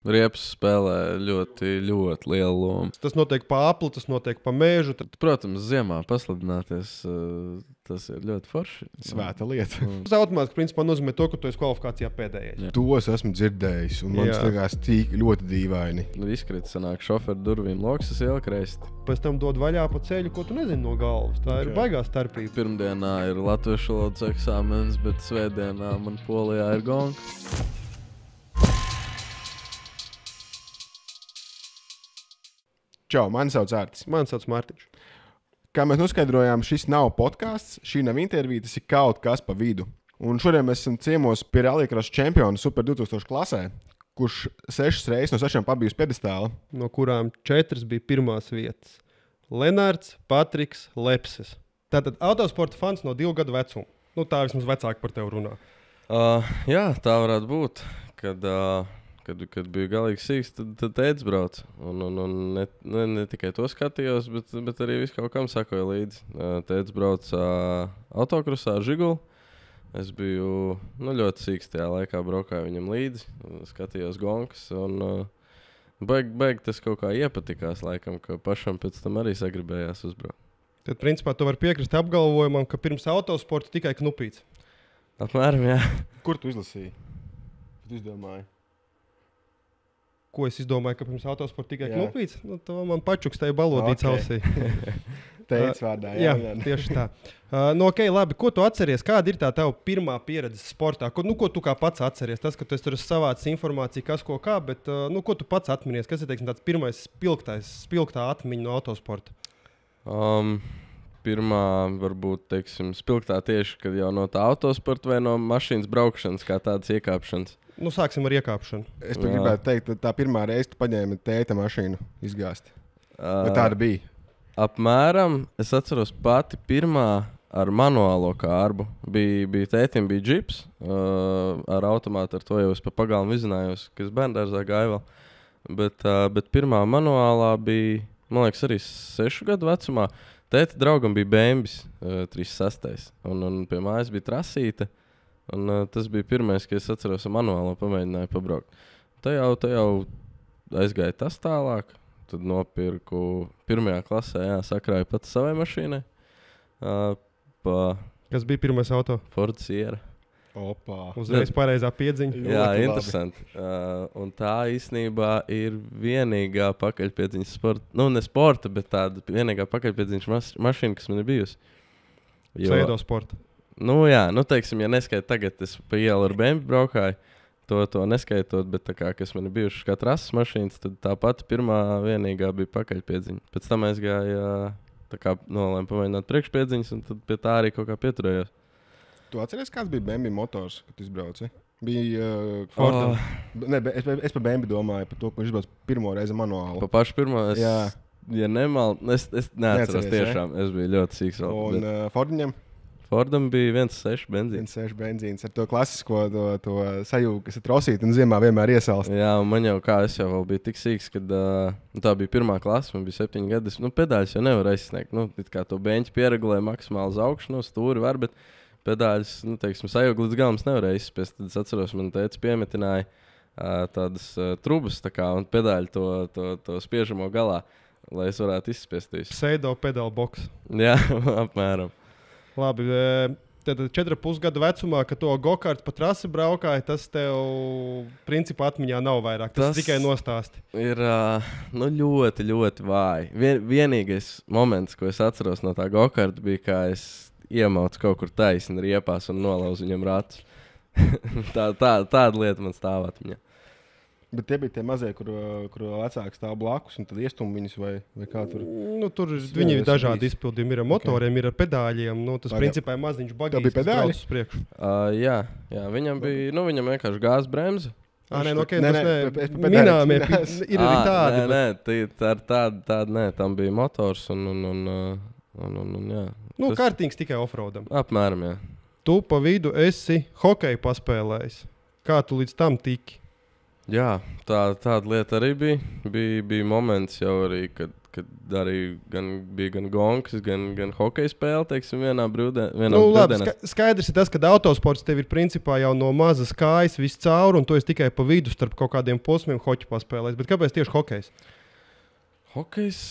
Riepas spēlē ļoti lielu lomu. Tas notiek pa apli, tas notiek pa mēžu. Protams, ziemā paslidināties, tas ir ļoti forši. Svēta lieta. Tas automātiski principā nozīmē to, ka tu esi kvalifikācijā pēdējais. To es esmu dzirdējis, un man tas liekas tik ļoti dīvaini. Izkrīt sanāk šoferu durvīm loks, es ielkrēst. Pēc tam dod vaļā pa ceļu, ko tu nezini no galvas. Tā ir baigā starpība. Pirmdienā ir latviešu valodas eksāmens, bet svētdienā man Polijā ir gonga. Čau, mani sauc Ārtis. Mani sauc Mārtiņš. Kā mēs noskaidrojām, šis nav podcasts, šī nav intervija, tas ir kaut kas pa vidu. Un šodien mēs esam ciemos pie rallycross čempiona Super 2000 klasē, kurš 6 reizes no 6 pabija uz piedestāla. No kurām 4 bija pirmās vietas. Lenārds, Patriks, Lepses. Tātad autosporta fans no 2 gadu vecuma. Nu, tā vismaz vecāki par tevi runā. Jā, tā varētu būt, kad bija galīgi sīks, tad tētis brauc. Un ne tikai to skatījos, bet arī visu kaut kam sakoja līdzi. Tētis brauc autokrosā ar Žiguli. Es biju ļoti sīks tajā laikā, braukāju viņam līdzi, skatījos gonkas. Baigi tas kaut kā iepatikās laikam, ka pašam pēc tam arī sagribējās uzbraukt. Tad, principā, tu vari piekrist apgalvojumam, ka pirms autosporta tikai knupīts. Apmēram, jā. Kur tu izlasīji? Tu izdomāji? Ko es izdomāju, ka pirms autosporta tikai knupīts? Nu, to man pačukstēja balodīts ausī. Teicis vārdā, jā, tieši tā. Labi, ko tu atceries? Kāda ir tā tava pirmā pieredze sportā? Ko tu kā pats atceries? Tas, ka tu tur savācis informāciju, kas ko kā, bet ko tu pats atminies? Kas ir tāds pirmais spilgtā atmiņa no autosporta? Pirmā, varbūt, spilgtā tieši, kad jau no tā autosporta vai no mašīnas braukšanas, kā tādas iekāpšanas. Nu, sāksim ar iekāpšanu. Es gribētu teikt, ka tā pirmā reize tu paņēmi tēta mašīnu izgāzt. Vai tāda bija? Apmēram, es atceros pati pirmā ar manuālo kārbu. Bija tētim, bija džips ar automātu, ar to jau es pa pagalmu izzinājos, ka es bērndārzā gāju vēl. Bet pirmā manuālā bija, man liekas, arī 6 gadu vecumā. Tēta draugam bija Bembis 36. Un pie mājas bija trasīte. Un tas bija pirmais, ka es atceros ar manuālo pamēģināju pabraukt. Tā jau aizgāja tas tālāk. Tad nopirku pirmajā klasē, sakrāju pats savai mašīnai. Kas bija pirmais auto? Ford Sierra. Opā. Uzreiz pareizā piedziņa. Jā, interesanti. Un tā īstenībā ir vienīgā pakaļpiedziņas sporta, ne sporta, bet tāda vienīgā pakaļpiedziņas mašīna, kas man ir bijusi. Sēdo sporta. Ja neskaita tagad, es pa ielu ar Bembi braukāju, to neskaitot, bet tā kā, kas man ir bijušas kā trases mašīnas, tad tā pati pirmā vienīgā bija pakaļpiedziņa. Pēc tam es gāju, tā kā nolēmu pamēģināt priekšpiedziņas, un tad pie tā arī kaut kā pieturējos. Tu atceries, kāds bija Bembi motors, kad tu izbrauci? Bija Fordam. Es par Bembi domāju, par to, ka viņš izbrauc pirmo reizi manuāli. Pa pašu pirmo, ja es neatceros tiešām, es biju ļoti sīks vēl. Un Fordiņam? Fordam bija 1.6 benzīns. 1.6 benzīns ar to klasisko to sajūgu, kas ir trosīt un ziemā vienmēr iesalst. Jā, un man jau es jau biju tik sīks, kad tā bija pirmā klase, man bija 7 gadi. Pedāļus jau nevar aizsniegt. It kā to beņķi pieregulē maksimāli uz augšu, stūri var, bet pedāļus, sajūgu līdz galam nevarēja izspiest. Tad es atceros, man tētis piemetināja tādas trubas, un pedāļu to spiežamo galā, lai es varētu izspiest. Pseido pedālu boks. Jā, apmēram. Labi, tad 4,5 gadu vecumā, kad to go-kartu pa trasi braukāja, tas tev principā atmiņā nav vairāk. Tas tikai nostāsti. Ir ļoti, ļoti vāji. Vienīgais moments, ko es atceros no tā go-karta, bija, kā es iemaucu kaut kur taisni riepās un nolauzu viņam ratus. Tāda lieta man stāv atmiņā. Bet tie bija tie mazie, kur vecāki stāv blakus un tad iestum viņus vai kā tur? Tur viņi ir dažādi izpildījumi. Ir ar motoriem, ir ar pedāļiem. Tas principā ir maziņš bagīts. Tā bija pedāļi? Uz priekšu. Jā, viņam bija, viņam vienkārši gāzes bremze. Minēmie ir arī tādi. Nē, tam bija motors un jā. Kārtīgs tikai offroadam. Apmēram, jā. Tu pa vidu esi hokeju paspēlējis. Kā tu līdz tam tiki? Jā, tāda lieta arī bija. Bija moments jau arī, kad kad arī bija gan gonkas, gan hokeja spēle, teiksim, vienā brīvdienā. Nu, labi, skaidrs ir tas, ka autosports tev ir principā jau no mazas kājas viss cauri, un tu esi tikai pa vidu starp kaut kādiem posmiem hoķi paspēlēs. Bet kāpēc tieši hokejs? Hokejs,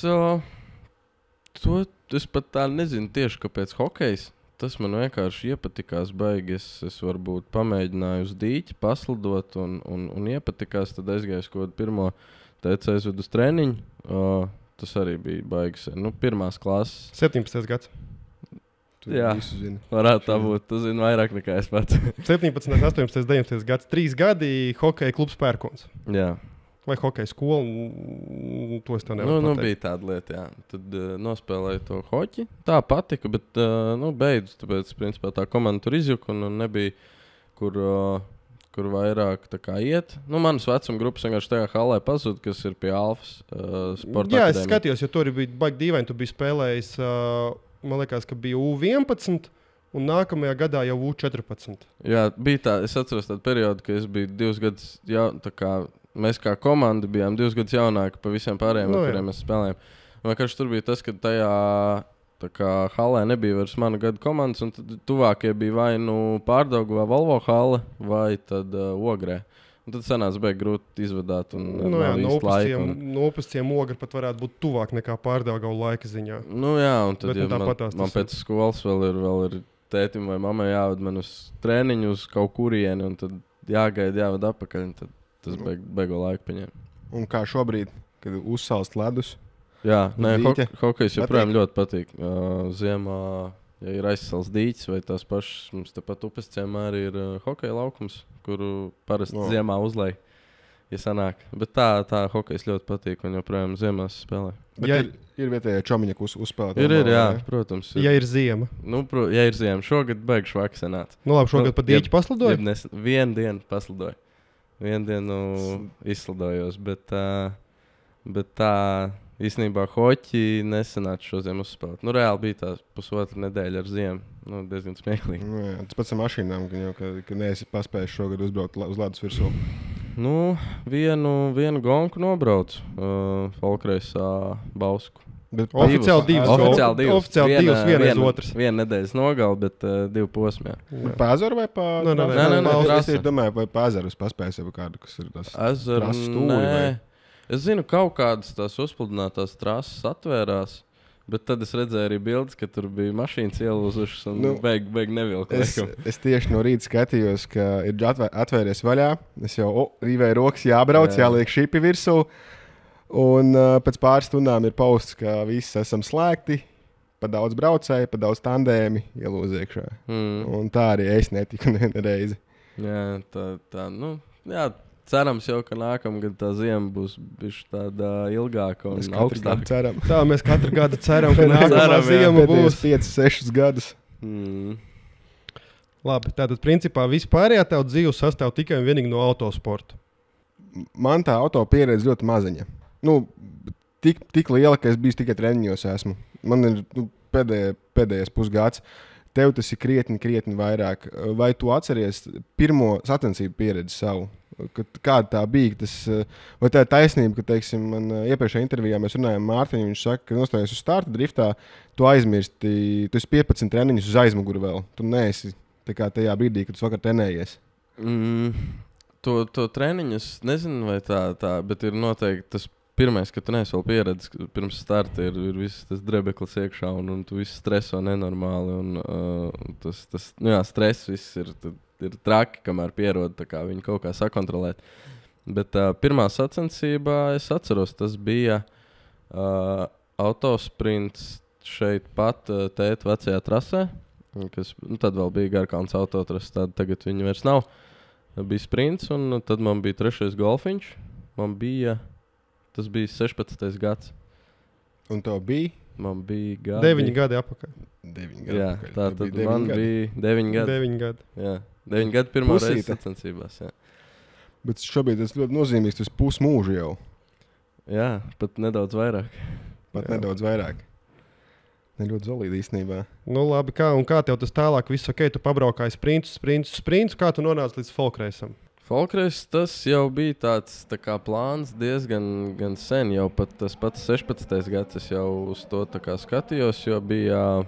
to es pat tā nezinu tieši, kāpēc hokejs. Tas man vienkārši iepatikās baigi. Es varbūt pamēģināju uz dīķi paslidot un iepatikās. Tad aizgāju kaut pirmo teicu aizved uz treniņu. Tas arī bija baigs. Nu, pirmās klases. 17. gads. Jā, varētu tā būt. Tu zini vairāk nekā es pats. 17, 18, 19 gads. 3 gadi hokeja klubs Pērkons. Jā. Vai hokeja skola, to es tev nevaru pateikt. Bija tāda lieta, jā. Tad nospēlēju to hoķi. Tā patika, bet beidzu. Tāpēc, principā, tā komanda tur izjuka un nebija, kur vairāk tā kā iet. Nu, manas vecuma grupas vienkārši tajā halē pazuda, kas ir pie Alfas sporta jā, akadēmija. Es skatījos, jo tur bija baigi dīvaini. Tu biji spēlējis, man liekas, ka bija U11 un nākamajā gadā jau U14. Jā, bija tā. Es atceros tādu periodu, ka es biju 2 gadus tā kā mēs kā komanda bijām 2 gadus jaunāki par visiem pārējiem, ar kuriem mēs spēlējām. Vienkārši tur bija tas, ka tajā tā kā halē nebija vairs mana gada komandas, un tuvākie bija vai nu Pārdaugavā Volvo hale, vai tad Ogrē. Un tad sanāca beig grūti izvadāt. No Upasciem Ogra pat varētu būt tuvāk nekā Pārdaugava laika ziņā. Nu jā, un tad man pēc skolas vēl ir tētim vai mammai jāved man uz treniņu uz kaut kurieni, un tad jāgaida, jāved atpakaļ, un tad tas beigo laiku paņēma. Un kā šobrīd, kad uzsalst ledus? Jā, hokejs joprojām ļoti patīk. Ziemā, ja ir aizsals dīķis vai tās pašas, mums tepat upes ciemā arī ir hokeja laukums, kuru parasti ziemā uzlej, ja sanāk. Bet tā hokejs ļoti patīk un joprojām ziemās spēlē. Bet ir vietējā čomiņa, kas uzspēlēt? Ir, jā, protams. Ja ir ziema? Nu, ja ir ziema. Šogad beig švaki sanāca. Nu labi, šogad pa dīķi paslidoja? Vienu dienu paslidoja. Vienu dienu izslidojos, bet tā īstenībā hoķi nesanāca šodien uzspēlēt. Nu, reāli bija tā pusotra nedēļa ar ziemu. Nu, diezgan smieklīgi. Nu, jā, tas pats ar mašīnām, ka neesi paspējis šogad uzbraukt uz ledus virsū. Nu, vienu gonku nobraucu Folkreisā Bausku. Oficiāli divas vienas otras. Viena nedēļas nogali, bet 2 posmi. Pēzaru vai pa... Nē, es domāju, vai pēzarus paspējas jau kādu, kas ir tas stūri vai... Es zinu, kaut kādas tās uzpludinātās trases atvērās, bet tad es redzēju arī bildes, ka tur bija mašīnas ielūzušas un beig nevilku. Es tieši no rīta skatījos, ka ir atvēries vaļā. Es jau rīvēju rokas jābrauc, jāliek šipi virsū. Un pēc pāris stundām ir pausts, ka visi esam slēgti, pa daudz braucēji, pa daudz tandēmi ielūz iekšā. Un tā arī es netiku nevienu reizi. Jā, nu, jā, cerams jau, ka nākamgad tā ziema būs bišķi tāda ilgāka un augstāka. Tā mēs katru gadu ceram, ka nākamā ziema būs 5-6 gadus. Labi, tātad principā vispārējā tev dzīve sastāv tikai un vienīgi no autosporta. Man tā auto pieredze ļoti maziņa. Nu, tik liela, ka es biju tikai treniņos esmu. Man ir pēdējais pusgads. Tev tas ir krietni vairāk. Vai tu atceries pirmo sacensību pieredzi savu? Kāda tā bija? Vai tā ir taisnība, ka, teiksim, man iepriekšējā intervijā mēs runājām Mārtiņu, viņš saka, ka nostājies uz starta driftā, tu aizmirsti, tu esi 15 treniņus uz aizmuguri vēl. Tu neesi tā kā tajā brīdī, kad tu vakar trenējies. To treniņu es nezinu, vai tā, bet ir noteikti tas pirmais, ka tu neesi vēl pieredzis, pirms starta ir viss tas drebeklis iekšā un tu viss streso nenormāli un tas nu jā, stress viss ir traki, kamēr pierod tā kā viņu kaut kā sakontrolēt. Bet pirmā sacensībā es atceros, tas bija autosprints šeit pat tēta vecajā trasē, kas tad vēl bija Garkalns autotras, tagad viņi vairs nav. Bija sprints un tad man bija 3. golfiņš, tas bija 16. gads. Un tev bija? Man bija gadi. 9 gadi apakaļ. 9 gadi jā, apakaļ. Tā tad man bija 9 gadi. 9 gadi. Jā, 9 gadi pirmā reize sacensībās, jā. Bet šobrīd tas ļoti nozīmīgs, tas pusmūžu jau. Jā, pat nedaudz vairāk. Nedaudz vairāk. Ne ļoti zolīdi īstenībā. Nu labi, kā tev tas tālāk viss ok? Tu pabraukāji sprintus, kā tu nonāci līdz Folkreisam? Folkreis tas jau bija tāds tā kā plāns diezgan sen, jau pat tas pats 16. gads es jau uz to tā kā skatījos, jo bija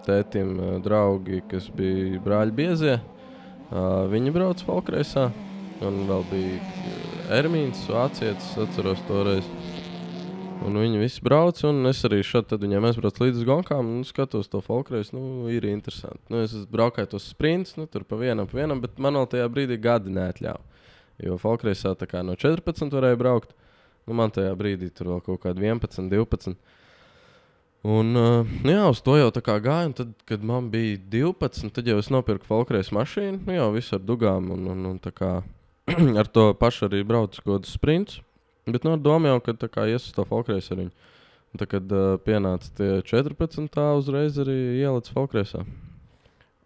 tētim draugi, kas bija brāļi Biezie, viņi brauc Folkreisā, un vēl bija Ermīns, Vācietis, atceros toreiz. Un viņi visi brauc, un es arī šad tad viņiem aizbraucu līdz gonkām, un skatos to Folkreisu, ir interesanti. Es braukāju tos sprints, tur pa vienam, bet man vēl tajā brīdī gadi neatļāva. Jo Folkreisā tā kā no 14 varēja braukt, man tajā brīdī tur vēl kaut kādi 11, 12. Un uz to jau tā kā gāju, un tad, kad man bija 12, tad jau es nopirku Folkreisu mašīnu, jau visu ar dugām, un tā kā ar to pašu arī braucu kodus sprints. Bet ar domu jau, ka tā kā ies uz to Folkreisu ar viņu. Un tā, kad pienāca tie 14, tā uzreiz arī ielic Folkreisā.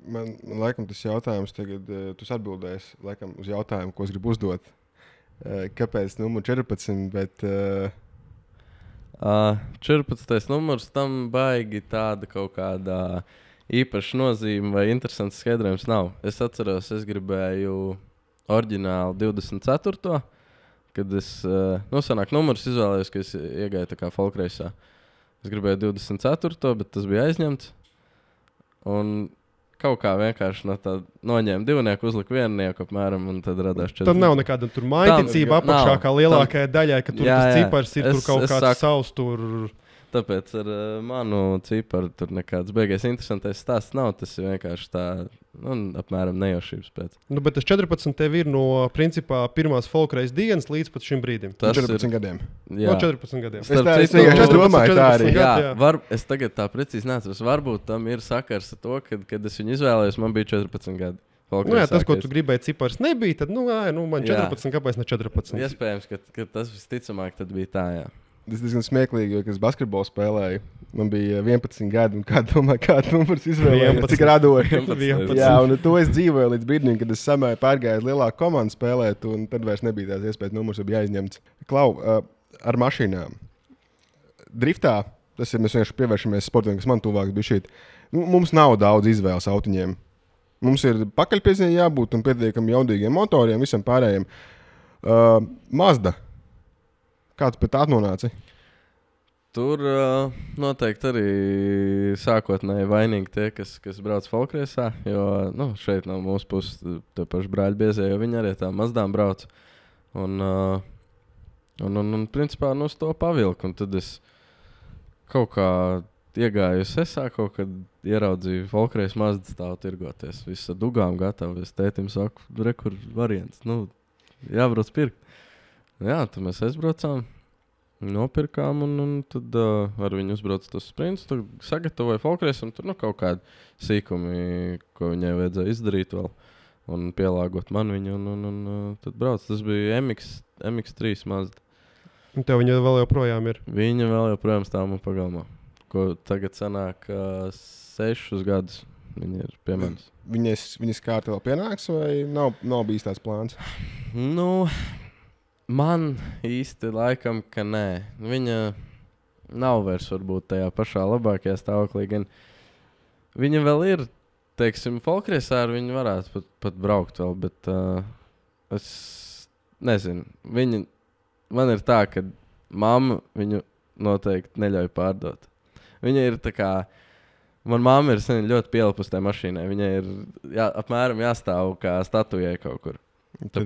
Man laikam tas jautājums tagad, tu atbildēsi laikam uz jautājumu, ko es gribu uzdot. Kāpēc numur 14, bet... 14. numurs tam baigi tāda kaut kāda īpaša nozīme vai interesants skaidrojums nav. Es atceros, es gribēju oriģināli 24. Kad es, sanāk numurus izvēlējos, ka es iegāju tā kā Folkreisā. Es gribēju 24, bet tas bija aizņemts. Un kaut kā vienkārši no tā noņēma divnieku, uzlika viennieku apmēram, un tad radās 4. Tam nav nekāda tur maiticība apakšā kā lielākajai daļai, ka tur tas cipars ir tur kaut kāds savs tur... Tāpēc ar manu ciparu tur nekāds beigais interesantais stāsts nav. Tas ir vienkārši tā, apmēram nejaušības pēc. Bet tas 14 tev ir no principā pirmās Folkreis dienas līdz pat šim brīdim. Tas 14 gadiem. Jā. No 14 gadiem. Es domāju, tā arī. Es tagad tā precīzi neatceros. Varbūt tam ir sakars ar to, kad es viņu izvēlējos, man bija 14 gadi. Tas, ko tu gribēji cipars nebija, tad man 14, kāpēc ne 14? Iespējams, ka tas visticamāk tad bija tā, jā. Tas diezgan smieklīgi, jo, kad es basketbolu spēlēju, man bija 11 gadi, un kādu numurs izvēlējos, cik radoši. Jā, un to es dzīvoju līdz brīdim, kad es samēju pārgāju uz lielāku komandu spēlēt, un tad vairs nebija tās iespējas, numurs bija aizņemts. Klau, ar mašīnām. Driftā, tas ir, mēs vienkārši pievēršamies sportiem, kas man tuvāks bija šeit. Mums nav daudz izvēles autiņiem. Mums ir pakaļpieziņai jābūt un pietiekami jaudīgiem motoriem, visam pārējiem. Mazda. Kāds pēc tā nonāca? Tur noteikti arī sākotnēji vainīgi tie, kas brauc Folkreisā, jo šeit no mūsu puses tie paši brāļi Biezie, jo viņi arī tā Mazdām brauc. Un principā uz to pavilku. Un tad es kaut kā iegāju sesā, kaut kad ieraudzīju Folkreis Mazda stāvu tirgoties. Viss ar dugām gatavi. Es tētim saku, rekur variants. Jābrauc pirkt. Jā, tad mēs aizbraucām, nopirkām un tad ar viņu uzbrauc tos sprints. Tur sagatavoja Folkreisam, tur kaut kādi sīkumi, ko viņai vajadzēja izdarīt vēl un pielāgot man viņu un tad brauc. Tas bija MX3 Mazda. Un tev viņa vēl joprojām ir? Viņa vēl joprojām stāv man pagalmā, ko tagad sanāk 6 gadus. Viņa ir pie manis. Viņas kārta vēl pienāks vai nav bijis tās plāns? Man īsti laikam, ka nē. Viņa nav vairs varbūt tajā pašā labākajā stāvoklī. Gan viņa vēl ir, teiksim, Folkreisā ar viņu varētu pat braukt vēl, bet es nezinu. Man ir tā, ka mamma viņu noteikti neļauj pārdot. Viņa ir tā kā, man mamma ir ļoti pielipusi tajā mašīnai. Viņai ir apmēram jāstāv kā statujai kaut kur. Tā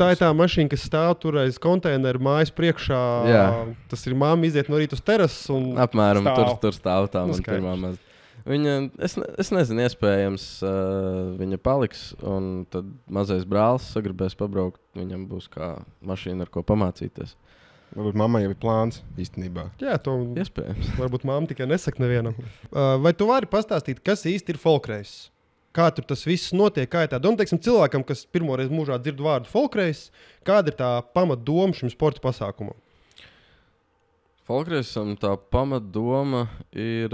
ir tā mašīna, kas stāv tur aiz konteineru mājas priekšā. Jā. Tas ir mamma iziet no rīta uz terases un apmēram tur stāv tā man pirmā Mazda. Viņa, es nezinu, iespējams viņa paliks un tad mazais brālis sagribēs pabraukt. Viņam būs kā mašīna, ar ko pamācīties. Varbūt mammai jau ir plāns īstenībā. Jā, to iespējams. Varbūt mamma tikai nesaka nevienam. Vai tu vari pastāstīt, kas īsti ir Folkreis? Kā tur tas viss notiek, kā ir tā doma? Teiksim, cilvēkam, kas pirmoreiz mūžā dzird vārdu Folkreis, kāda ir tā pamatdoma šim sporta pasākumam? Folkreisam tā pamatdoma ir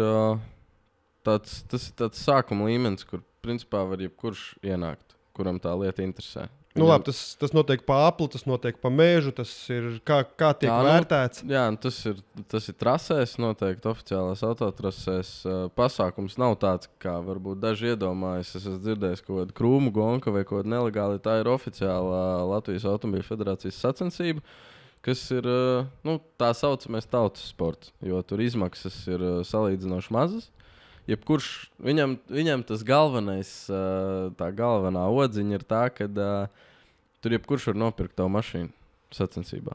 tas ir tāds sākuma līmenis, kur principā var jebkurš ienākt, kuram tā lieta interesē. Nu, labi, tas notiek pa apli, tas notiek pa mežu, tas ir kā tiek vērtēts. Tas ir trasēs, noteikti oficiālās autotrasēs. Pasākums nav tāds, kā varbūt daži iedomājas. Es esmu dzirdējis kaut kādu krūmu gonku vai kaut kādu nelegāli. Tā ir oficiālā Latvijas Automobīļu federācijas sacensība, kas ir tā saucamais tautas sports, jo tur izmaksas ir salīdzinoši mazas. Jebkurš, viņam tas galvenais, tā galvenā odziņa ir tā, ka tur jebkurš var nopirkt tavu mašīnu sacensībā.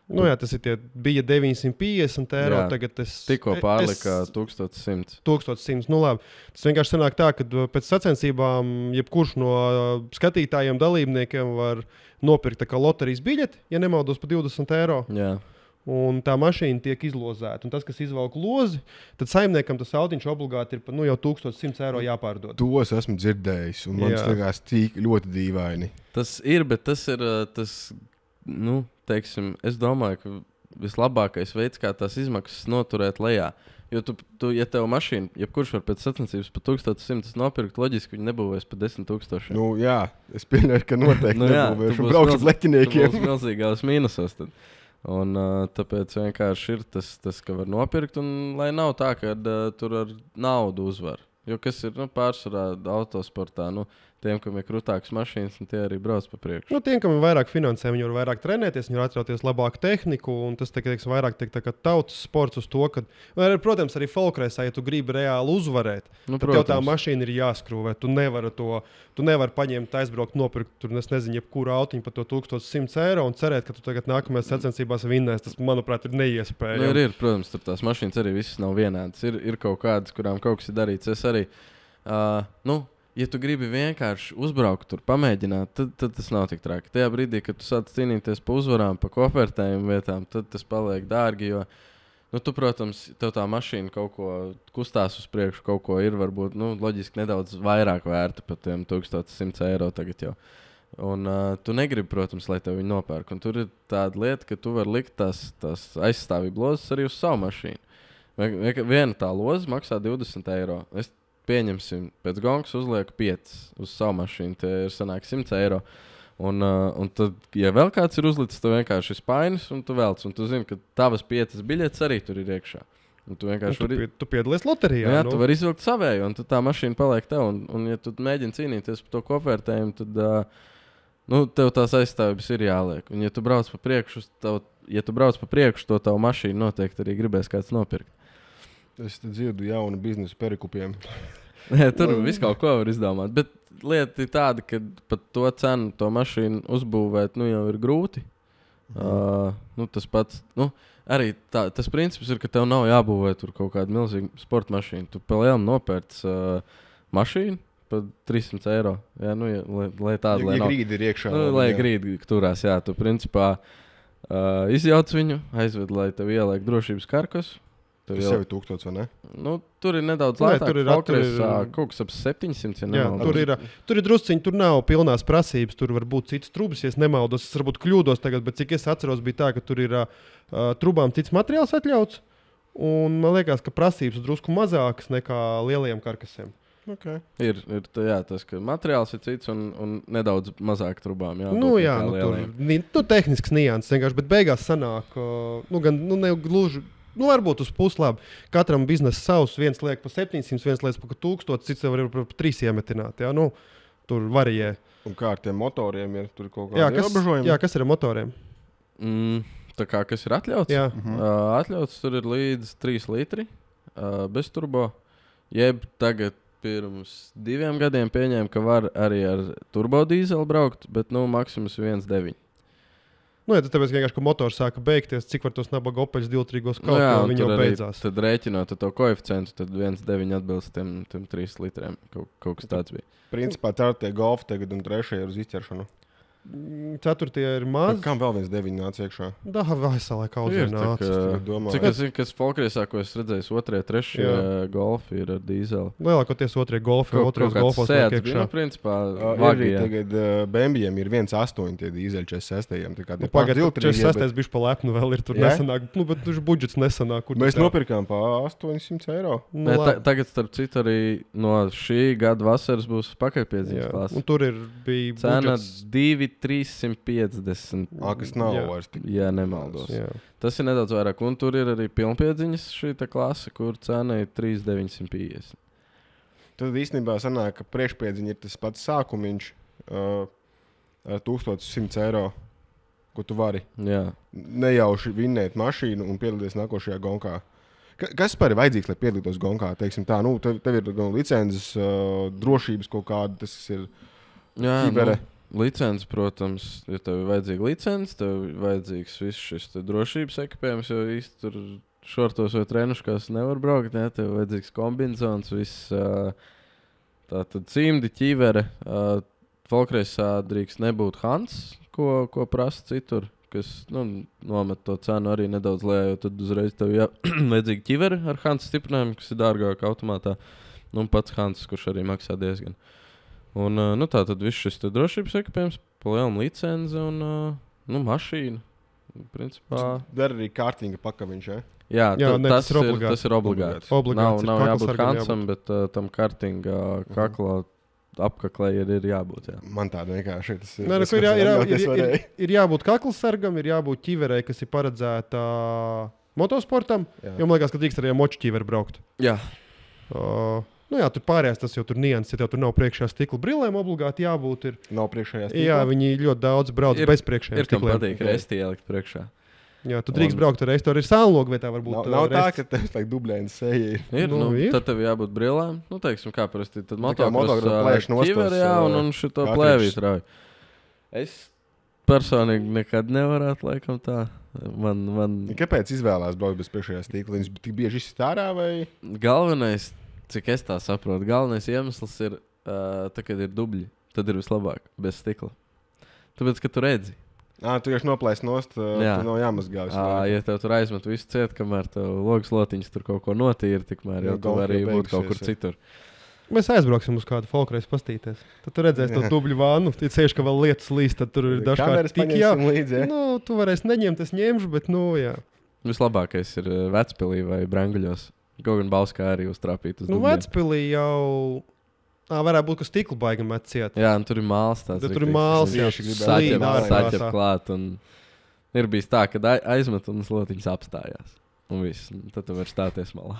Nu jā, tas bija 950 €, jā, tagad tikko pārlika 1100. 1100, nu labi. Tas vienkārši sanāk tā, ka pēc sacensībām jebkurš no skatītājiem, dalībniekiem var nopirkt tā kā loterijas biļeti, ja nemaldos, pa 20 €. Jā. Un tā mašīna tiek izlozēta. Un tas, kas izvelk lozi, tad saimniekam tas autiņš obligāti ir jau 1100 € jāpārdod. To es esmu dzirdējis, un man tas liekas tik ļoti dīvaini. Tas ir, bet tas ir, teiksim, es domāju, ka vislabākais veids, kā tās izmaksas noturēt lejā. Jo ja tev mašīna, jebkurš var pēc sacensības pa 1100 nopirkt, loģiski viņi nebūvēs pa 10 000. Nu jā, es pieļauju, ka noteikti nebūvēšu un braukšu ar leķiniekiem. Tas būs milzīgās mīnusos tad. Un tāpēc vienkārši ir tas, ka var nopirkt, un lai nav tā, ka tur ar naudu uzvar. Jo kas ir pārsvarā autosportā, tiem, kam ir krūtākas mašīnas, un tie arī brauc pa priekšu. Tiem, kam ir vairāk finansē, viņi var vairāk trenēties, viņi var atļauties labāku tehniku, un tas vairāk tiek tā kā tautas sports uz to, ka, protams, arī folkreisā, ja tu gribi reāli uzvarēt, tad tev tā mašīna ir jāskrūvē. Tu nevari paņemt, aizbraukt, nopirkt, tur, es nezinu, jebkuru autiņu par to 1100 € un cerēt, ka tu tagad nākamajās sacensībās vinnēs. Tas, manuprāt, ir neiespējami. Ir, protams, tur tās mašīnas arī visas nav vienādas. Ir kaut kādas, kurām kaut kas ir darīts. Es arī, ja tu gribi vienkārši uzbraukt, tur pamēģināt, tad tas nav tik traki. Tajā brīdī, kad tu sāc cīnīties pa uzvarām, pa kofertējumu vietām, tad tas paliek dārgi. Jo, tu, protams, tev tā mašīna kaut ko kustās uz priekšu, kaut ko ir varbūt loģiski nedaudz vairāk vērta par tiem 1100 € tagad jau. Un tu negribi, protams, lai tev viņi nopērk. Un tur ir tāda lieta, ka tu vari likt tās aizstāvību lozes arī uz savu mašīnu. Viena tā loza maksā 20 €. Es pieņemsim, pēc gongas uzlieku 5 uz savu mašīnu, tie ir sanāk 100 €. Un tad, ja vēl kāds ir uzlicis, tu vienkārši spainis un tu velc. Un tu zini, ka tavas 5 biļetes arī tur ir iekšā. Un tu vienkārši tu piedalies loterijā. Jā, tu vari izvilkt savēju, un tad tā mašīna paliek tev. Un ja tu mēģini cīnīties par to kofertējumu, tad tev tās aizstāvības ir jāliek. Un ja tu brauc pa priekšu, to tavu mašīnu noteikti arī gribēs kāds nopirkt. Es dzirdu jaunu biznesu perikupiem. Tur viss kaut ko var izdomāt. Bet lieta ir tāda, ka pat to cenu, to mašīnu uzbūvēt, jau ir grūti. Tas pats, arī tas princips ir, ka tev nav jābūvē tur kaut kāda milzīga sporta mašīna. Tu palielam nopērts mašīnu par 300 €. Jā, lai tāda, lai nav. Grīdi ir iekšā. Lai grīdi turās, jā. Tu principā izjauc viņu, aizved, lai tev ieliek drošības karkas. Tas jau ir 1000, vai ne? Tur ir nedaudz lētāk. Tur ir kaut kas ap 700, ja nemaldos. Tur ir drusciņi, tur nav pilnās prasības. Tur var būt cits trubs, ja es nemaldos. Es varbūt kļūdos tagad, bet cik es atceros, bija tā, ka tur ir trubām cits materiāls atļauts. Un man liekas, ka prasības drusku mazākas nekā lielajiem karkasiem. Okay. Ir tas, ka materiāls ir cits un nedaudz mazāk trubām. Tur tehnisks nianses vienkārši, bet beigās sanāk, ne gluži. Varbūt uz puslabi. Katram biznesam savs, viens liek pa 700, viens liek pa 1000, cits var par 3 iemetināt. Jā, tur varijē. Un kā ar tiem motoriem ir tur kaut kādi ierobežojumi? Jā, kas ir ar motoriem? Tā kā kas ir atļauts? Jā. Atļauts tur ir līdz 3 litri bez turbo. Jeb tagad pirms 2 gadiem pieņēma, ka var arī ar turbodīzeli braukt, bet maksimums 1,9. Tāpēc vienkārši, ka motors sāka beigties, cik var tos nabaga Opeļus 2-trīgos kaut kā viņi jau beidzās. Tad rēķinot to koeficientu, tad 1,9 atbilst tiem 3 litriem. Kaut kas tāds bija. Principā tā ir tie golfi tagad un 3 ir uz izķeršanu. 4 ir maz. Kam vēl 1,9 nāca iekšā? Vēselē kaudzē nāca. Cik es zinu, kas folkriesā, ko es redzēju, 2, 3 golfi ir ar dīzeli. Lielākoties 2 golfi, 2 golfos nāk iekšā. Principā, arī tagad Bembijam ir 1,8 tie dīzeļi 46. Pagad, 46. bišķi pa lepnu vēl ir tur nesanāk, bet tur budžets nesanāk. Mēs nopirkām pa 800 €. Tagad, starp citu, arī no šī gada vasaras būs pakaļpiedzīves klāsts. Un tur bija cena 2 bija 350. Kas nav Jā. vairs tik. Ja nemaldos. Jā. Tas ir nedaudz vairāk. Un tur ir arī pilnpiedziņas šī klase, kur cena ir 3,950. Tad īstenībā sanāk, ka priekšpiedziņa ir tas pats sākumiņš ar 1100 eiro, ko tu vari Jā. nejauši vinnēt mašīnu un piedalīties nākošajā gonkā. Kas par ir vajadzīgs, lai piedalītos gonkā? Teiksim tā, tev ir gan licences, drošības kaut kāda, tas ir ķibere. Licences, protams, ja tev ir vajadzīga licence, tev ir vajadzīgs viss šis drošības ekipējums, jo īsti tur šortos vai trenuškās nevar braukt, ne? Tev ir vajadzīgs kombinzons, viss tātad cimdi, ķivere. Folkreisā drīkst nebūt Hans, ko prasa citur, kas nomet to cenu arī nedaudz lejā, jo tad uzreiz tev vajadzīga ķivere ar Hans stiprinājumu, kas ir dārgāk automātā. Un pats Hans, kurš arī maksā diezgan. Un tātad viss šis drošības ekipējums, palielam licenzi un mašīnu. Principā. Dar arī kārtinga pakaviņš, ja? Jā, tas ir obligāti. Nav jābūt Hansam, bet tam kārtinga kaklā. Apkaklē ir jābūt. Jā. Man tāda vienkārši ir jābūt kaklasargam, ir jābūt ķiverei, kas ir paredzēta motosportam. Jo man liekas, ka drīkst arī moču ķiveri braukt. Jā. Tur pārējās tas jau tur nianses, ja tev tur nav priekšā stikla brillēm, obligāti jābūt. Nav priekšējā stikla. Jā, viņi ļoti daudz brauc bez priekšējiem stikliem. Ir, kam patīk resti ielikt priekšā. Jā, tu drīkst braukt ar reizi, tur ir sānlogu vietā varbūt. Nav tā, ka tev tā dublēna seja ir. Tad tev jābūt brillēm. Teiksim, kā parasti, tad motokros plēš nostos. Jā, un šito plēvīt rauj. Es personīgi nekad nevarētu, laikam tā. Kāpēc izvēlās braukt bez priekšējā stikla? Viņas tik bieži izsit ārā vai? Galvenais, cik es tā saprotu, galvenais iemesls ir, kad ir dubļi, tad ir vislabāk bez stikla. Tāpēc, ka tu redzi. Tu jau noplēsi nost, tu nav jāmazgā. Ja tev tur aizmet visu ciet, kamēr tev logas lotiņas tur kaut ko notīra, tikmēr jau tu vari būt kaut kur citur. Mēs aizbrauksim uz kādu folkreisu pastīties. Tad tu redzēsi to dubļu vānu, tad ceļš, ka vēl lietas līst, tad tur ir dažkārt tik līdzi. Tu varēsi neņemt, es ņemšu, bet jā. Vislabākais ir Vecpilī vai Branguļos. Kaut gan Bauskā arī uztrāpīt uz dubļiem. Vecpilī jau... varētu būt, ka stikla baigam met ciet. Jā, un tur ir māls tāds. Tur ir māls, saķep klāt. Un ir bijis tā, ka aizmet un slotiņas apstājās. Un viss. Tad tu vari stāties malā.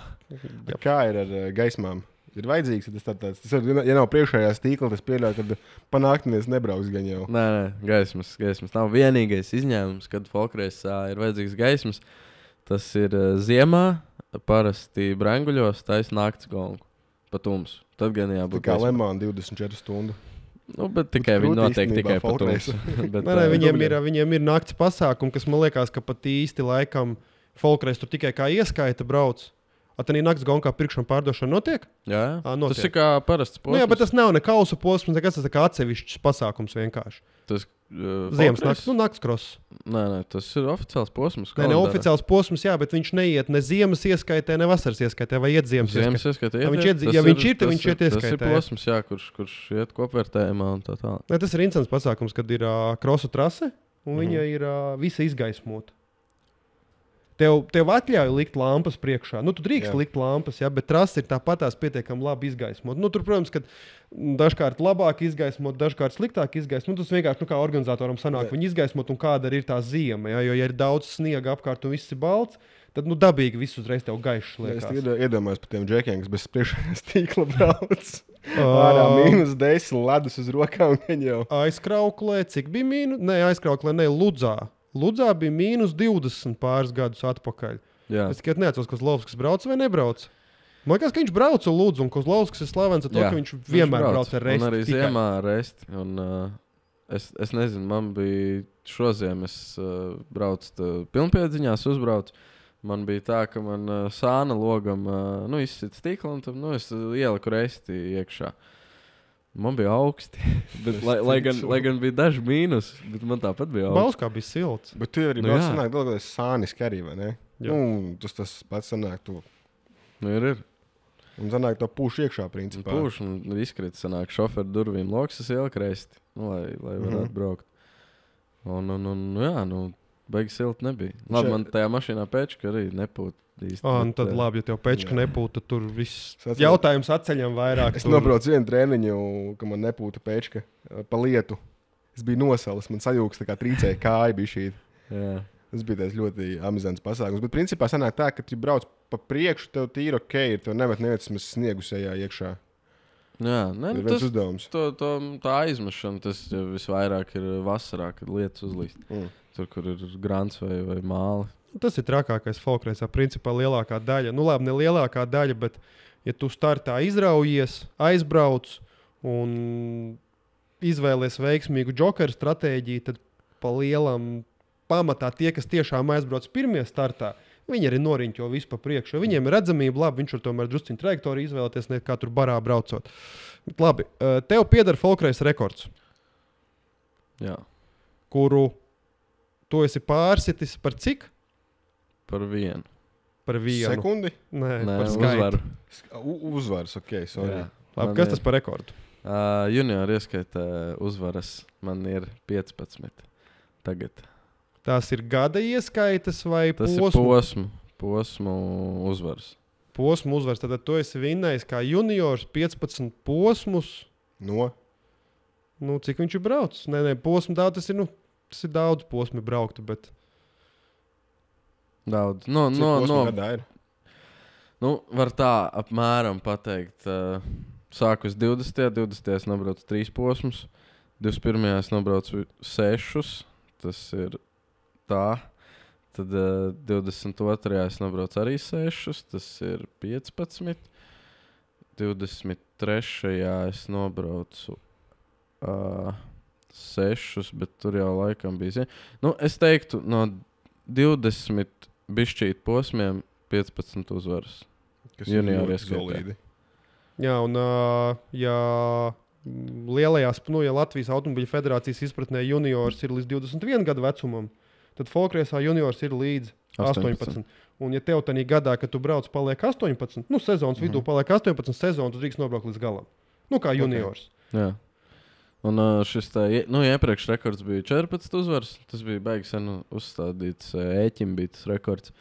Kā ir ar gaismām? Ir vajadzīgs, tas ja nav priekšējā stīkla, tas pieļauj, kad panāktinies nebrauks gan jau. Nē, gaismas nav vienīgais izņēmums, kad folkreisā ir vajadzīgs gaismas. Tas ir ziemā, parasti Branguļos taisa nakts gongu. Pa tumsu. Tad gan jābūt. Tā kā Lemāna 24 stundu. Bet tikai viņi notiek tikai pa tumsu. Viņiem ir nakts pasākumi, kas man liekas, ka pat īsti laikam folkreis tur tikai kā ieskaita brauc. Tad nakts gonkā pirkšana pārdošana notiek? Jā, notiek. Tas ir kā parasts posms. Jā, bet tas nav ne kausa posms, tas ir kā atsevišķs pasākums vienkārši. Tas ziemas nakts, nakts kross. Nē, tas ir oficiāls posms. Ne oficiāls posms, jā, bet viņš neiet ne ziemas ieskaitē, ne vasaras ieskaitē, vai iet ziemas ieskaitē. Ja viņš ir, tad viņš iet ieskaitē. Tas ir posms, jā, kurš iet kopvērtējumā un tā tālāk. Tas ir interesants pasākums, kad ir krosu trase un viņa ir visa izgaismota. Tev atļauj likt lampas priekšā. Tu drīkst likt lampas, bet trase ir tāpatās pietiekami labi izgaismot. Tur, protams, ka dažkārt labāk izgaismot, dažkārt sliktāk izgaismot. Tas vienkārši kā organizatoram sanāk, viņi izgaismot un kāda ir tā ziema. Jo, ja ir daudz sniega apkārt un viss ir balts, tad dabīgi viss uzreiz tev gaišs liekas. Es iedomājos par tiem džekiem, kas bez priekšējā stīkla brauc. Ārā -10, ledus uz rokām. Aizkrauklē, cik bija mīnus? Nē, aizkrauklē, Ludzā. Ludzā bija -20 pāris gadus atpakaļ. Jā. Es tikai neatceros, ka Kozlovskis brauc vai nebrauc. Man liekas, ka viņš brauc uz Ludzu, un Kozlovskis ir slavens ar to, ka viņš vienmēr brauc ar resti. Un arī ziemā ar resti. Un, es nezinu, man bija šoziem, es braucu pilnpiedziņās, uzbraucu. Man bija tā, ka man sāna logam izsit stikla, un tad es ieliku resti iekšā. Man bija augsti, bet, lai gan bija daži mīnus, bet man tāpat bija augsti. Bauskā bija silts. Bet tu arī brauc sanāk, dalgoties sāniski arī, vai ne? Tas pats sanāk tu. Ir. Un sanāk to pūš iekšā, principā. Pūš un izkrīt sanāk šoferu durvīm loksas ieliku resti, lai varētu braukt. Un baigi silti nebija. Labi, man tajā mašīnā pečka arī nepūt. Tad labi, ja tev pečka nepūta, tad tur viss jautājums atceļam vairāk. Es nobraucu vienu treniņu, ka man nepūta pečka pa lietu. Es biju nosalis, man sajūgs tā kā trīcēja kāja bija šī. Jā. Tas bija tāds ļoti amizants pasākums. Bet principā sanāk tā, ka tu brauc pa priekšu, tev tīri ok, ir tev nemet neviens sniegu sejā iekšā. Jā, ne, Ir viens uzdevums. Tā aizmešana, tas jau visvairāk ir vasarā, kad lietas uzlīst. Tur, kur ir grants vai māli. Tas ir trakākais folkreisā. Principā lielākā daļa, nu labi, ne lielākā daļa, bet ja tu startā izraujies, aizbrauc un izvēlies veiksmīgu džokeru stratēģiju, tad pa lielam pamatā tie, kas tiešām aizbrauc pirmie startā, viņi arī noriņķo visu pa priekšu. Jo viņiem ir redzamība, labi, viņš var tomēr drusciņu trajektoriju izvēlēties, nekā tur barā braucot. Bet labi, tev pieder folkreisa rekords, Jā, kuru tu esi pārsitis par cik? par vienu. Par vienu. Sekundi? Nē, Nē, par skaitu. uzvaru. Uzvars, ok, sorry. Jā. Labi, Man kas ir- tas par rekordu? Junior ieskaita uzvaras. Man ir 15 tagad. Tās ir gada ieskaitas vai Tas posmu? ir posmu uzvaras. Posmu uzvars. Tad tu esi vinnējis kā juniors 15 posmus. No? Nu, cik viņš ir braucis? Nē, posmu daudz. Tas ir daudz posmu brauktu, bet Daudz. Cik posmu gadā ir? Var tā apmēram pateikt. Sāku uz 20. es nobraucu 3 posmus. 21. es nobraucu 6. Tas ir tā. Tad 22. es nobraucu arī 6. Tas ir 15. 23. es nobraucu 6, bet tur jau laikam bija. Es teiktu, no 20 bišķīt posmiem 15 uzvaras. Kas Junior ir ļoti ieskaitā. solīdi. jā, un ja lielajās, ja Latvijas Automobiļu federācijas izpratnē juniors ir līdz 21 gadu vecumam, tad folkreisā juniors ir līdz 18. Un ja tev tādā gadā, kad tu brauc, paliek 18, sezonas vidū paliek 18 sezonu, tu drīkst nobraukt līdz galam. Kā juniors. Jā. Un šis iepriekš rekords bija 14 uzvaras. Tas bija beigas uzstādīts ēķim bija tas rekords.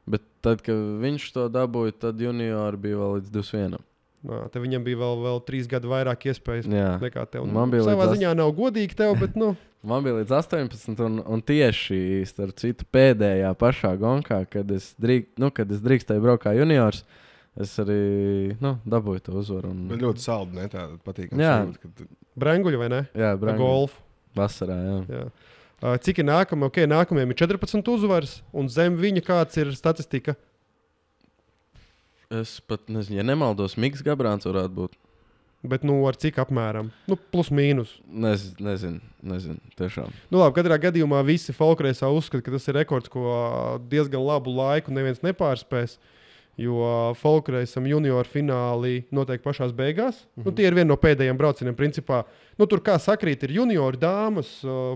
Bet tad, kad viņš to dabūja, tad juniori bija vēl līdz 21. Te viņam bija vēl 3 gadu vairāk iespējas Jā. nekā tev. Man bija savā līdz ziņā nav godīgi tev, bet Man bija līdz 18, un tieši starp citu pēdējā pašā gonkā, kad es drīkstēju braukt kā juniors, es arī dabūju to uzvaru. Bet ļoti saldi, ne? Tā patīkami. Jā. sajūta, ka Brenguļu vai ne? Jā, Pa Brangu. golfu. Vasarā, jā. Jā. Cik ir nākamie? Nākamajam ir 14 uzvaras, un zem viņa kāds ir statistika? Es pat nezinu, ja nemaldos, Miks Gabrāns varētu būt. Bet ar cik apmēram? Plus mīnus. Nezinu, tiešām. Labi, katrā gadījumā visi folkreisā uzskata, ka tas ir rekords, ko diezgan labu laiku neviens nepārspēs. Jo folkreisam junior fināli notiek pašās beigās. Tie ir viena no pēdējiem braucieniem. Principā, tur kā sakrīt, ir juniori, dāmas,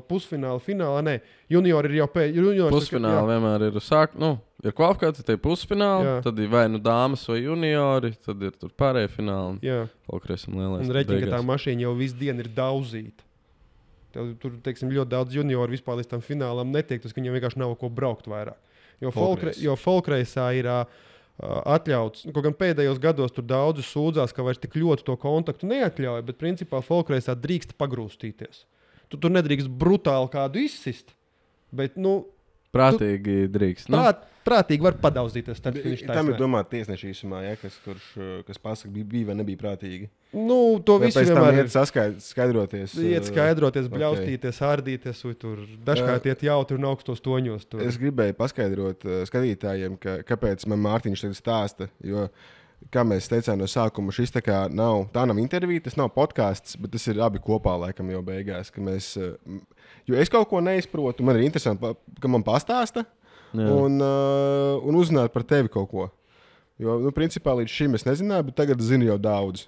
pusfināli, finālā. Nē, juniori ir jau pēdējie. Pusfināli vienmēr ir ir kvalifikācija, tad ir pusfināli, Jā. tad ir vai dāmas vai juniori, tad ir tur pārējie fināli. Jā, Folkreisam lielais. un reķina, ka tā beigās. mašīna jau visu dienu ir daudzīta. Tur, teiksim, ļoti daudz junioru vispār līdz tam finālam netiek, tas, ka viņiem vienkārši nav ko braukt vairāk. Jo folkreisā ir atļauts, kaut gan pēdējos gados tur daudzi sūdzās, ka vairs tik ļoti to kontaktu neatļauj, bet principā folkreisā drīkst pagrūstīties. Tu tur nedrīkst brutāli kādu izsist, bet, Prātīgi drīkst. prātīgi var padauzīties. tam ir domāta tiesneša īsumā, ja, kas pasaka, bija vai nebija prātīgi. To Vai visu pēc tam vienmēr iet skaidroties. iet skaidroties, ok. bļaustīties, ārdīties, vai tur dažkārt iet jautri un augstos toņos. Tur. Es gribēju paskaidrot skatītājiem, kāpēc man Mārtiņš tagad stāsta. Jo, kā mēs teicām no sākuma, šis tā nav intervija, tas nav podkāsts, bet tas ir abi kopā, laikam, jau beigās. Jo es kaut ko neizprotu, man ir interesanti, ka man pastāsta un uzzināt par tevi kaut ko. Jo, principā līdz šim es nezināju, bet tagad zinu jau daudz.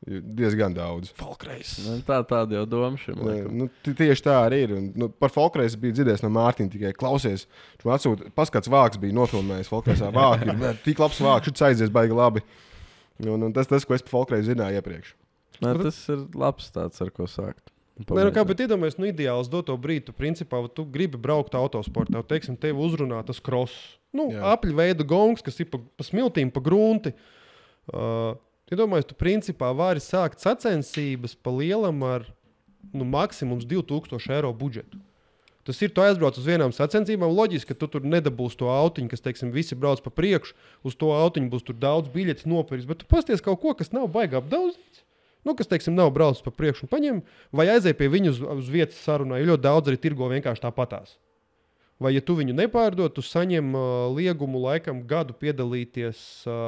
Diezgan daudz. Folkreis. Tāda jau doma šim. Tieši tā arī ir. Par Folkreisu bija dzirdējis no Mārtiņa tikai klausies. Viņš man atsūta, paskats vāks bija nofilmējis Folkreisā. Vāki ir tik labs vāks, šis aizies baigi labi. Un tas, ko es par Folkreisu zināju iepriekš. Tas ir labs tāds, ar ko sākt. Bet iedomājies, ideāls doto brīdi, principā, tu gribi braukt autosportā, teiksim, tevi uzrunā tas kross. Apļveida gongs, kas ir pa smiltīm, pa grunti. Iedomājies, tu principā vari sākt sacensības pa lielam ar maksimums 2000 eiro budžetu. Tas ir, tu aizbrauc uz vienām sacensībām, loģiski, ka tu tur nedabūsi to autiņu, kas, teiksim, visi brauc pa priekšu, uz to autiņu būs tur daudz biļetes nopirks, bet tu pasties kaut ko, kas nav baigā apdaudzīts. Kas, teiksim, nav braucis pa priekšu un paņem, vai aizēj pie viņu uz vietas sarunā, jo ļoti daudz arī tirgo vienkārši tāpatās. Vai, ja tu viņu nepārdod, tu saņem liegumu laikam gadu piedalīties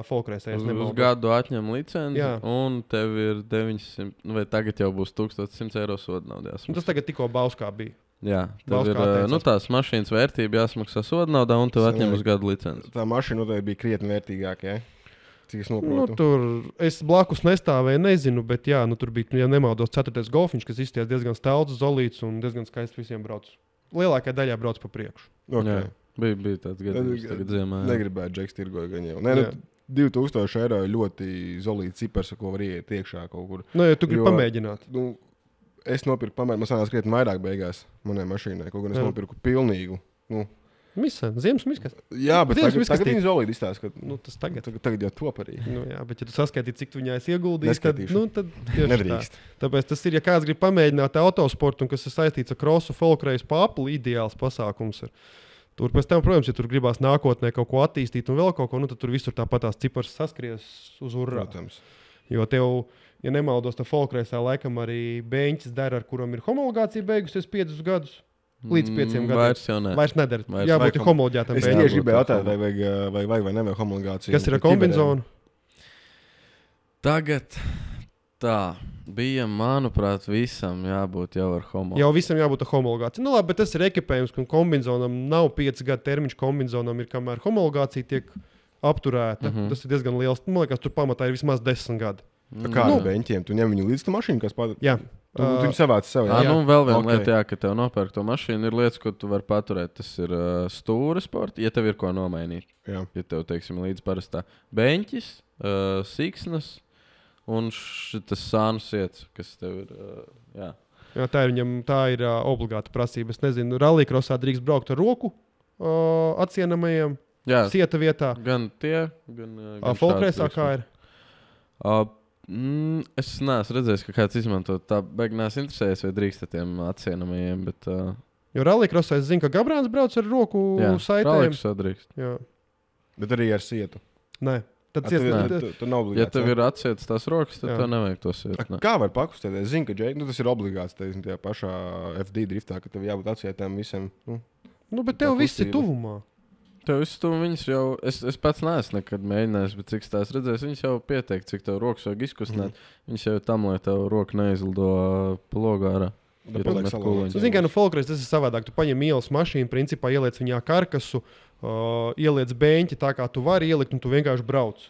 folkreisē. Uz gadu atņem licenci, un tev ir 900, vai tagad jau būs 1100 eiro soda naudās. Tas tagad tikko Bauskā bija. Jā, tev ir tās mašīnas vērtība jāsmaksā soda naudā, un tev atņem uz gadu licenci. Tā mašīna noteikti bija krietni vērtīgāka, ja? Cik es noprotu. Tur es blakus nestāvēju, nezinu, bet jā, tur bija, ja nemaldos, 4. golfiņš, kas izties diezgan stelts, zolīts un diezgan skaists visiem brauc. Lielākajā daļā brauc pa priekšu. Okay. Jā, bija tāds gadījums tagad ziemā. Negribētu Džeks tirgoja gan jau. Nē, 2000 eiro ir ļoti zolīts cipars, ko var ieiet iekšā kaut kur. Ja tu gribi pamēģināt. Es nopirku pamēģināt, man sanās krietni vairāk beigās manai mašīnai. Kaut gan es nopirku pilnīgu. Misa, ziemas miskas. Jā, bet tagad viņi zolīti izstāsta, ka tas tagad jau top arī. Jā, bet ja tu saskaitīji, cik tu viņā esi ieguldījis, tad nedrīkst. Tāpēc tas ir, ja kāds grib pamēģināt autosportu, un kas ir saistīts ar crossu, folkreisu paplu, ideāls pasākums ir. Tur pēc tam, protams, ja tur gribās nākotnē kaut ko attīstīt un vēl kaut ko, tad tur visur tāpatās cipars saskries uz urrā. Protams. Jo tev, ja nemaldos, tā folkreisā laikam arī beņķis dara, ar kuram ir homologācija beigusies 5 gadus. Līdz 5 gadiem. Vairs nedara. Jābūt homoloģētam. Es tieši gribēju jautāt, vai nevajag homologāciju. Kas ir ar kombinzonu? Tagad tā bija, manuprāt, visam jābūt jau ar homologāciju. Jau visam jābūt ar homologāciju. Labi, bet tas ir ekipējums, ka kombinzonam nav 5 gadu termiņš. Kombinzonam ir, kamēr homologācija tiek apturēta. Tas ir diezgan liels. Man liekas, tur pamatā ir vismaz 10 gadi. Kā ar beņķiem? Tu ņem viņu līdz tu mašīnu, kas pār... Jā. Tu viņu savāc sev, jā? Vēl viena lieta, ka tev nopērk to mašīnu, ir lietas, ko tu vari paturēt. Tas ir stūra sporta, ja tev ir ko nomainīt. Jā. Ja tev, teiksim, līdz parastā beņķis, siksnas un tas sānu siets, kas tev ir, jā. Jā, tā ir obligāta prasība. Es nezinu, rallycrossā drīkst braukt ar roku atsienamajiem sieta vietā. Gan tie, gan folkreisā kā ir? Es neesmu redzējis, ka kāds izmanto tā beig neesmu interesējies, vai drīkst ar tiem atsienamajiem, bet... Jo rallycrossā es zinu, ka Gabrāns brauc ar roku saitēm. Jā, rallycrossā drīkst. Jā. Bet arī ar sietu. Nē. Tad tu nav obligāts. Ja tev ir atsietas tās rokas, tad tev nevajag to sietu. Kā var pakustēt? Es zinu, ka tas ir obligāts tajā pašā FD driftā, ka tev jābūt atsietām visiem. Bet tev viss ir tuvumā. Tev viss tu viņas jau, es pats neesmu nekad mēģinājis, bet cik tās redzēs, viņas jau pietiek, cik tev rokas vajag izkustināt. Viņas jau tam, lai tev roka neizlido pa logu ārā. Zini, kā folkreis, tas ir savādāk. Tu paņem ielas mašīnu, principā ieliec viņā karkasu, ieliec beņķi tā, kā tu vari ielikt, un tu vienkārši brauc.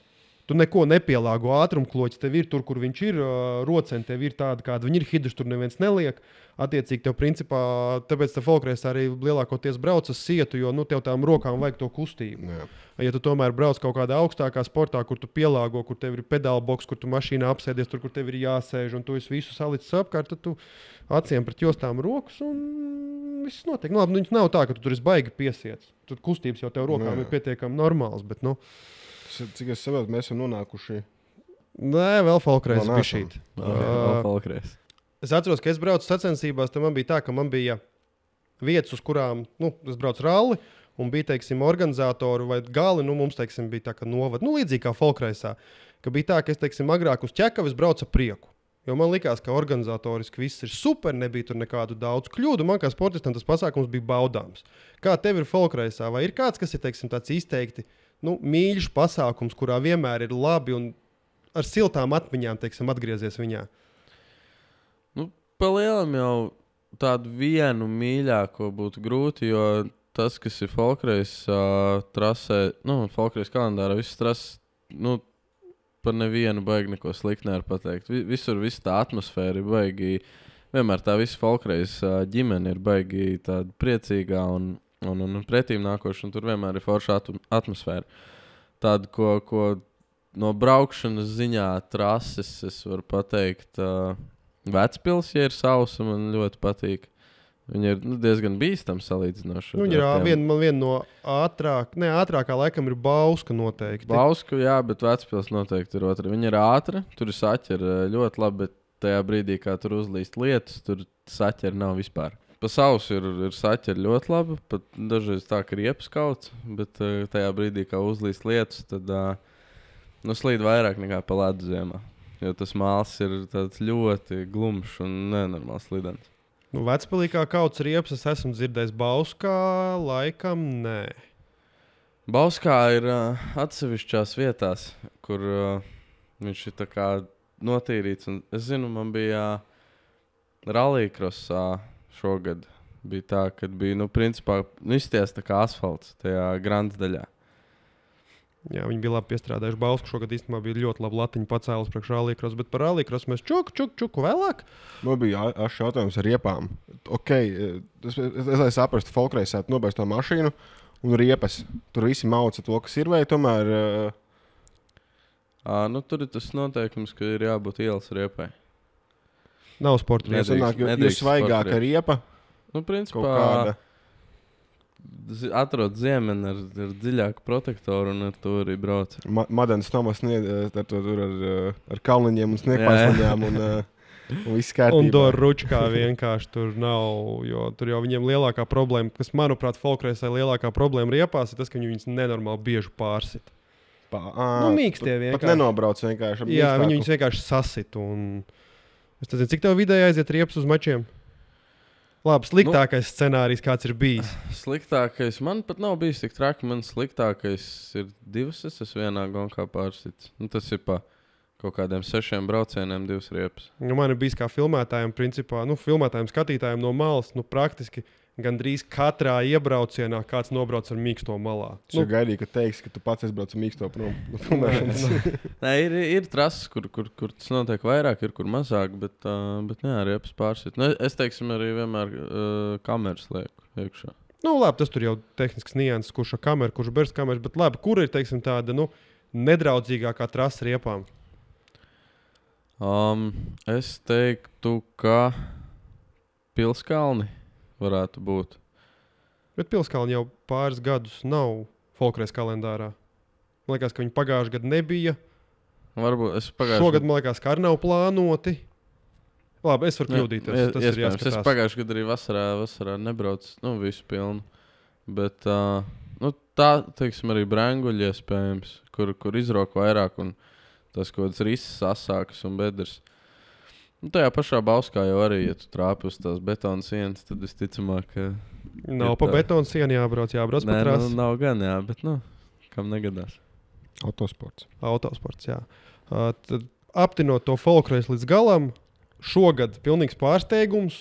Tu neko nepielāgo ātrumkloķi, tev ir tur, kur viņš ir, roceni tev ir tāda, kāda viņi ir, hidruši tur neviens neliek. Attiecīgi tev principā, tāpēc te folkreisā arī lielākoties brauc uz sietu, jo tev tām rokām vajag to kustību. Jā. Ja tu tomēr brauc kaut kādā augstākā sportā, kur tu pielāgo, kur tev ir pedāla boks, kur tu mašīnā apsēdies, tur, kur tev ir jāsēž, un tu visu salicis apkārt, tad tu aciem pret jostām rokas, un viss notiek. Labi, viņš nav tā, ka tu tur esi baigi piesiets. Tur kustības jau tev rokām ir pietiekami normāls, bet Cik es saprotu, mēs esam nonākuši... Nē, vēl folkreis bišķīt. Vēl folkreis. Es atceros, ka es braucu sacensībās, tad man bija tā, ka man bija vietas, uz kurām, es braucu ralli, un bija, teiksim, organizatori vai gali, mums, teiksim, bija tā, ka novad, līdzīgi kā folkreisā, ka bija tā, ka es, teiksim, agrāk uz Ķekavis braucu ar prieku. Jo man likās, ka organizatoriski viss ir super, nebija tur nekādu daudz kļūdu. Man kā sportistam tas pasākums bija baudāms. Kā tev ir folkreisā? Vai ir kāds, kas ir, teiksim, tāds izteikti mīļš pasākums, kurā vienmēr ir labi un ar siltām atmiņām, teiksim, atgriezies viņā? Palielam jau tādu vienu mīļāko būtu grūti, jo tas, kas ir folkreis trasē, folkreis kalendārā, viss trases, par nevienu baigi neko slikti nevar pateikt. Visur viss tā atmosfēra ir baigi, vienmēr tā visa folkreis ģimene ir baigi tāda priecīgā un pretīm nākoša, un tur vienmēr ir forša atmosfēra. Tāda, ko no braukšanas ziņā trases, es varu pateikt, Vecpils, ja ir sausa, man ļoti patīk. Viņa ir diezgan bīstama salīdzinoši. Viņa ir viena no ātrākā laikam ir Bauska noteikti. Bauska, jā, bet Vecpils noteikti ir otra. Viņa ir ātra, tur ir saķera ļoti labi, bet tajā brīdī, kā tur uzlīst lietus, tur saķeri nav vispār. Pa sausu ir saķeri ļoti labi, pat dažreiz tā, ka ir iepaskauts, bet tajā brīdī, kā uzlīst lietus, tad slīd vairāk nekā pa ledu ziemā. Jo tas māls ir tāds ļoti glumšs un nenormāls slidens. Nu, Vecpilī kā kauts riepas, es esmu dzirdējis Bauskā, laikam nē. Bauskā ir atsevišķās vietās, kur viņš ir tā kā notīrīts. Un es zinu, man bija rallycrossā šogad. Bija tā, ka bija, principā, izties tā kā asfalts tajā grands daļā. Jā, viņi bija labi piestrādājuši. Bausku šogad īstenībā bija ļoti labi latiņu pacēlus priekš rallycross, bet par rallycross mēs čuku vēlāk. Man bija ašs jautājums ar riepām. Es lai saprastu, folkreisā nobeidz to mašīnu un riepas. Tur visi mauca to, kas ir, vai tomēr... Tur ir tas noteikums, ka ir jābūt ielas riepai. Nav sporta riepa. Jo svaigāka riepa. Principā, atrod ziemeni ar dziļāku protektoru un ar to arī brauc. Madens Tomas ar kalniņiem un sniegpārsliņām un viss kārtībā. Un to ručkā vienkārši tur nav, jo tur jau viņiem lielākā problēma, kas, manuprāt, folkreisai lielākā problēma riepās, ir tas, ka viņi viņus nenormāli bieži pārsit. Mīkstie vienkārši. Pat nenobrauc vienkārši. Jā, viņi viņus vienkārši sasit. Un... Es nezinu, cik tev vidēji aiziet riepas uz mačiem? Labi, sliktākais scenārijs, kāds ir bijis? Sliktākais, man pat nav bijis tik traki. Man sliktākais ir 2, es esmu vienā gonkā pārsits. Tas ir pa kaut kādiem 6 braucieniem 2 riepas. Man ir bijis kā filmētājiem, principā, filmētājiem, skatītājiem no malas, praktiski gandrīz katrā iebraucienā kāds nobrauc ar mīksto malā. Es gaidīju, ka teiksi, ka tu pats aizbrauc ar mīksto prom no filmēšanas. Nē, ir trases, kur tas notiek vairāk, ir kur mazāk, bet jā, riepas pārsit. Es teiksim arī vienmēr kameras lieku iekšā. Labi, tas tur jau tehnisks nianses, kurš ar kameru, kurš bez kameras, bet labi, kur ir, teiksim, tāda, nedraudzīgākā trasa riepām? Es teiktu, ka Pilskalni varētu būt. Bet Pilskalni jau pāris gadus nav folkreis kalendārā. Man liekas, ka viņi pagājušajā gadā nebija. Varbūt es Šogad, man liekas, ka arī nav plānoti. Labi, es varu kļūdīties. Tas ir jāskatās. Es pagājušajā gadā arī vasarā nebraucu, visu pilnu. Bet tā, teiksim, arī Branguļi iespējams, kur izroka vairāk un tas kaut kāds rises asākas un bedres. Tajā pašā Bauskā jau arī, ja tu trāpi uz tās betona sienas, tad visticamāk, ka... Nav pa betona sienu jābrauc pa trasi. Nav gan, jā, bet, kam negadās. Autosports, jā. Tad aptinot to folkreis līdz galam, šogad pilnīgs pārsteigums,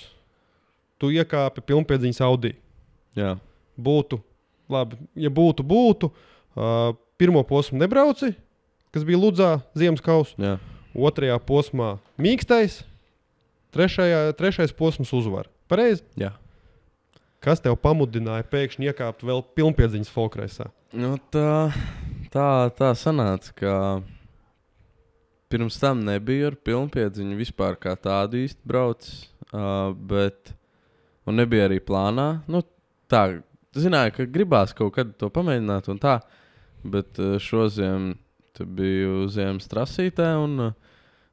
tu iekāpi pilnpiedziņas Audi. Jā. Būtu, labi, ja būtu, pirmo posmu nebrauci, kas bija Ludzā ziemas kausa. Jā. Otrajā posmā mīkstais, trešais posms uzvar. Pareizi? Jā. Kas tev pamudināja pēkšņi iekāpt vēl pilnpiedziņas folkreisā? Tā sanāca, ka pirms tam nebija ar pilnpiedziņu vispār kā tādu īsti braucis, bet un nebija arī plānā. Tā, zināju, ka gribās kaut kad to pamēģināt un tā, bet šoziem biju ziemas trasītē un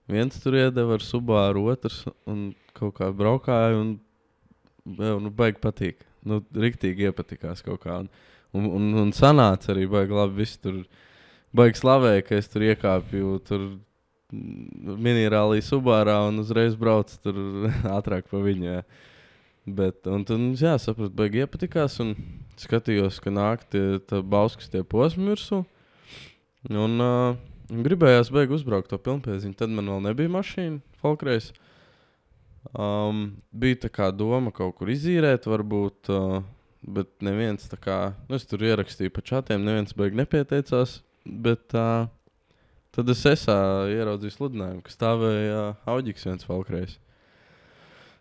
viens tur iedeva ar Subaru, otrs un kaut kā braukāja un baigi patīk. Riktīgi iepatikās kaut kā. Un sanāca arī baigi labi. Visi tur baigi slavēja, ka es tur iekāpju tur minirālī Subarā un uzreiz braucu tur ātrāk pa viņu. Jā. Bet, sapratu, baigi iepatikās un skatījos, ka nāk tā Bauskas tie posmi virsū. Un gribējās beig uzbraukt to pilnpiedziņu. Tad man vēl nebija mašīna, folkreis. Bija tā kā doma kaut kur izīrēt varbūt, bet neviens tā kā... es tur ierakstīju pa čatiem, neviens beig nepieteicās, bet tad es ieraudzīju sludinājumu, ka stāvēja Auģiks viens folkreis.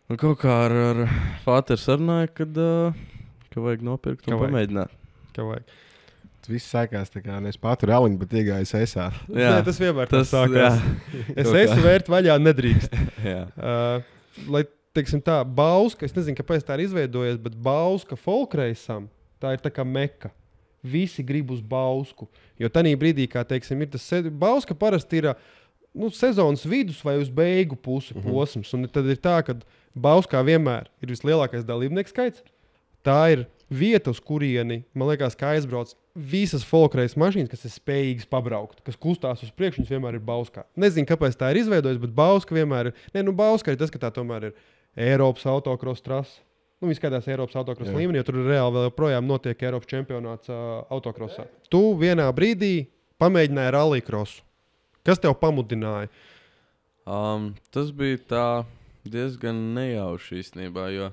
Un kaut kā ar Fāteru sarunāju, ka vajag nopirkt un pamēģināt. Ka vajag. Viss sākās tā kā nevis pātru reliņu, bet iegājis esā. Jā, tas vienmēr tas sākās. Es esmu vērt vaļā nedrīkst. Lai, teiksim tā, Bauska, es nezinu, kāpēc tā ir izveidojies, bet Bauska folkreisam, tā ir tā kā meka. Visi grib uz Bausku. Jo tanī brīdī, kā teiksim, ir tas Bauska parasti ir, sezonas vidus vai uz beigu pusi posms. Un tad ir tā, ka Bauskā vienmēr ir vislielākais dalībnieku skaits. Tā ir vieta, uz kurieni, man liekas, kā aizbrauc visas folkreisa mašīnas, kas ir spējīgas pabraukt, kas kustās uz priekšu, viņas vienmēr ir Bauskā. Nezinu, kāpēc tā ir izveidojusi, bet Bauska vienmēr ir. Bauska ir tas, ka tā tomēr ir Eiropas autokross trasa. Viņš skatās Eiropas autokrossa līmenī, jo tur reāli vēl joprojām notiek Eiropas čempionāts autokrosā. Tu vienā brīdī pamēģināji rallycrossu. Kas tev pamudināja? Tas bija tā diezgan nejauši īstenībā, jo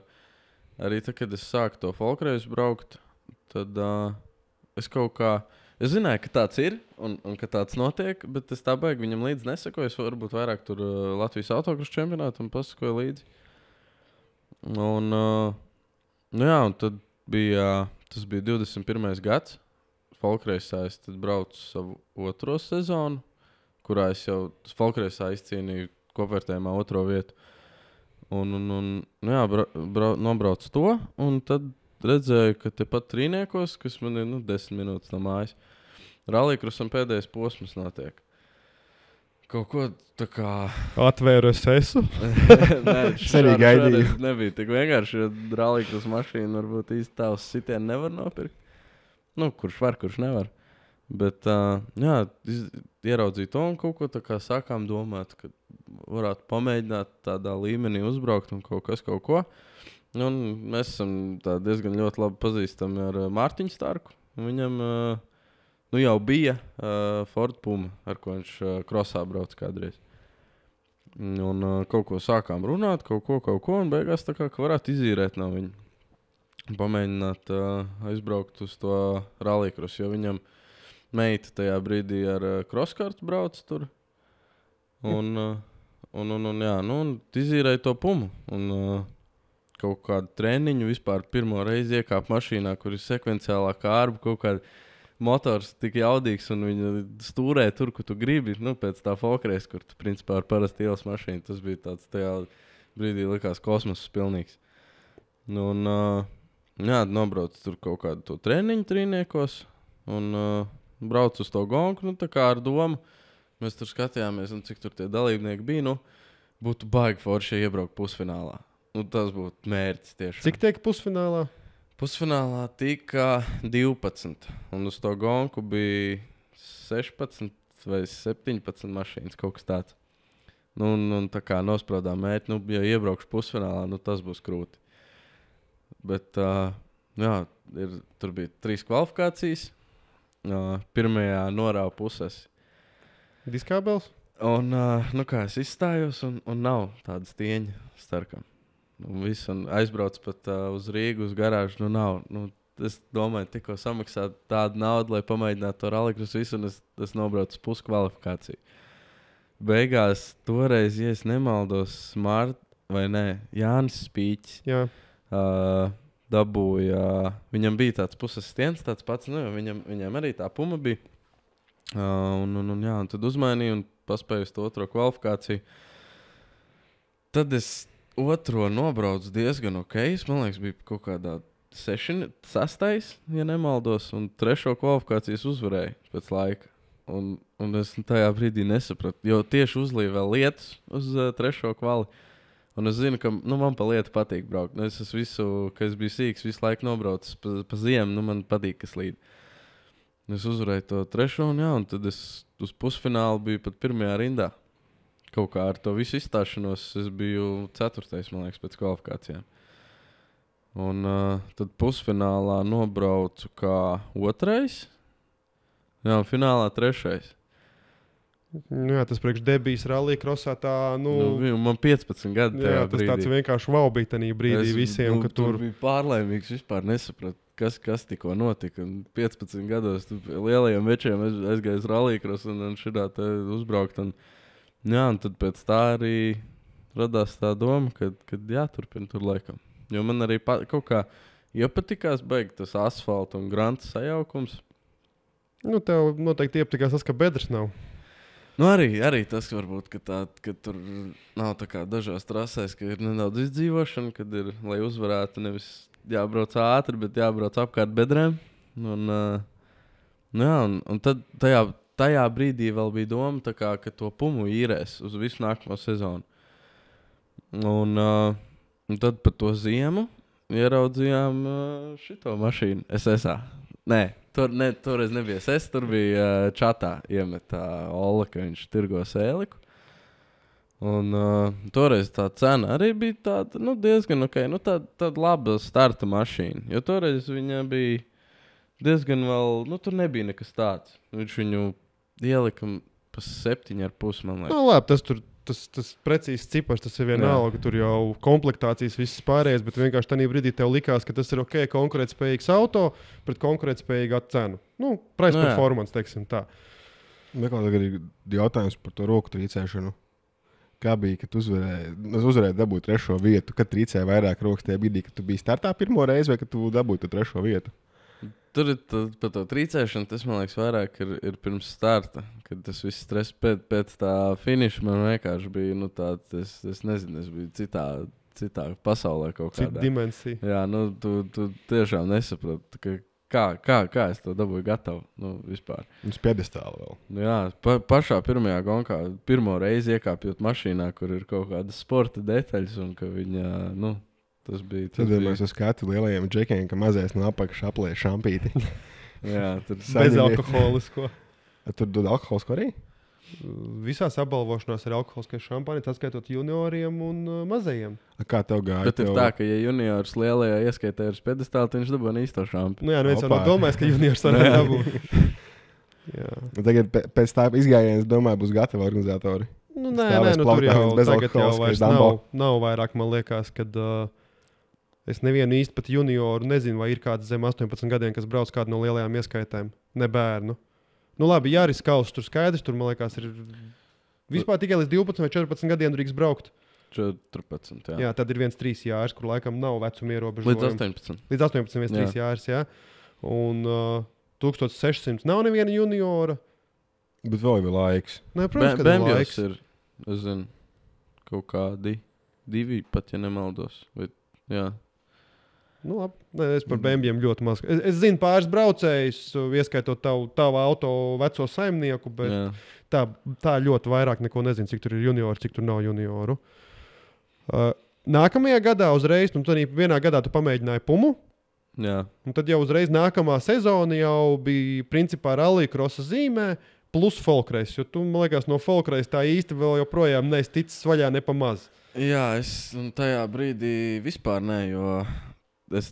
arī tad, kad es sāku to folkreisu braukt, tad es kaut kā... Es zināju, ka tāds ir un ka tāds notiek, bet es tā baigi viņam līdzi nesakoju. Es varbūt vairāk tur Latvijas autokrossa čempionātu un pasakoju līdzi. Un tad tas bija 21. gads. Folkreisā es tad braucu savu otro sezonu, kurā es jau folkreisā izcīnīju kopvērtējumā otro vietu. Nobraucu to, un tad redzēju, ka tepat Trīniekos, kas man ir 10 minūtes no mājas, rallycrossam pēdējais posms notiek. Kaut ko tā kā... Atvēru esu? Nē, arī gaidīju. Nebija tik vienkārši, jo rallycross mašīnu varbūt īsti tā uz sitienu nevar nopirkt. Kurš var, kurš nevar. Bet, ieraudzīju to un kaut ko tā kā sākām domāt, ka varētu pamēģināt tādā līmenī uzbraukt un kaut ko. Un mēs esam diezgan ļoti labi pazīstami ar Mārtiņu Starku. Viņam jau bija Ford Puma, ar ko viņš krosā brauc kādreiz. Un kaut ko sākām runāt, kaut ko, un beigās tā kā varētu izīrēt no viņa. Pamēģināt aizbraukt uz to rallycross, jo viņam meita tajā brīdī ar crosskartu brauc tur. Un izīrēja to Pumu. Un kaut kādu treniņu vispār pirmo reizi iekāp mašīnā, kur ir sekvenciālā kārba, kaut kāda motors tik jaudīgs un viņa stūrē tur, kur tu gribi, pēc tā folkreisa, kur tu principā ar parasti ielas mašīnu. Tas bija tāds tajā brīdī likās kosmoss pilnīgs. Nobrauc tur kaut kādu to treniņu Trīniekos un brauc uz to gonku, tā kā ar domu. Mēs tur skatījāmies, un cik tur tie dalībnieki bija, būtu baigi forši iebraukt pusfinālā. Tas būtu mērķis tieši. Cik tiek pusfinālā? Pusfinālā tika 12, un uz to gonku bija 16 vai 17 mašīnas, kaut kas tāds. Un tā kā nospraudām mērķi, ja iebraukšu pusfinālā, tas būs krūti. Bet, tur bija 3 kvalifikācijas. Pirmajā norāva puses. Diskābels? Un, kā es izstājos, un nav tādas tieņa starkam. Un aizbrauc pat uz Rīgu, uz garāžu, nav. Es domāju, tikko samaksāt tādu naudu, lai pamēģinātu to rallycross visu, un es nobraucu puskvalifikāciju. Beigās toreiz, ja es nemaldos, Jānis Spīķis. Jā. Dabūja, viņam bija tāds pusasistents, tāds pats, viņam arī tā Puma bija. Un tad uzmainīju un paspēju uz to otro kvalifikāciju. Tad es otro nobraucu diezgan ok. Man liekas, bija kaut kādā 6. ja nemaldos, un 3. kvalifikācijas uzvarēju pēc laika. Un es tajā brīdī nesapratu, jo tieši uzlīja vēl lietas uz 3. kvali. Un es zinu, ka man pa lietu patīk braukt. Es esmu visu, ka es biju sīks, visu laiku nobraucis pa ziemu, man patīk, kas līd. Es uzvarēju to 3. un tad es uz pusfinālu biju pat 1. rindā. Kaut kā ar to visu izstāšanos es biju 4. man liekas, pēc kvalifikācijām. Un tad pusfinālā nobraucu kā 2. Finālā 3. Tas priekš debijas rallycrossā tā, man 15 gadi tajā brīdī. Tas tāds vienkārši wow bija tanī brīdī visiem, ka tur bija pārlaimīgs, vispār nesapratu, kas tikko notika. Un 15 gados lielajiem večiem aizgāju uz rallycross un šitā te uzbraukt. Un tad pēc tā arī radās tā doma, ka jāturpina tur laikam. Jo man arī kaut kā iepatikās beigt tas asfalta un granta sajaukums. Tev noteikti iepatikās tas, ka bedres nav. Arī tas varbūt, ka tur nav tā kā dažās trasēs, ka ir nedaudz izdzīvošana, kad ir, lai uzvarētu, nevis jābrauc ātri, bet jābrauc apkārt bedrēm. Un tad tajā tajā brīdī vēl bija doma, tā kā, ka to Pumu īrēs uz visu nākamo sezonu. Un tad par to ziemu ieraudzījām šito mašīnu SSA. Nē, toreiz nebija SS, tur bija čatā iemetā Ola, ka viņš tirgo sēliku. Un toreiz tā cena arī bija tāda, diezgan ok, tāda laba starta mašīna. Jo toreiz viņa bija diezgan vēl, tur nebija nekas tāds. Viņš viņu ielika pa 7,5, man liekas. Labi, tas precīzs cipars, tas ir vienalga, tur jau komplektācijas viss pārējais, bet vienkārši tajā brīdī tev likās, ka tas ir ok, konkurētspējīgs auto pret konkurētspējīgu cenu. Price performance, teiksim tā. Meklē tagad ir jautājums par to roku trīcēšanu. Kā bija, kad uzvarēji dabūt 3. vietu? Kad trīcēja vairāk rokas tajā brīdī, kad tu biji startā pirmo reizi, vai kad tu dabūji 3. vietu? Tur ir par to trīcēšanu, tas man liekas vairāk ir pirms starta. Kad tas viss stress pēc tā finiša man vienkārši bija, tāds, es nezinu, es biju citā pasaulē kaut kādā. Cita dimensija. Jā, tu tiešām nesaproti, kā es to dabūju gatavu, vispār. Uz piedestāla vēl. Jā, pašā pirmajā gonkā, pirmo reizi iekāpjot mašīnā, kur ir kaut kādas sporta detaļas un ka viņa, tas bija... Tad mēs uz skatu lielajiem džekiem, ka mazais no apakšas aplēja šampīti. Jā, tur bez alkoholisko. Tur dod alkoholisko arī? Visās apbalvošanās ir alkoholiskais šampānis, atskaitot junioriem un mazajiem. Kā tev gāja? Bet ir tā, ka ja juniors lielajā ieskaitē uz pedestāla, tad viņš dabūja īsto šampāni. Neviens jau nav domājis, ka juniors varētu dabūt. Tagad pēc tā izgājienas, domāju, būs gatavi organizatori. Nē, tur jau tagad jau vairs nav vairāk, man liekas, kad es nevienu īsti pat junioru nezinu, vai ir kāds zem 18 gadiem, kas brauc kādu no lielajām ieskaitēm. Ne bērnu. Labi, Jāris Kauss tur skaidrs, tur, man liekas, ir vispār tikai līdz 12 vai 14 gadiem drīkst braukt. 14, jā. Jā, tad ir 1-3 Jāris, kur laikam nav vecuma ierobežojumi. Līdz 18. Līdz 18, 1-3 Jāris, jā. Un 1600 nav neviena juniora. Bet vēl ir laiks. Nē, protams, ka ir laiks. Ir, es zinu, kaut kādi 2 pat, ja nemaldos. Bet, jā. Labi. Es par bēnbiem ļoti maz. Es zinu pāris braucējus, ieskaitot tavu auto veco saimnieku, bet tā ļoti vairāk neko nezinu, cik tur ir junioru, cik tur nav junioru. Nākamajā gadā uzreiz, tad vienā gadā tu pamēģināji Pumu. Jā. Un tad jau uzreiz nākamā sezona jau bija principā rallycrossa zīmē plus folkreis, jo tu, man liekas, no folkreis tā īsti vēl joprojām neesi ticis vaļā nepamaz. Jā, es tajā brīdī vispār ne, jo es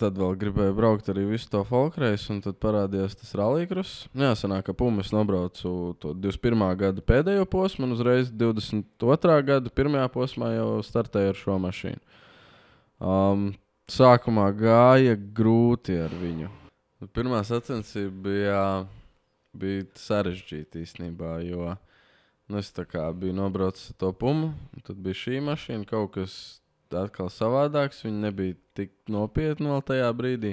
tad vēl gribēju braukt arī visu to folkreisu, un tad parādījās tas rallycross. Jāsanāk, ka Pumu es nobraucu to 21. gada pēdējo posmu, un uzreiz 22. gada pirmajā posmā jau startēju ar šo mašīnu. Sākumā gāja grūti ar viņu. Pirmā sacensība bija sarežģīta īstenībā, jo es tā kā biju nobraucis to Pumu, un tad bija šī mašīna, kaut kas atkal savādāks, viņi nebija tik nopietni vēl tajā brīdī.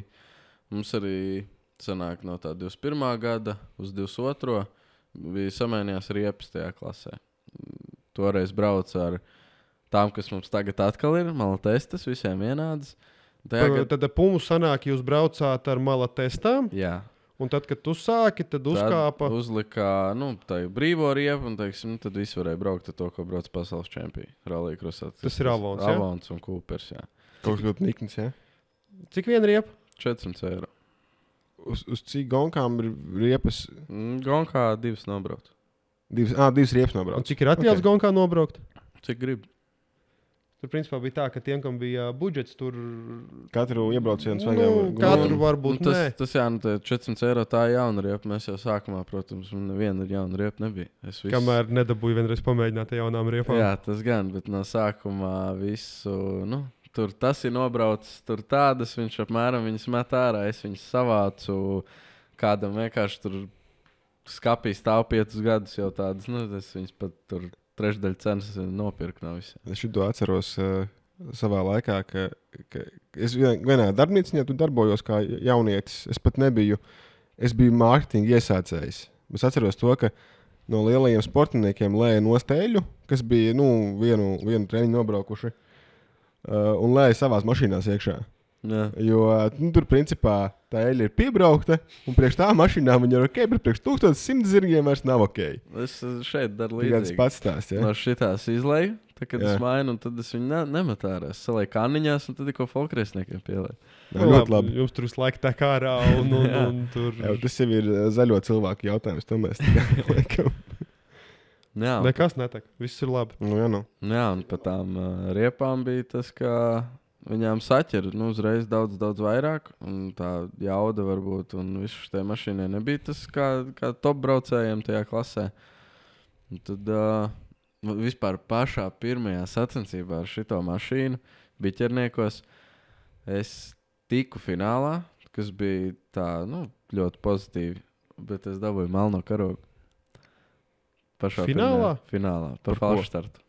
Mums arī sanāk no tā 21. gada uz 22. bija samainījās riepas tajā klasē. Toreiz braucu ar tām, kas mums tagad atkal ir, malatestas, visiem vienādas. Tad Pumu sanāk, jūs braucāt ar malatestām? Jā. Un tad, kad tu sāki, tad uzkāpa? Tad uzlika, tā brīvo riepu, un, teiksim, tad visi varēja braukt ar to, ko brauc pasaules čempioni. Rallycrossā. Tas ir Avons, jā? Avons un Coopers, jā. Kaut kas ļoti nikns, jā? Cik viena riepa? 400 eiro. Uz cik gonkām ir riepas? Gonkā 2 nobraukt. 2 riepas nobraukt. Un cik ir atļauts gonkā nobraukt? Cik grib. Tur principā bija tā, ka tiem, kam bija budžets, tur... Katru iebraucienu katru varbūt nē. Tas 400 eiro tā ir jauna riepa. Mēs jau sākumā, protams, neviena jauna riepa nebija. Kamēr nedabūju vienreiz pamēģināt jaunām riepām. Jā, tas gan, bet no sākumā visu, tur tas ir nobraucis, tur tādas, viņš apmēram viņas met ārā, es viņas savācu, kādam vienkārši tur skapī stāv 5 gadus jau tādas, es viņas pat tur... Trešdaļa cenas nopirkt no visiem. Es šito atceros savā laikā, ka es vienā darbnīciņā darbojos kā jaunietis. Es pat nebiju, es biju mārketinga iesācējs. Es atceros to, ka no lielajiem sportiniekiem lēja nostēļu, kas bija vienu treniņu nobraukuši, un lēja savās mašīnās iekšā. Jā. Jo tur principā tā eļļa ir piebraukta, un priekš tā mašīnām viņa ir ok, bet priekš 1100 zirgiem vairs nav ok. Es šeit daru Tikai tas līdzīgi. pats stāsts, ja? No šitās izleju, tad, kad Jā. es mainu, un tad es viņu nemetu ārā. Es salieku kanniņās, un tad tikko folkreisniekiem pielieku. Jā, ļoti labi. Jums tur visu laiku tā kā ārā un tur. Jā, tas jau ir zaļo cilvēku jautājums, to mēs tikai liekam. Jā, Nekas netek, viss ir labi. Nu, jā, nu. jā, un pat tām riepām bija tas, ka viņām saķer uzreiz daudz vairāk, un tā jauda varbūt, un visu šai mašīnai nebija tas, kā top braucējiem tajā klasē. Un tad vispār pašā pirmajā sacensībā ar šito mašīnu biķerniekos es tiku finālā, kas bija tā, ļoti pozitīvi, bet es dabūju melno karogu. Pašā Finālā? Finālā, par Par ko? falšu startu.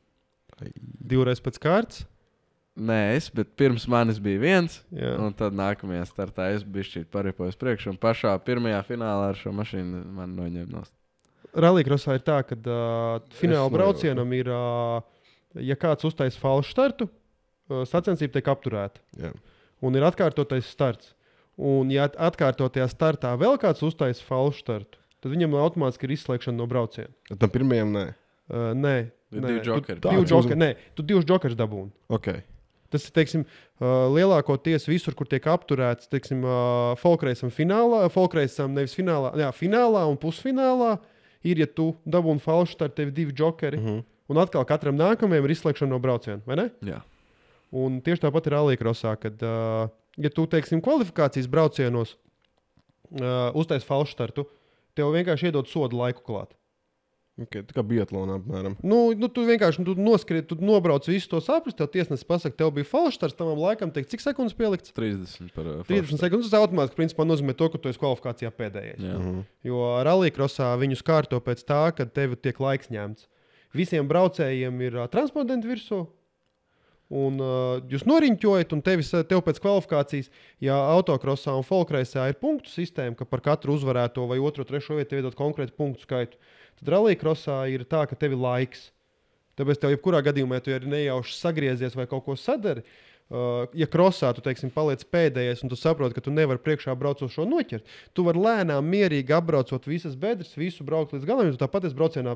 2 reizes pēc kārtas. Nē, bet pirms manis bija viens, Jā. un tad nākamajā startā es biju šķiet paripojis priekšu, un pašā pirmajā finālā ar šo mašīnu man noņēma nost. Rallija-krosā ir tā, ka fināla Es braucienam ir, ja kāds uztais falšu startu, sacensība tiek apturēta. Jā. Un ir atkārtotais starts. Un, ja atkārtotajā startā vēl kāds uztais falšu startu, tad viņam automātiski ir izslēgšana no brauciena. Tam pirmajam nē. Nē, Ir divi džokeri. Tu divus džokerus dabūni. Ok. Tas ir, teiksim, lielākoties visur, kur tiek apturēts, teiksim, folkreisam finālā, folkreisam nevis finālā, jā, finālā un pusfinālā ir, ja tu dabūni falšu startu, tev ir 2 džokeri, un atkal katram nākamajam ir izslēgšana no brauciena, vai ne? Jā. Un tieši tāpat ir rallija-krosā, kad, ja tu, teiksim, kvalifikācijas braucienos uztais falšu startu, tev vienkārši iedod sodu laiku klāt. Okay, tā kā biatlonā apmēram. Tu vienkārši noskrieti, tu nobrauc visu to saprast, tev tiesnesis pasaka, tev bija falšs starts, tavam laikam tiek cik sekundes pielikts? 30 par 30 sekundes. Tas automātiski principā nozīmē to, ka tu esi kvalifikācijā pēdējais. Jā. Jo rallija-krosā viņus kārto pēc tā, ka tev tiek laiks ņemts. Visiem braucējiem ir transpondenti virsū. Un jūs noriņķojat, un tev pēc kvalifikācijas, ja autokrosā un folkreisā ir punktu sistēma, ka par katru uzvarēto vai otro, trešo vietu tev iedod konkrētu punktu skaitu, tad rallija-krosā ir tā, ka tev ir laiks. Tāpēc tev jebkurā gadījumā, ja tu ir nejauši sagriezies vai kaut ko sadari, ja krosā tu, teiksim, paliec pēdējais un tu saproti, ka tu nevari priekšā braucošo noķert, tu vari lēnām, mierīgi apbraucot visas bedres, visu braukt līdz galam, jo tu tāpat esi braucienā,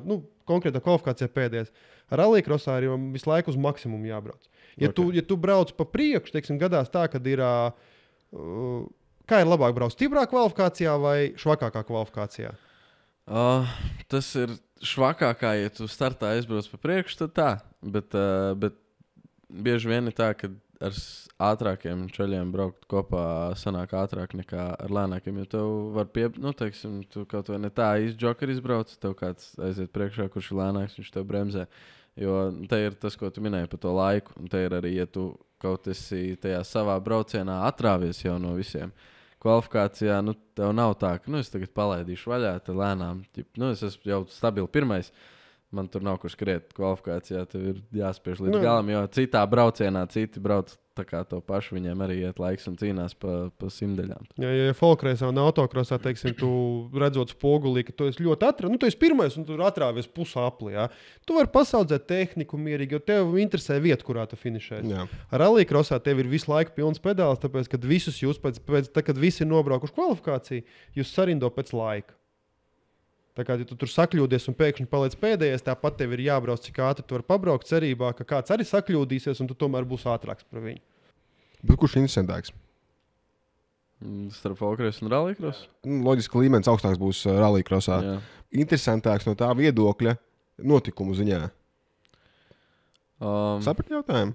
konkrētā kvalifikācijā pēdējais. Ar rallija-krosā ir visu laiku uz maksimumu jābrauc. Ja tu brauc pa priekšu, teiksim, gadās tā, kad ir, kā ir labāk braukt, stiprā kvalifikācijā vai švakākā kvalifikācijā? Tas ir švakākā, ja tu startā aizbrauc pa priekšu, tad tā. Bet bieži vien ir tā, ka ar ātrākiem čaļiem braukt kopā sanāk ātrāk nekā ar lēnākiem. Jo tev var teiksim, tu kaut vai ne tā īsti džokeri izbrauc, tev kāds aiziet priekšā, kurš ir lēnāks, viņš tev bremzē. Jo te ir tas, ko tu minēji par to laiku. Un te ir arī, ja tu kaut esi tajā savā braucienā atrāvies jau no visiem. Kvalifikācijā, tev nav tā, ka, es tagad palaidīšu vaļā, tad lēnām, es esmu jau stabili pirmais, man tur nav kur skriet kvalifikācijā, tev ir jāspiež līdz galam, jo citā braucienā citi brauc tā kā to pašu, viņiem arī iet laiks un cīnās pa simdeļām. Ja folkreisā un autokrosā, teiksim, tu redzot spogulī, ka tu esi ļoti tu esi pirmais un tu atrāvies pusā aplī, jā. Tu vari pasaudzēt tehniku mierīgi, jo tev interesē vieta, kurā tu finišēsi. Ar rallija-krosā tev ir visu laiku pilns pedāls, tāpēc, kad visus jūs kad visi ir nobraukuši kvalifikāciju, jūs sarindo pēc laika. Tā kā, ja tu tur sakļūdies un pēkšņi paliec pēdējais, tāpat tev ir jābrauc, cik ātri tu vari pabraukt cerībā, ka kāds arī sakļūdīsies un tu tomēr būsi ātrāks par viņu. Bet kurš ir interesantāks? Starp folkreisu un rallija-krosu? Loģiski, ka līmenis augstāks būs rallija-krosā. Interesantāks no tā viedokļa notikumu ziņā. Saprat jautājumu?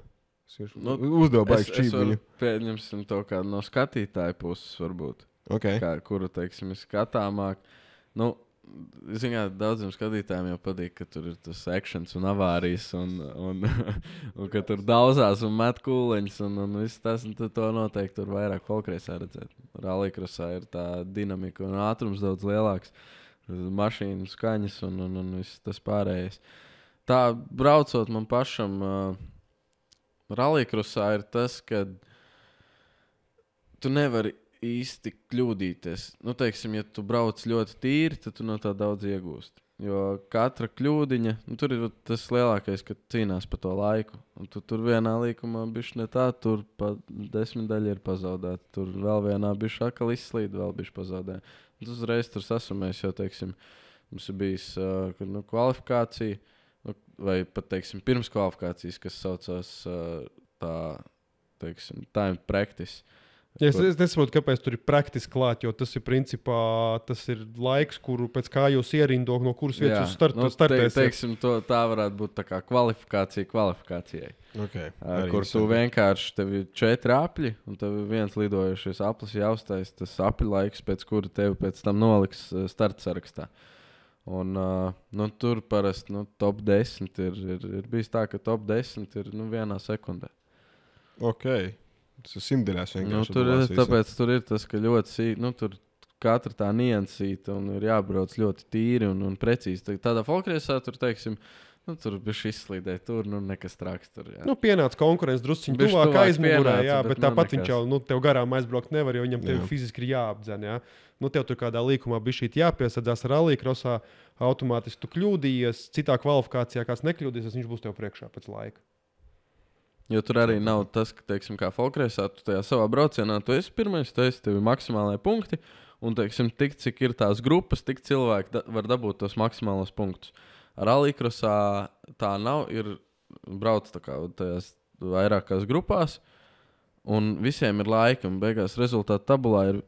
Uzdevu baigi čībuļu. Pieņemsim to kā no skatītāja puses varbūt. Okay. Kuru, teiksim, ir skatāmāk. Zināt, daudziem skatītājiem jau patīk, ka tur ir tas actions un avārijas un ka tur daudzās un met kūleņus un viss tas, un to noteikti tur vairāk folkreisā redzēt. Rallija-krosā ir tā dinamika un ātrums daudz lielāks. Mašīnu skaņas un viss tas pārējais. Tā braucot man pašam rallija-krosā ir tas, ka tu nevari īsti kļūdīties. Nu, teiksim, ja tu brauc ļoti tīri, tad tu no tā daudz iegūsti. Jo katra kļūdiņa, nu, tur ir tas lielākais, ka cīnās par to laiku. Un tu tur vienā līkumā bišķi ne tā, tur pa 10 daļa ir pazaudēta. Tur vēl vienā bišķi atkal izslīd, vēl bišķi pazaudē. Un tu uzreiz tur sasumēs, jo, teiksim, mums ir bijis kvalifikācija, vai pat, teiksim, pirms kvalifikācijas, kas saucās tā, teiksim, time practice. Es nesaprotu, kāpēc tur ir praktiski klāt, jo tas ir principā tas ir laiks, kuru pēc kā jūs ierindo, no kuras vietas jūs startēsiet. Teiksim, tā varētu būt tā kā kvalifikācija kvalifikācijai. Okay, kur tu vienkārši, tev ir 4 apļi, un tev ir viens lidojušies aplis jāuztais, tas apļu laiks, pēc kura tevi pēc tam noliks starta sarakstā. Un tur parasti top 10 ir bijis tā, ka top 10 ir vienā sekundē. Ok. Tas ir simtdienās vienkārši. Tāpēc tur ir tas, ka ļoti sīk, tur katra tā niansīta un ir jābrauc ļoti tīri un precīzi. Tādā folkreisā tur, teiksim, tur bišķi izslīdē, tur nekas trāks tur. Jā. Pienāca konkurence drusciņ tuvāk aizmugurē, jā, bet tāpat viņš jau tev garām aizbraukt nevar, jo viņam tev fiziski ir jāapdzen, jā. Tev tur kādā līkumā bišķīt jāpiesadzās rallija-krosā, automātiski tu kļūdījies, citā kvalifikācijā kāds nekļūdīsies, viņš būs tev priekšā pēc laika. Jo tur arī nav tas, ka, teiksim, kā folkreisā, tu tajā savā braucienā, tu esi pirmais, tev ir maksimālai punkti, un, teiksim, tik, cik ir tās grupas, tik cilvēki var dabūt tos maksimālos punktus. Rallija-krosā tā nav, ir brauc tā kā tajās vairākās grupās, un visiem ir laiki, un beigās rezultātu tabulā ir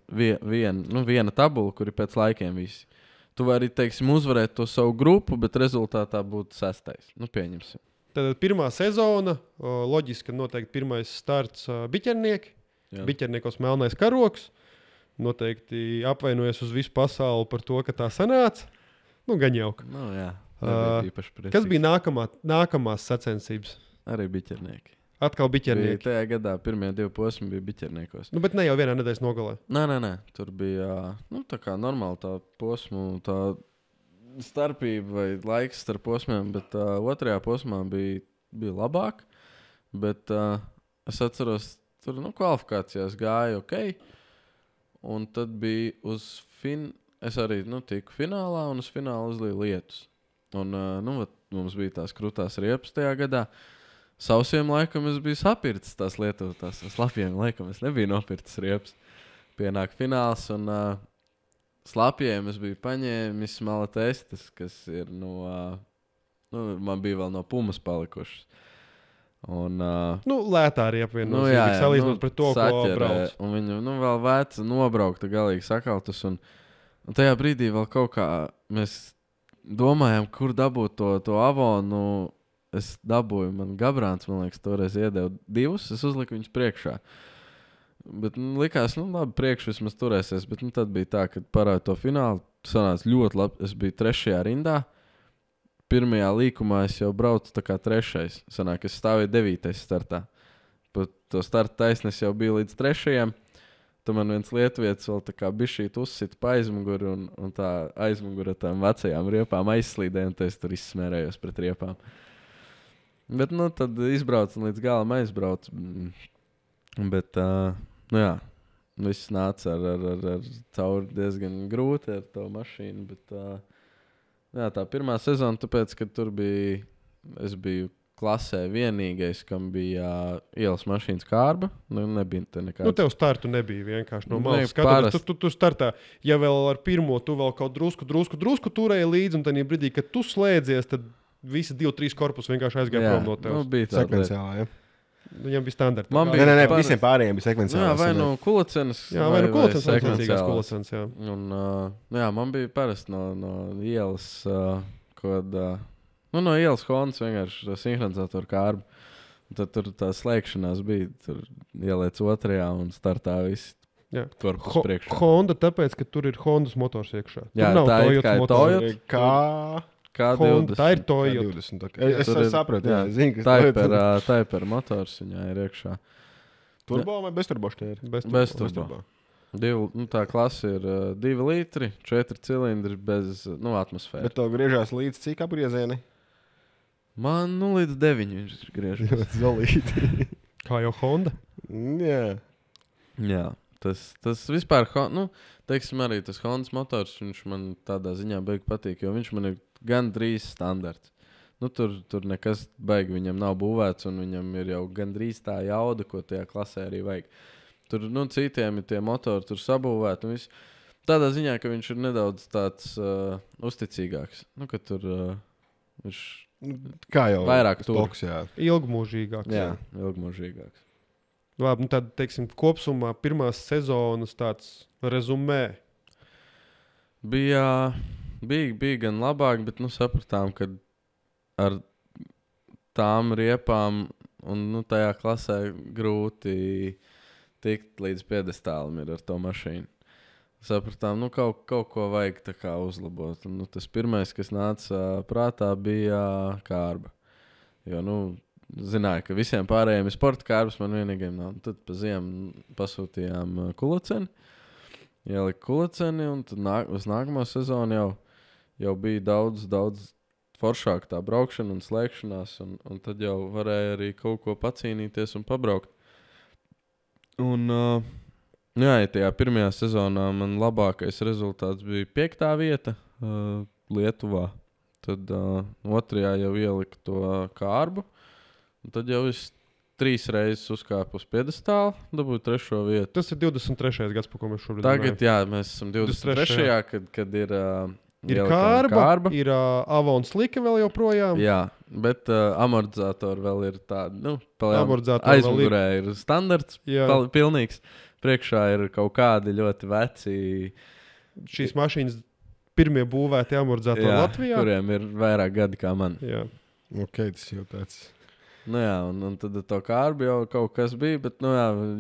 viena tabula, kur ir pēc laikiem visi. Tu vari, teiksim, uzvarēt to savu grupu, bet rezultātā būtu 6. Pieņemsim. Tad pirmā sezona, loģiski, noteikti pirmais starts biķernieki. Biķerniekos melnais karoks. Noteikti apvainojies uz visu pasauli par to, ka tā sanāca. Gan jauka. Kas bija nākamās sacensības? Arī biķernieki. Atkal biķernieki. Tajā gadā pirmie 2 posmi bija biķerniekos. Bet ne jau vienā nedēļas nogalē. Nē. Tur bija tā kā normāli tā posmu, tā starpība vai laiks starp posmiem, bet otrajā posmā bija labāk. Bet es atceros, tur kvalifikācijās gāja ok. Un tad bija es arī tiku finālā un uz finālu uzlīju lietus. Un mums bija tās krūtās riepas tajā gadā. Sausiem laikam es biju sapircis tās lietotās. Slapjiem laikam es nebiju nopircis riepas. Pienāk fināls un slapjiem es biju paņēmis malatestas, kas ir man bija vēl no Pumas palikušas. Un, lētā arī apvienot. Salīdzinot pret to, ko brauc. Un viņu vēl vēca nobraukta galīgi sakaltus. Un tajā brīdī vēl kaut kā mēs domājām, kur dabūt to avonu. Es dabūju, man Gabrāns, man liekas, toreiz iedeva 2, es uzliku viņus priekšā. Bet likās, labi, priekš vismaz turēsies, bet tad bija tā, kad parāda to finālu, sanāca ļoti labi, es biju 3. rindā, pirmajā līkumā es jau braucu tā kā 3. Sanāk, es stāvēju 9. startā, pat to starta taisnes jau bija līdz 3. Tad man viens lietuvietis vēl tā kā bišķīt uzsita pa aizmuguri un tā aizmugura tām vecajām riepām aizslīdēja, un es tur izsmērējos pret riepām. Bet, tad izbraucu un līdz galam aizbraucu. Bet, viss nāca ar cauri diezgan grūti ar to mašīnu, bet, tā pirmā sezona, tāpēc, ka tur es biju klasē vienīgais, kam bija ielas mašīnas kārba, nebija te nekāds. Tev startu nebija vienkārši no malas skatoties, tu startā, ja vēl ar pirmo, tu vēl kaut drusku turēji līdzi, un tajā brīdī, kad tu slēdzies, tad visi 2-3 korpusi vienkārši aizgāja prom no tevis. Bija tā sekvenciālā, ja. Viņam bija standarta. Nē, visiem pārējiem bija sekvenciālās. Jā, vai no kulacenas. Jā, vai no kulacenas, jā. Un, man bija parasti no ielas, no ielas Hondas vienkārši sinhronizatoru kārbu. Tad tur tā slēgšanās bija, tur ieliec 2. un startā visi korpus priekšā. Honda, tāpēc, ka tur ir Hondas motors iekšā. Jā, tur nav tā ir kā Toyota. K20. Tā ir Toyota. Es sapratu, zinu, tā ir par motors, viņā ir iekšā. Turbo vai bezturbo šķēri? Bez turbo. Tā klase ir 2 litri, 4 cilindri bez atmosfēras. Bet to griežās līdz cik apgriezieni? Man līdz 9 viņš griežas. Zolīti. Kā jau Honda? Jā. Jā, Tas vispār, teiksim, arī tas Hondas motors, viņš man tādā ziņā beig patīk, jo viņš man ir gandrīz standarts. Tur nekas baigi viņam nav būvēts, un viņam ir jau gandrīz tā jauda, ko tajā klasē arī vajag. Tur, citiem ir tie motori tur sabūvēti, un viss. Tādā ziņā, ka viņš ir nedaudz tāds uzticīgāks. Ka tur viņš kā jau vairāk stoks, jā. Ilgmūžīgāks. Jā, ilgmūžīgāks. Labi, tad, teiksim, kopsumā pirmās sezonas tāds rezumē. Bija gan labāk, bet, sapratām, ka ar tām riepām un, tajā klasē grūti tikt līdz piedestālam ir ar to mašīnu. Sapratām, kaut ko vajag tā kā uzlabot. Un, tas pirmais, kas nāca prātā, bija kārba. Jo, zināju, ka visiem pārējiem ir sporta kārbas, man vienīgiem nav. Tad pa ziemu pasūtījām kulaceni. Ielika kulaceni, un tad uz nākamo sezonu jau bija daudz foršāk tā braukšana un slēgšanās, un tad jau varēja arī kaut ko pacīnīties un pabraukt. Un, ja tajā pirmajā sezonā man labākais rezultāts bija 5. vieta Lietuvā. Tad otrajā jau ielika to kārbu, un tad jau es 3 reizes uzkāpu uz piedestālu, dabūju 3. vietu. Tas ir 23. gads, par ko mēs šobrīd Tagad, jā, mēs esam 23. kad ir kārba, ir Avon slika vēl joprojām. Jā, bet amortizatori vēl ir tādi, Amortizatori aizmugurē ir standarts, pilnīgs. Priekšā ir kaut kādi ļoti veci. Šīs mašīnas pirmie būvēti amortizatori Latvijā. Kuriem ir vairāk gadi kā man. Jā. Ok, tas jau tāds. Un tad to kārbu jau kaut kas bija, bet,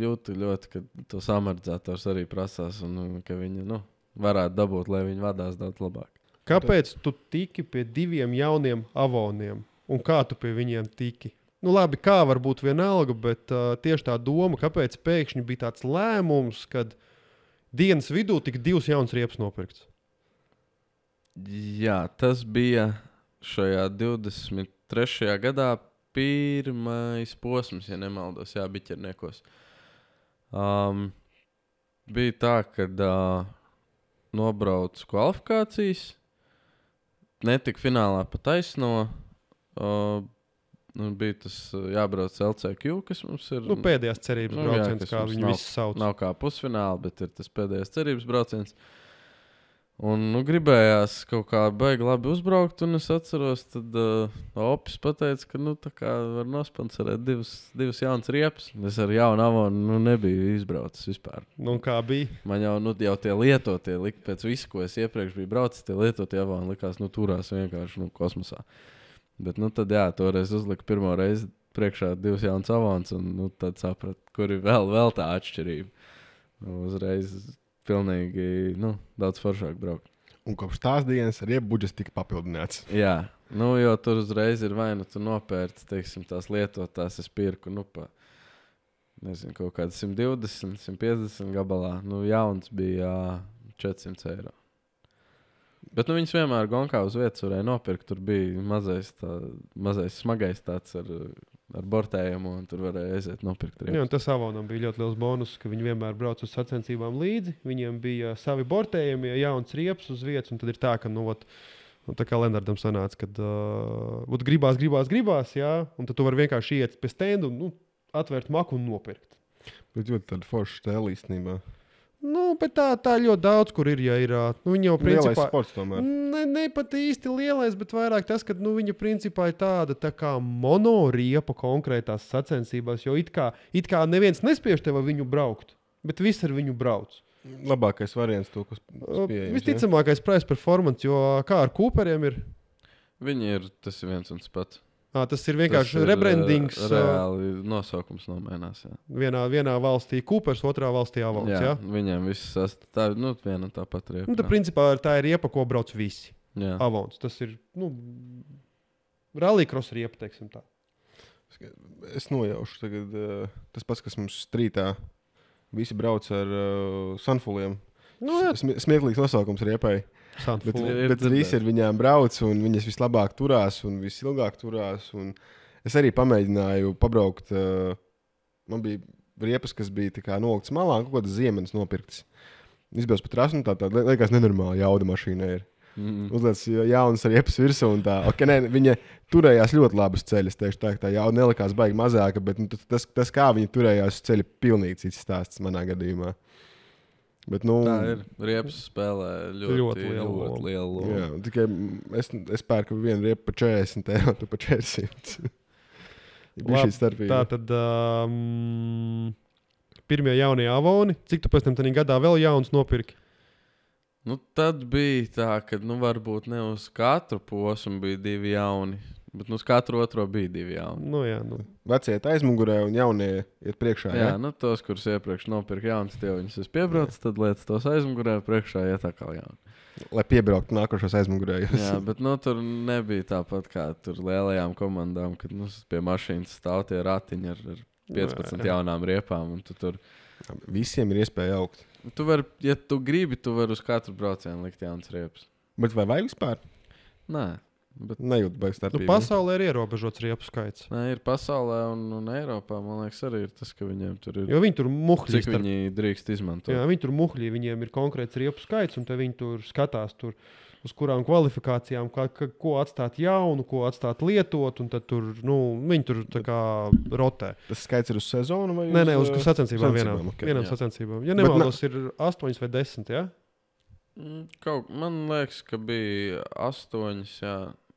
jūtu ļoti, ka tos amortizators arī prasās un ka viņi, varētu dabūt, lai viņi vadās daudz labāk. Kāpēc tu tiki pie 2 jauniem Avoniem? Un kā tu pie viņiem tiki? Labi, kā var būt vienalga, bet tieši tā doma, kāpēc pēkšņi bija tāds lēmums, kad dienas vidū tika 2 jauns riepas nopirkts? Jā, tas bija šajā 23. gadā pirmais posms, ja nemaldos, Biķerniekos. Bija tā, kad nobrauc kvalifikācijas, netika finālā pa taisno, bija tas jābrauc LCQ, kas mums ir... Pēdējās cerības brauciens, kā viņi visi sauc. Nav kā pusfināli, bet ir tas pēdējās cerības brauciens. Un gribējās kaut kā baigi labi uzbraukt, un es atceros, tad Opis pateica, ka tā kā var nosponsorēt 2 jaunas riepas. Es ar jaunu Avonu nebiju izbraucis vispār. Kā bija? Man jau tie lietotie, pēc visu, ko es iepriekš biju braucis, tie lietotie Avoni likās, turās vienkārši kosmosā. Bet tad toreiz uzlika pirmo reizi priekšā 2 jaunas Avons, un tad saprat, kur ir vēl tā atšķirība. Uzreiz pilnīgi, daudz foršāk braukt. Un kopš tās dienas riepu budžets tika papildināts. Jā, jo tur uzreiz ir vai tu nopērci, teiksim, tās lietotās, es pirku, kaut kāds 120, 150 gabalā. Jauns bija 400 eiro. Bet viņas vienmēr gonkā uz vietas varēja nopirkt. Tur bija mazais smagais tāds ar bortējumu, un tur varēja aiziet nopirkt. Jā, un tas Avonam bija ļoti liels bonus, ka viņi vienmēr brauc uz sacensībām līdzi. Viņiem bija savi bortējumi, jauns riepas uz vietas, un tad ir tā, ka, tā kā Lenardam sanāca, kad gribās, jā, un tad tu vari vienkārši iet pie stendu un atvērt maku un nopirkt. Bet ļoti tāda forša stēla īstenībā. Bet tā ļoti daudz, kur ir, ja ir. Viņa jau principā... Lielais sports tomēr. Ne pat īsti lielais, bet vairāk tas, ka viņa principā ir tāda tā kā monoriepa konkrētās sacensībās, jo it kā neviens nespiež tev ar viņu braukt, bet viss ar viņu brauc. Labākais variants to, kas pieejams. Visticamākais price performance, jo kā ar Cooperiem ir? Tas ir viens un tas pats. Tas ir vienkārši rebrandings. Reāli nosaukums nomainās. Vienā valstī Coopers, otrā valstī Avons. Jā, viņiem viss tā viena un tā pat riepa. Tad principā tā ir riepa, ko brauc visi. Jā. Avons. Tas ir rallycross riepa, teiksim tā. Es nojaušu tagad tas pats, kas mums strītā. Visi brauc ar Sunfuliem. Smieklīgs nosaukums riepai. Bet visi ar viņām brauc, un viņas vislabāk turās, un visilgāk turās. Un es arī pamēģināju pabraukt. Man bija riepas, kas bija tā kā nokļūtas malā, kaut kādas ziemenes nopirktas. Izbrauc pa trasu, un tā liekas nenormāli jauda mašīna ir. Uzliec jaunas riepas virsū, un tā, viņa turējās ļoti labi uz ceļa. Tā jauda nelikās baigi mazāka, bet tas kā viņa turējās uz ceļa, pilnīgi cits stāsts manā gadījumā. Bet, tā ir. Riepas spēlē ļoti lielu lomu. Jā, tikai es pērku vienu riepu par 40 eiro, tu par 400. Bija šī starpība. Tā tad pirmie jaunie Avoni. Cik tu pēc tam gadā vēl jauns nopirki? Tad bija tā, ka varbūt ne uz katru posmu bija 2 jauni. Bet uz katru otro bija 2 jauni. Jā. Vecie iet aizmugurē un jaunie iet priekšā. Jā, tos, kurus iepriekš nopirka jauns, tie viņus es piebraucu, tad lietas tos aizmugurē priekšā iet atkal jauni. Lai piebrauktu nākošos aizmugurējos. Jā, bet tur nebija tāpat kā tur lielajām komandām, kad pie mašīnas stāv tie ratiņi ar 15 jaunām riepām. Un tur visiem ir iespēja augt. Tu vari, ja tu gribi, tu vari uz katru braucienu likt jaunas riepas. Bet vai vajag vispār? Nē. Bet nejūt baigs starpību. Pasaulē ir ierobežots riepu skaits. Nē, ir pasaulē un Eiropā, man liekas, arī ir tas, ka viņiem tur ir. Jo viņi tur muhļi. Cik viņi drīkst izmantot. Jā, viņi tur muhļi, viņiem ir konkrēts riepu skaits, un te viņi tur skatās uz kurām kvalifikācijām, ko atstāt jaunu, ko atstāt lietot, un tad tur, viņi tur tā kā rotē. Tas skaits ir uz sezonu vai Nē, uz sacensībām vienām. Okay. Vienām sacensībām. Ja nemaldos, ir 8 vai 10, jā? Man liekas, ka bija 8, jā.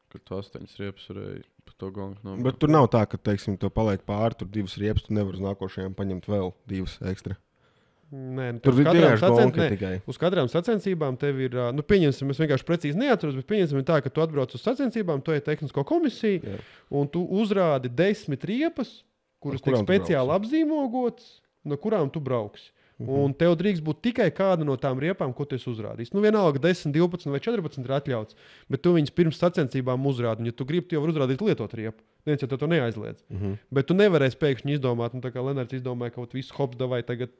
Kur tu 8 riepas varēja pa to gongu nopirkt. Bet tur nav tā, ka, teiksim, to paliek pāri, tur 2 riepas, tu nevar uz nākošajām paņemt vēl 2 ekstra. Nē, tur ir vienkārši gonga tikai. Uz katrām sacensībām tev ir, pieņemsim, es vienkārši precīzi neatceros, bet pieņemsim tā, ka tu atbrauc uz sacensībām, tu ej tehnisko komisiju, un tu uzrādi 10 riepas, kuras tiek speciāli apzīmogotas, no kurām tu brauksi. Un tev drīkst būt tikai kāda no tām riepām, ko tu esi uzrādījis. Vienalga 10, 12 vai 14 ir atļauts, bet tu viņus pirms sacensībām uzrādi. Un, ja tu gribi, tu jau vari uzrādīt lietot riepu. Neviens jau to neaizliedz. Bet tu nevarēsi pēkšņi izdomāt, tā kā Lenards izdomāja, ka visu hops davai tagad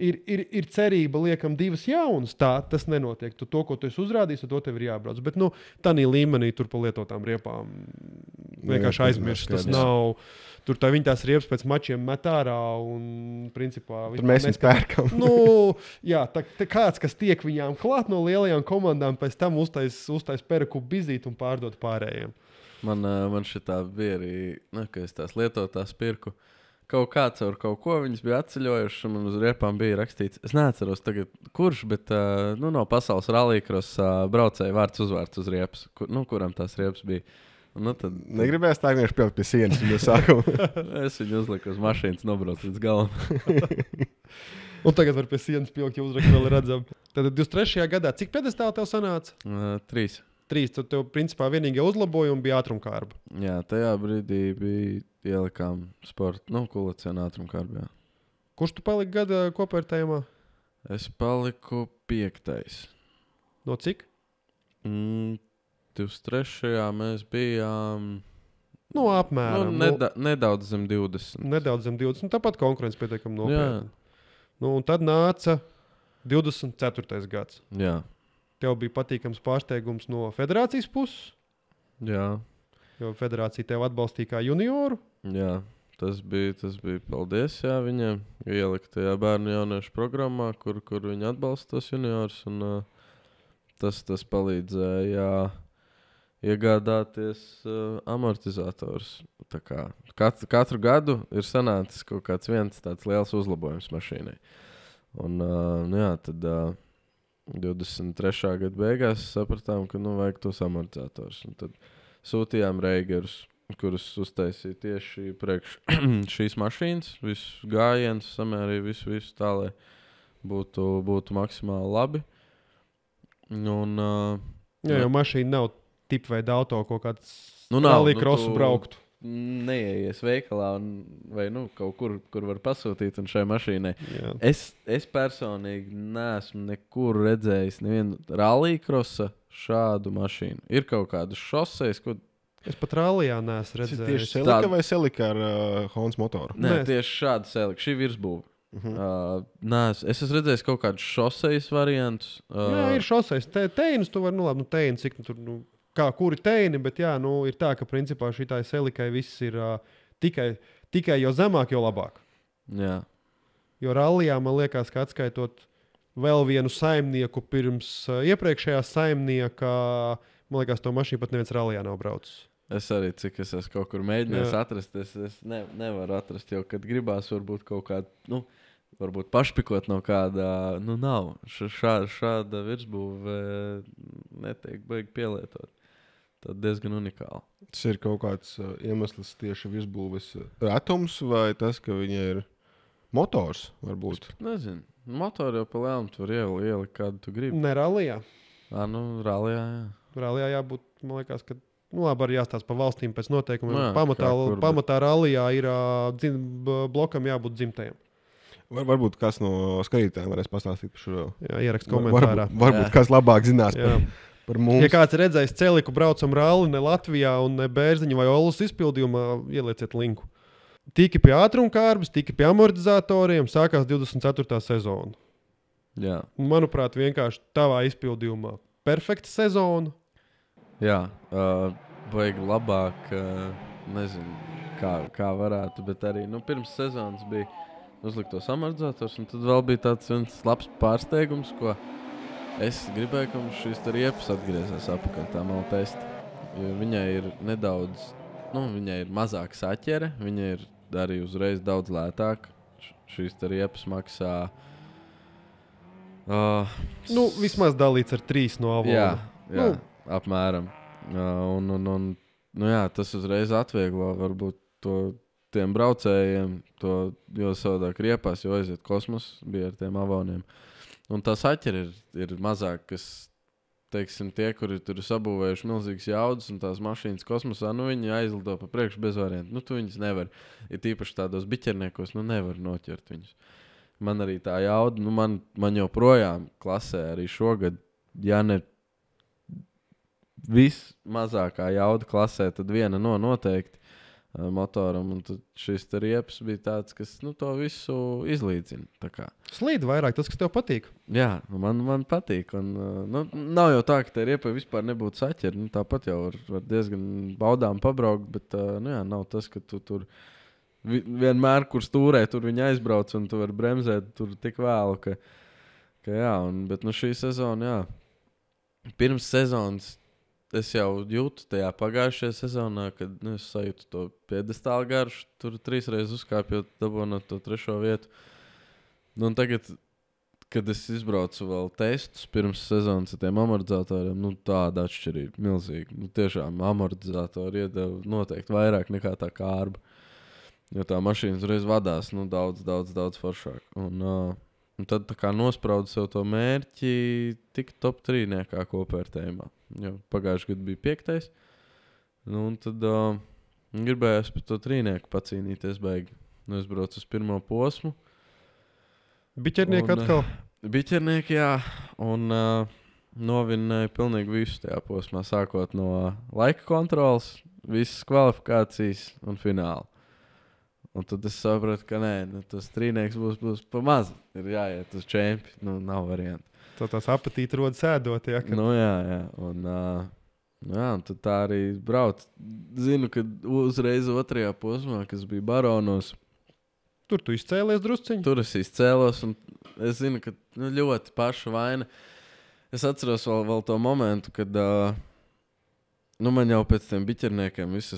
ir cerība, liekam 2 jaunas. Tā tas nenotiek. Tu to, ko tu esi uzrādījis, to tev ir jābrauc. Bet tādā līmenī tur pa lietotām riepām vienkārši aizmirst. Tas nav. Tur viņi tās riepas pēc mačiem met ārā un principā tur mēs viņus pērkam. Jā, tā kāds, kas tiek viņām klāt no lielajām komandām, pēc tam uztais peraku bizīt un pārdot pārējiem. Man šitā bija arī, ka es tās lietotās pirku. Kaut kāds ar kaut ko viņas bija atceļojuši, un man uz riepām bija rakstīts. Es neatceros tagad, kurš, bet no pasaules rallija-kros braucēja vārds uzvārds uz riepas. Kuram tās riepas bija? Tad negribēs tā vienkārši pievilkt pie sienas no sākuma. Es viņu uzliku uz mašīnas, nobraucu līdz galam. Un tagad var pie sienas pievilkt, ja uzrakstu vēl redzam. Tad 23. gadā, cik pedestāli tev sanāca? 3. Tad tev principā vienīgie uzlabojumi bija ātrumkārba. Jā, tajā brīdī bija ielikām sporta, kulacēna ātrumkārba, jā. Kurš tu paliki gada kopvērtējumā? Es paliku 5. No cik? 23. mēs bijām apmēram. Nedaudz zem 20. Nedaudz zem 20. Tāpat konkurence pietiekami nopietna. Un tad nāca 24. gads. Jā. Tev bija patīkams pārsteigums no federācijas puses. Jā. Jo federācija tev atbalstīja kā junioru. Jā, tas bija paldies viņiem. Ielika tajā bērnu jauniešu programmā, kur viņi atbalsta tos juniorus. Un tas palīdzēja iegādāties amortizators. Katru gadu ir sanācis kaut kāds viens tāds liels uzlabojums mašīnai. Un tad 23. gada beigās sapratām, ka vajag tos amortizators. Un tad sūtījām reigerus, kurus uztaisīja tieši priekš šīs mašīnas, visus gājienus, samērīja visu tā, lai būtu maksimāli labi. Jo mašīna nav tipveida auto, ko kāds rallija-krosu brauktu. Neieies veikalā vai kaut kur var pasūtīt un šai mašīnai. Jā. Es personīgi neesmu nekur redzējis nevienu rallija-krosa šādu mašīnu. Ir kaut kādas šosejas, ko... Es pat rallijā neesmu redzējis. Tieši Selika vai Selika ar Hondas motoru? Nē, tieši šāda Selika. Šī virsbūve. Es esmu redzējis kaut kādus šosejas variantus. Jā, ir šosejas. Teinus tu vari, teini, cik tur, kuri teini, bet jā, ir tā, ka principā šitai Selikai viss ir tikai jo zemāk, jo labāk. Jā. Jo rallijā man liekas, ka atskaitot vēl vienu saimnieku pirms iepriekšējā saimnieka, man liekas, to mašīnu pat neviens rallijā nav braucis. Es arī, cik es esmu kaut kur mēģinājis atrast, es nevaru atrast, jo, kad gribās varbūt kaut kādu, varbūt pašpikot no kāda, nav. Šāda virsbūve netiek baigi pielietot. Tad diezgan unikāli. Tas ir kaut kāds iemesls tieši virsbūves retums vai tas, ka viņa ir motors, varbūt? Nezinu. Motoru jau pa lēmu tur ielikt, kādu tu gribi. Ne rallijā. Rallijā, jā. Rallijā jābūt, man liekas, ka labi arī jāstāsta pa valstīm pēc noteikumiem. Jā, Pamatā rallijā ir blokam jābūt dzimtajam. Varbūt kāds no skatītājiem varēs pastāstīt par šo. Jā, ierakst komentārā. Varbūt kāds labāk zinās par mums. Ja kāds ir redzējis Celiku braucam ralli ne Latvijā un ne Bērziņa vai Olas izpildījumā, ielieciet linku. Tiki pie ātrumkārbas, tiki pie amortizatoriem, sākās 24. sezona. Jā. Manuprāt, vienkārši tavā izpildījumā perfekta sezona. Jā, vajag labāk, nezinu, kā varētu, bet arī pirms sezonas bija uzliktos amortizators, un tad vēl bija tāds viens labs pārsteigums, ko es gribēju, ka mums šīs riepas atgriezās apakaļ, tā nav testa. Jo viņai ir nedaudz, viņai ir mazāk saķere, viņa ir arī uzreiz daudz lētāk. Šīs riepas maksā... vismaz dalīts ar 3 no Avolona. Jā, apmēram. Tas uzreiz atvieglo varbūt tiem braucējiem, jo savādāk riepās, jo aiziet kosmos bija ar tiem Avoniem. Un tā saķere ir mazāk, kas, teiksim, tie, kuri tur sabūvējuši milzīgas jaudas un tās mašīnas kosmosā, viņi aizlido pa priekšu bez variantu. Tu viņus nevar, ir tīpaši tādos biķerniekos, nevar noķert viņus. Man arī tā jauda, man joprojām klasē arī šogad, ja ne vismazākā jauda klasē, tad viena noteikti motoram, un tad šis riepas bija tāds, kas to visu izlīdzina. Slīd vairāk tas, kas tev patīk. Jā, man patīk. Un, nav jau tā, ka tā riepa vispār nebūtu saķeri. Tāpat jau var diezgan baudām pabraukt, bet nav tas, ka tu tur vienmēr, kur stūrē, tur viņa aizbrauc un tu vari bremzēt tur tik vēlu, ka jā. Bet šī sezona, jā. Pirms sezonas es jau jūtu tajā pagājušajā sezonā, kad es sajūtu to piedestālu garšu, tur 3 reizes uzkāpjot, dabonot to 3. vietu. Tagad, kad es izbraucu vēl testus pirms sezonas ar tiem amortizatoriem, tāda atšķirība milzīga. Tiešām amortizatori iedeva noteikti vairāk nekā tā kārba. Jo tā mašīna uzreiz vadās daudz foršāk. Un tad tā kā nospraudu sev to mērķi tik top 3 kopvērtējumā. Jo pagājuši gadu bija 5. Un tad gribējās par to 3 pacīnīties baigi. Es braucu uz 1. posmu. Biķernieki atkal? Biķernieki, jā. Un novinnēju pilnīgi visu tajā posmā, sākot no laika kontrolas, visas kvalifikācijas un fināla. Un tad es sapratu, ka nē, tas 3 būs pa maz. Ir jāiet uz čempi, nav variantu. Tās apetīti rodas ēdot, jā. Kad... jā. Un tad tā arī brauc. Zinu, ka uzreiz 2. posmā, kas bija Baronos. Tur tu izcēlies drusciņi? Tur es izcēlos, un es zinu, ka ļoti paša vaina. Es atceros vēl to momentu, kad man jau pēc tiem biķerniekiem visu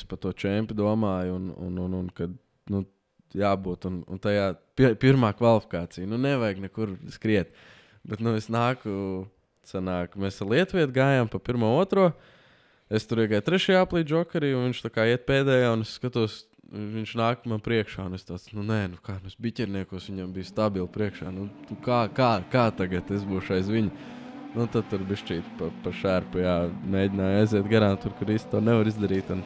par to čempi domāju, un kad jābūt. Un tajā pirmā kvalifikācija, nevajag nekur skriet. Bet es nāku, mēs ar Lietuvietu gājām pa 1. 2. Es tur iegāju 3. aplī džokerī, un viņš tā kā iet pēdējā, un es skatos, viņš nāk man priekšā, un es tāds, kā mēs biķerniekos, viņam bija stabili priekšā, kā tagad es būšu aiz viņu. Tad tur bišķīt pa šērpu, jā, mēģināju aiziet garām tur, kur īsti to nevar izdarīt, un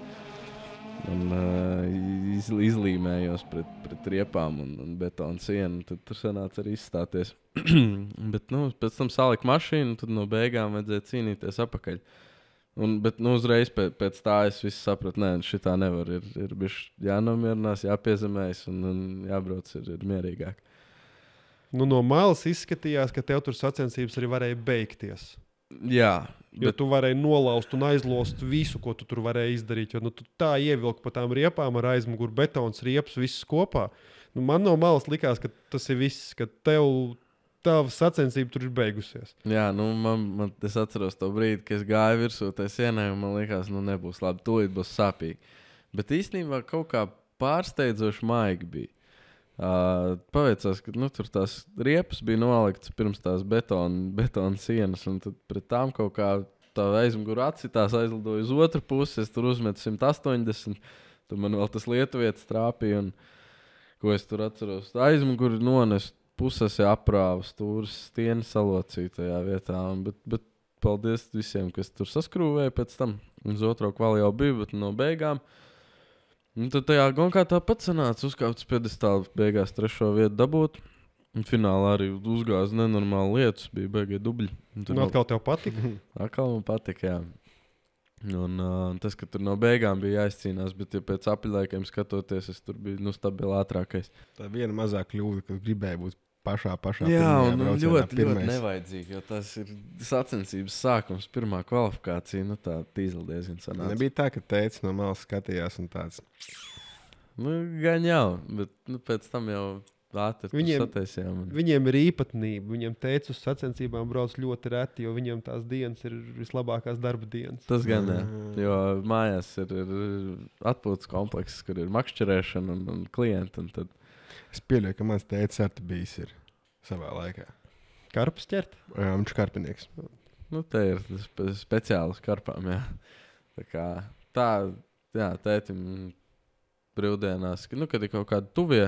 izlīmējos pret riepām un betonu sienu, tad tur sanāca arī izstāties. Bet, pēc tam salika mašīnu, tad no beigām vajadzēja cīnīties apakaļ. Bet uzreiz pēc tā es visu sapratu, šitā nevar, ir bišķi jānomierinās, jāpiezemējas un jābrauc ir mierīgāk. No malas izskatījās, ka tev tur sacensības arī varēja beigties. Jā. Jo tu varēji nolaust un aizlost visu, ko tu tur varēji izdarīt. Jo tu tā ievilki pa tām riepām ar aizmuguru betons riepas viss kopā. Nu, man no malas likās, ka tas ir viss, ka tava sacensība tur ir beigusies. Jā, es atceros to brīdi, kad es gāju virsū tai sienai, un man liekas, nebūs labi, tūlīt būs sāpīgi. Bet īstenībā kaut kā pārsteidzoši maigi bija. Paveicās, ka tur tās riepas bija noliktas pirms tās betona sienas, un tad pret tām kaut kā tā aizmugura atcitās, aizlidoja uz otru pusi, es tur uzmetu 180, tad man vēl tas lietuvietis trāpīja, un ko es tur atceros, aizmuguri nonest puses aprāvu stūris, stieni salocīja tajā vietā, bet paldies visiem, kas tur saskrūvēja pēc tam, uz otro kvali jau bija, bet no beigām. Un tad tajā gonkā tāpat sanāca uzkāpt uz piedestālu, beigās 3. vietu dabūt. Un finālā arī uzgāza nenormāli lietus, bija beigie dubļi. Un atkal tev patika? Atkal man patika, jā. Un tas, ka tur no beigām bija jāizcīnās, bet ja pēc apļaikiem skatoties, es tur biju stabilu ātrākais. Tā viena mazā kļūda, kad gribēja būt pašā jā, un ļoti nevajadzīgi, jo tas ir sacensības sākums, pirmā kvalifikācija, tā tīzli diezgan sanāca. Nebija tā, ka teica no malas skatījās un tāds. Gan jau, bet pēc tam jau ātri sataisījām. Viņiem ir īpatnība, viņiem teica uz sacensībām brauc ļoti reti, jo viņiem tās dienas ir vislabākās darba dienas. Tas gan, jā, jo mājās ir atpūtas komplekss, kur ir makšķerēšana un klienti, un tad es pieļauju, ka mans tētis arī bijis savā laikā. Karpus ķert? Jā, viņš ir karpinieks. Te ir speciāls karpām, jā. Jā, tētim brīvdienās, kad ir kaut kādi tuvie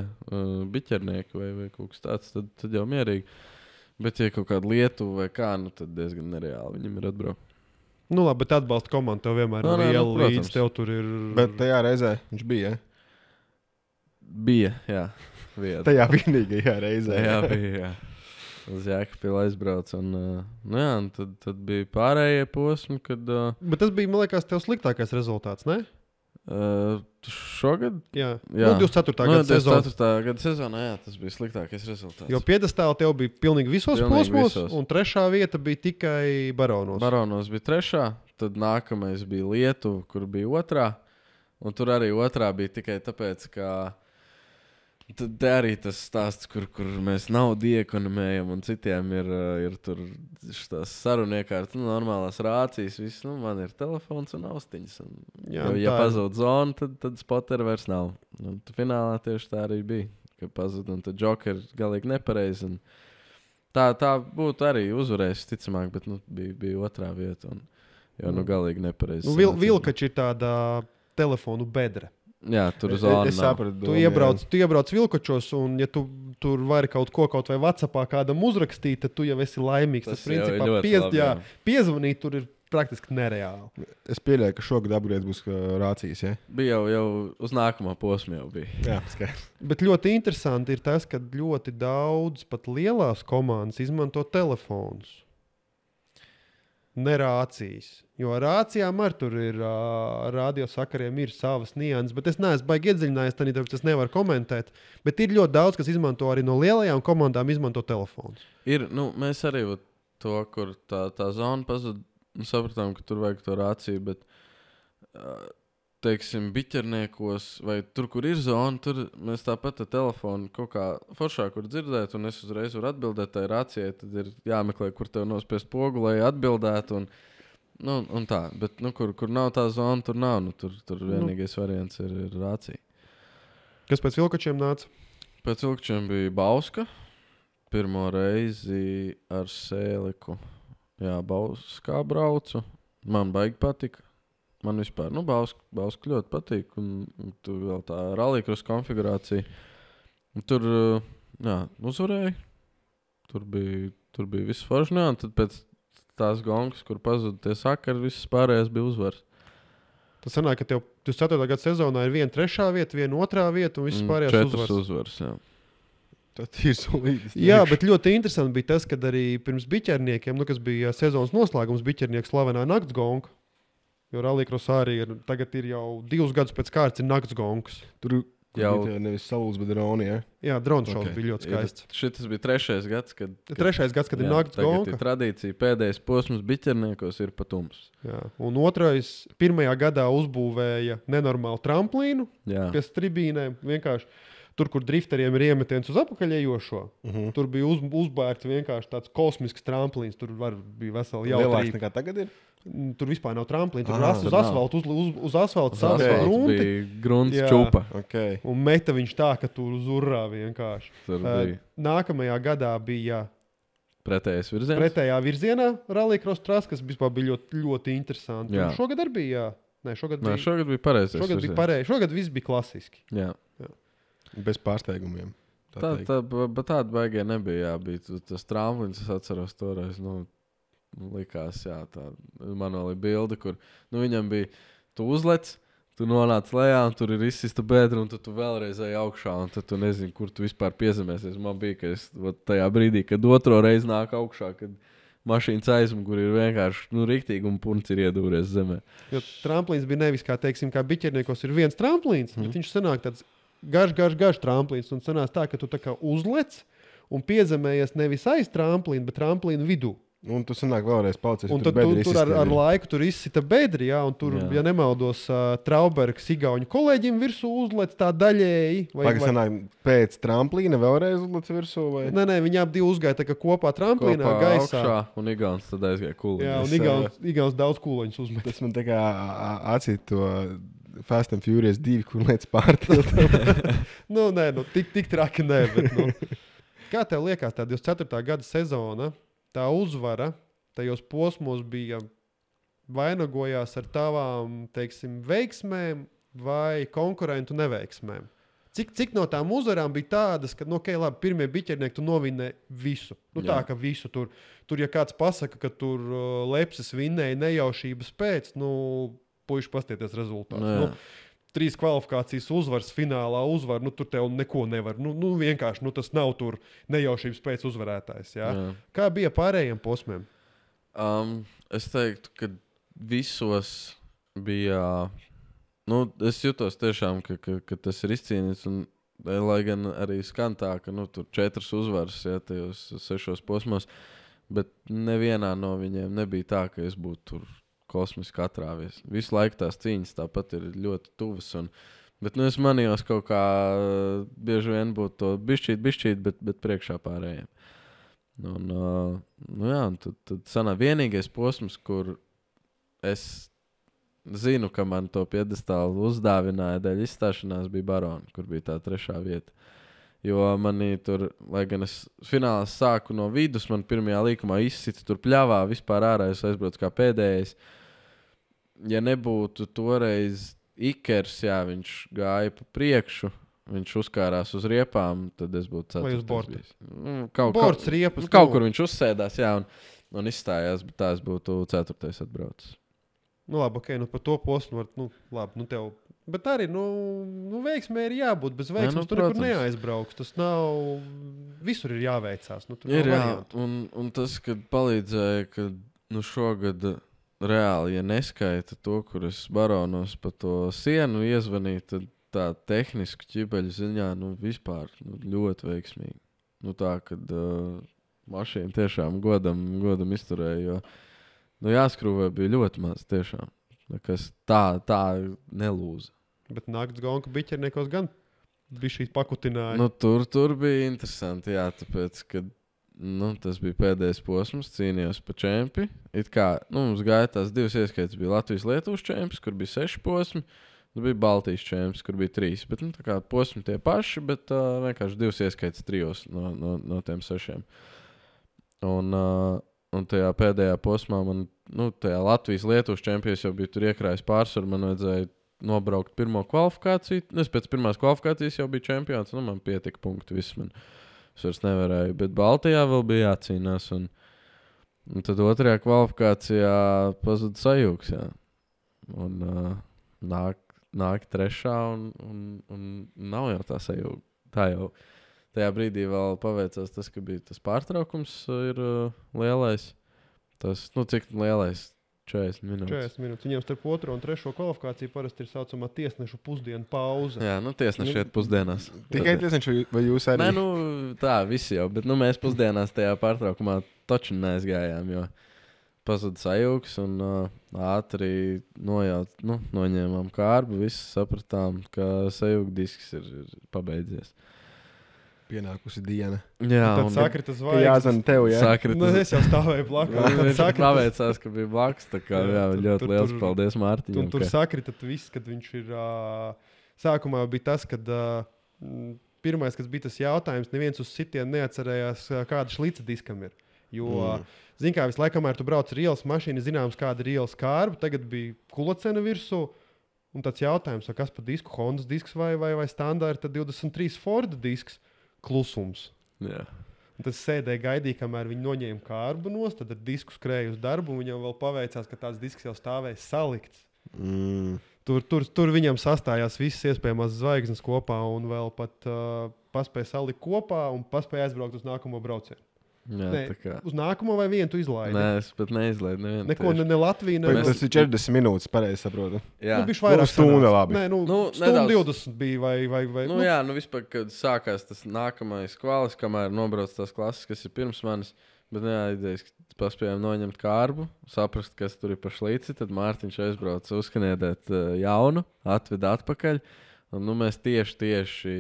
biķernieki vai kaut kas tāds, tad jau mierīgi. Bet, ja kaut kāda Lietuva vai kā, tad diezgan nereāli viņam ir atbraukt. Labi, bet atbalsta komandu tev vienmēr ir liela līdz tev tur ir. Bet tajā reizē viņš bija, Bija, jā. Vieta. Tajā vienīgajā reizē. Jā, bija, jā. Uz Jēkabpili aizbrauc, un tad bija pārējie posmi, kad... Bet tas bija, man liekas, tev sliktākais rezultāts, ne? Šogad? Jā. 24. gada sezonā. 24. gada sezonā, jā, tas bija sliktākais rezultāts. Jo piedestāli tev bija pilnīgi visos posmos, un 3. vieta bija tikai Baronos. Baronos bija 3. Tad nākamais bija Lietuva, kur bija 2. Un tur arī 2. bija tikai tāpēc, ka te arī tas stāsts, kur mēs naudu iekonomējam un citiem ir tur tās saruniekārtas, normālās rācijas, viss, man ir telefons un austiņas. Ja pazūd zonu, tad spoteri vairs nav. Un finālā tieši tā arī bija, ka pazūd, un tad Joker galīgi nepareizi. Tā būtu arī uzvarējis, ticamāk, bet bija 2. vieta, jo galīgi nepareizi. Vilkači ir tāda telefonu bedra. Jā, tur zona es sapratu. Tu iebrauc Vilkočos, un ja tu tur vari kaut vai WhatsAppā kādam uzrakstīt, tad tu jau esi laimīgs. Tas principā piezvanīt tur ir praktiski nereāli. Es pieļauju, ka šogad upgrade būs rācijas, ja? Bija jau uz nākamā posma jau bija. Jā, skaidrs. Bet ļoti interesanti ir tas, ka ļoti daudz pat lielās komandas izmanto telefonus. Ne rācijas. Jo ar rācijām arī tur ir radiosakariem ir savas nianses, bet es neesmu baigi iedziļinājies, tāpēc es nevaru komentēt. Bet ir ļoti daudz, kas izmanto arī no lielajām komandām, izmanto telefonus. Ir, mēs arī to, kur tā zona pazud, sapratām, ka tur vajag to rāciju, bet, teiksim, biķerniekos vai tur, kur ir zona, tur mēs tāpat ar telefonu kaut kā foršāk var dzirdēt, un es uzreiz varu atbildēt tai rācijai, tad ir jāmeklē, kur tev nospiest pogu, lai atbildētu, un tā. Bet, kur nav tā zona, tur nav, tur vienīgais variants ir rācija. Kas pēc Vilkačiem nāca? Pēc Vilkačiem bija Bauska, pirmo reizi ar Sēliku. Jā, Bauskā braucu, man baigi patika. Man vispār, Bauska ļoti patīk, un tur vēl tā rallycross konfigurācija. Tur, uzvarēja. Tur bija viss forši, un tad pēc tās gongas, kur pazuda tie sakari, visas pārējās bija uzvaras. Tas sanāk, ka tev 4. gada sezonā ir 1 3. vieta, 1 2. vieta un visas pārējās uzvaras. 4 uzvaras, jā. Tas ir solīdis. Jā, bet ļoti interesanti bija tas, kad arī pirms biķerniekiem, kas bija sezonas noslēgums, biķernieks slavenā nakts gonga. Jo rallycross arī tagad ir jau 2 gadus pēc kārtas ir nakts gongas. Tur jau nevis saules, bet droni, ja? Jā, drona šovs bija ļoti skaists. Šitas bija 3. gads, kad ir nakts gonga. Ir tradīcija, pēdējais posms biķerniekos ir patums. Jā, un 1. gadā uzbūvēja nenormālu tramplīnu pie tribīnēm. Vienkārši tur, kur drifteriem ir iemetiens uz apakaļejošo, tur bija uzbērts vienkārši tāds kosmisks tramplīns. Tur bija vesela Lielāks jautrība. nekā tagad ir? Tur vispār nav tramplīna. Tur Aha, uz tad asfalta, uz asfalta Tas sāsās grunti. bija grunts Jā. čupa. Okay. Un meta viņš tā, ka tur uz urrā vienkārši. Tur bija Nākamajā gadā bija pretējais virziens. pretējā virzienā rallycross trasa, kas vispār bija ļoti, ļoti interesanti. Jā. Un šogad arī bija, jā. Nē, šogad bija, Šogad bija pareizais šogad bija virziens. pareizi. Šogad viss bija klasiski. Jā. Bez pārsteigumiem. Bet tāda baigie nebija. Jā, bija tas tramplins, es atceros toreiz. Likās, jā, tā manuāli bilde, kur viņam bija, tu uzlec, tu nonāc lejā, un tur ir izsista bedra, un tu vēlreiz ej augšā, un tad tu nezini, kur tu vispār piezemēsies. Man bija, ka es tajā brīdī, kad otro reizi nāk augšā, kad mašīnas aizmugurē ir vienkārši riktīgi un punts ir iedūries zemē. Jo tramplīns bija nevis kā, teiksim, kā biķerniekos ir viens tramplīns, bet viņš sanāk tāds garš tramplīns, un sanās tā, ka tu tā kā uzlec un piezemējies nevis aiz tramplīna, bet tramplīna vidū. Un tu sanāk vēlreiz paucies. Un tad tur ar laiku tur izsita bedri, jā, un tur, ja nemaldos, Traubergs Igauņu kolēģim virsū uzlec tā daļēji. Sanāk pēc tramplīna vēlreiz uzlec virsū? Vai? Nē, viņi ap divi uzgāja tā kā kopā tramplīnā gaisā. Augšā, un Igauns tad aizgāja kūliņus. Jā, un Igauns daudz kūliņus uzmet. Tas man tā kā atcīt to Fast and Furious 2, kur liec pārtiltam. Tik traki nē, bet, kā tev liekas tā 24. gada sezona? Tā uzvara tajos posmos bija vainagojās ar tavām, teiksim, veiksmēm vai konkurentu neveiksmēm. Cik no tām uzvarām bija tādas, ka, labi, pirmie biķernieki tu novinē visu. Tā, ka visu tur, ja kāds pasaka, ka tur Lepses vinnēja nejaušības pēc, puiši pastieties rezultātus. 3 kvalifikācijas uzvaras, finālā uzvar, tur tev neko nevar. Vienkārši tas nav tur nejaušības pēc uzvarētājs. Jā? Jā. Kā bija pārējiem posmiem? Es teiktu, ka visos bija. Es jutos tiešām, ka tas ir izcīnīts. Lai gan arī skan tā, ka tur 4 uzvaras, ja, tajos 6 posmos, bet nevienā no viņiem nebija tā, ka es būtu tur kosmiski atrāvies. Visu laiku tās cīņas tāpat ir ļoti tuvas. Bet es manījos kaut kā bieži vien būt to bišķīt, bet priekšā pārējiem. Tad sanā vienīgais posms, kur es zinu, ka man to piedestālu uzdāvināja dēļ izstāšanās, bija Barona, kur bija tā 3. vieta. Jo manī tur, lai gan es finālā sāku no vidus, man pirmajā līkumā izsita tur pļavā, vispār ārā es aizbraucu kā pēdējais. Ja nebūtu toreiz Ikers, jā, viņš gāja pa priekšu, viņš uzkārās uz riepām, tad es būtu ceturtais. Vai uz borta? Borts riepas. Kaut kur viņš uzsēdās, jā, un izstājās, bet tās būtu 4. atbraucis. Labi, par to posmu var, tev. Bet arī, veiksmē ir jābūt, bez veiksmes tur nekur neaizbrauks. Tas nav, visur ir jāveicās. Ir, jā, un tas, kad palīdzēja, ka šogad reāli, ja neskaita to, kur es Baronos pa to sienu iezvanīju, tad tā tehniski ķibeļu ziņā, vispār ļoti veiksmīgi. Tā, kad mašīna tiešām godam izturēja, jo jāskrūvē bija ļoti maz tiešām. Kas tā nelūza. Bet nakts gonka biķerniekos gan bija šī pakutināja. Tur bija interesanti, jā, tāpēc, kad tas bija pēdējais posms, cīnījos pa čempi. It kā, mums gāja tās 2 ieskaitas, bija Latvijas-Lietuvas čemps, kur bija 6 posmi, bija Baltijas čemps, kur bija 3. Bet, tā kā posmi tie paši, bet vienkārši 2 ieskaitas 3 no tiem 6. Un tajā pēdējā posmā man, tajā Latvijas-Lietuvas čempies jau bija tur iekrājis pārsvaru, man vajadzēja nobraukt pirmo kvalifikāciju. Es pēc pirmās kvalifikācijas jau biju čempions, man pietika punkti, viss man. Es vairs nevarēju, bet Baltijā vēl bija jācīnās. Un tad 2. kvalifikācijā pazuda sajūgs. Jā. Un nāk 3. un nav jau tā sajūga. Tā jau tajā brīdī vēl paveicās tas, ka bija tas pārtraukums ir lielais. Tas, cik lielais? 40 minūtes. 40 minūtes. Viņiem starp 2. un 3. kvalifikāciju parasti ir saucamā tiesnešu pusdienu pauze. Jā, tiesneši iet pusdienās. Tikai tiesneši vai jūs arī? Nē, tā visi jau, bet mēs pusdienās tajā pārtraukumā taču neaizgājām, jo pazuda sajūgs un ātri noņēmām kārbu. Visi sapratām, ka sajūga disks ir pabeidzies. Pienākusi diena. Jā, Tad sakrita zvaigznes. Jāzana tev, jā. Nu, es jau stāvēju blakus. Viņš paveicās, ka bija blakus. Tā kā ļoti liels paldies Mārtiņam. Tur sakrita viss, kad viņš ir... Sākumā bija tas, kad pirmais, kas bija tas jautājums, neviens uz sitienu neatcerējās, kāda šlica diskam ir. Jo, zin kā, visu laiku, kamēr tu brauc ar ielas mašīnu, zināms, kāda ir ielas kārba, tagad bija kulocena virsū. Un tāds jautājums, kas pa disku, Hondas disks vai standarta 23 Forda disks, klusums. Jā. Un tas sēdēja gaidīja, kamēr viņi noņēma kārbu nost, tad ar disku skrēja uz darbu, un viņam vēl paveicās, ka tāds disks jau stāvēja salikts. Tur viņam sastājās visas iespējamās zvaigznes kopā, un vēl pat paspēja salikt kopā un paspēja aizbraukt uz nākamo braucienu. Jā, Nē, uz nākamo vai vienu tu izlaidi? Nē, es pat neizlaidu nevienu. Neko ne Latviju, ne... Tas ir 40 minūtes, pareizi saprotu. Jā. Nu, bišķi vairāk stunda labi. Nē, stunda 20 bija vai... Jā, vispār, kad sākās tas nākamais kvalis, kamēr nobrauc tās klases, kas ir pirms manis, bet idejas, ka paspējām noņemt kārbu, saprast, kas tur ir pa šlīci, tad Mārtiņš aizbrauca uzskaniedēt jaunu, atveda atpakaļ, un mēs tieši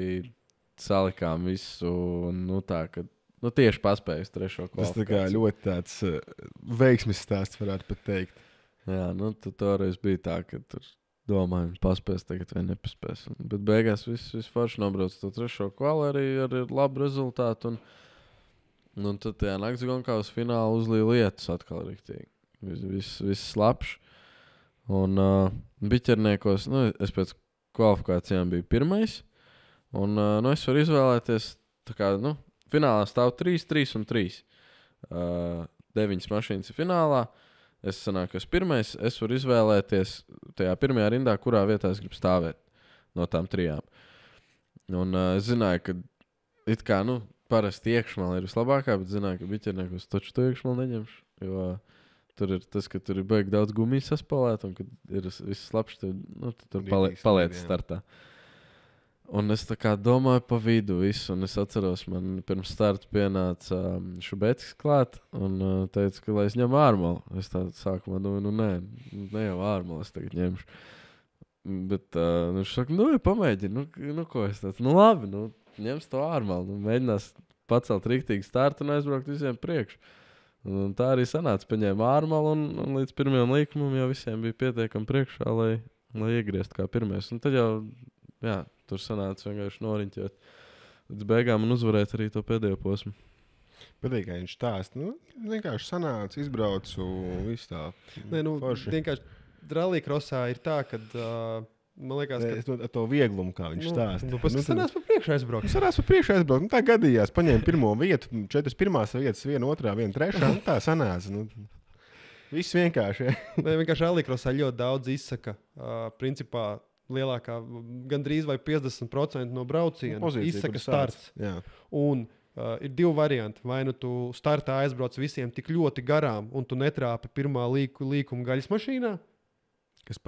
salikām visu, un tā, ka tieši paspēju uz trešo kvalifikāciju. Tas tā kā ļoti tāds veiksmis stāsts, varētu pat teikt. Jā, tu toreiz bija tā, ka tur domājam, paspēs tagad vai nepaspēs. Bet beigās viss forši nobrauc to trešo kvali arī ar labu rezultātu. Un tad tajā nakts gonkā uz finālu uzlīja lietas atkal riktīgi. Viss slapš. Un biķerniekos, es pēc kvalifikācijām biju pirmais. Un es varu izvēlēties tā kā, finālā stāv 3, 3 un 3. 9 mašīnas ir finālā. Es sanāku, es pirmais. Es varu izvēlēties tajā pirmajā rindā, kurā vietā es gribu stāvēt no tām 3. Un es zināju, ka it kā, parasti iekšmala ir vislabākā, bet zināju, ka biķerniekos taču to iekšmalu neņemšu. Jo tur ir tas, ka tur ir baigi daudz gumijas saspalēt, un kad ir viss slapš, tad tur paliec startā. Un es tā kā domāju pa vidu visu, un es atceros, man pirms starta pienāca Šubeckis klāt, un teica, ka lai es ņemu ārmalu. Es tā sākumā domāju, ne jau ārmalu, es tagad ņemšu. Bet viņš saka, pamēģini, ko es tāds, labi, ņems to ārmalu, mēģinās pacelt riktīgi startu un aizbraukt visiem priekš. Un tā arī sanāca, paņēma ārmalu, un līdz pirmajam līkumam jau visiem bija pietiekami priekšā, lai iegriezt kā pirmais. Un tad jau, tur sanāca vienkārši noriņķot līdz beigām un uzvarēt arī to pēdējo posmu. Patīk, ka viņš stāsta. Vienkārši sanāca, izbraucu, viss tā. Nē, vienkārši rallycrossā ir tā, ka, man liekas, ka... Ar to vieglumu, kā viņš stāsta. Tas sanāca pa priekšu aizbraukt. Sanāca pa priekšu aizbraukt. Tā gadījās, paņēma pirmo vietu, 4 pirmās vietas, 1 otrā, 1 trešā, un tā sanāca. Viss vienkārši. Nē, vienkārši rallycrossā ļoti daudz izsaka. Principā, lielākā, gandrīz vai 50% no brauciena izsaka starts. Jā. Un ir 2 varianti. Vai tu startā aizbrauc visiem tik ļoti garām, un tu netrāpi pirmā līkuma gaļas mašīnā?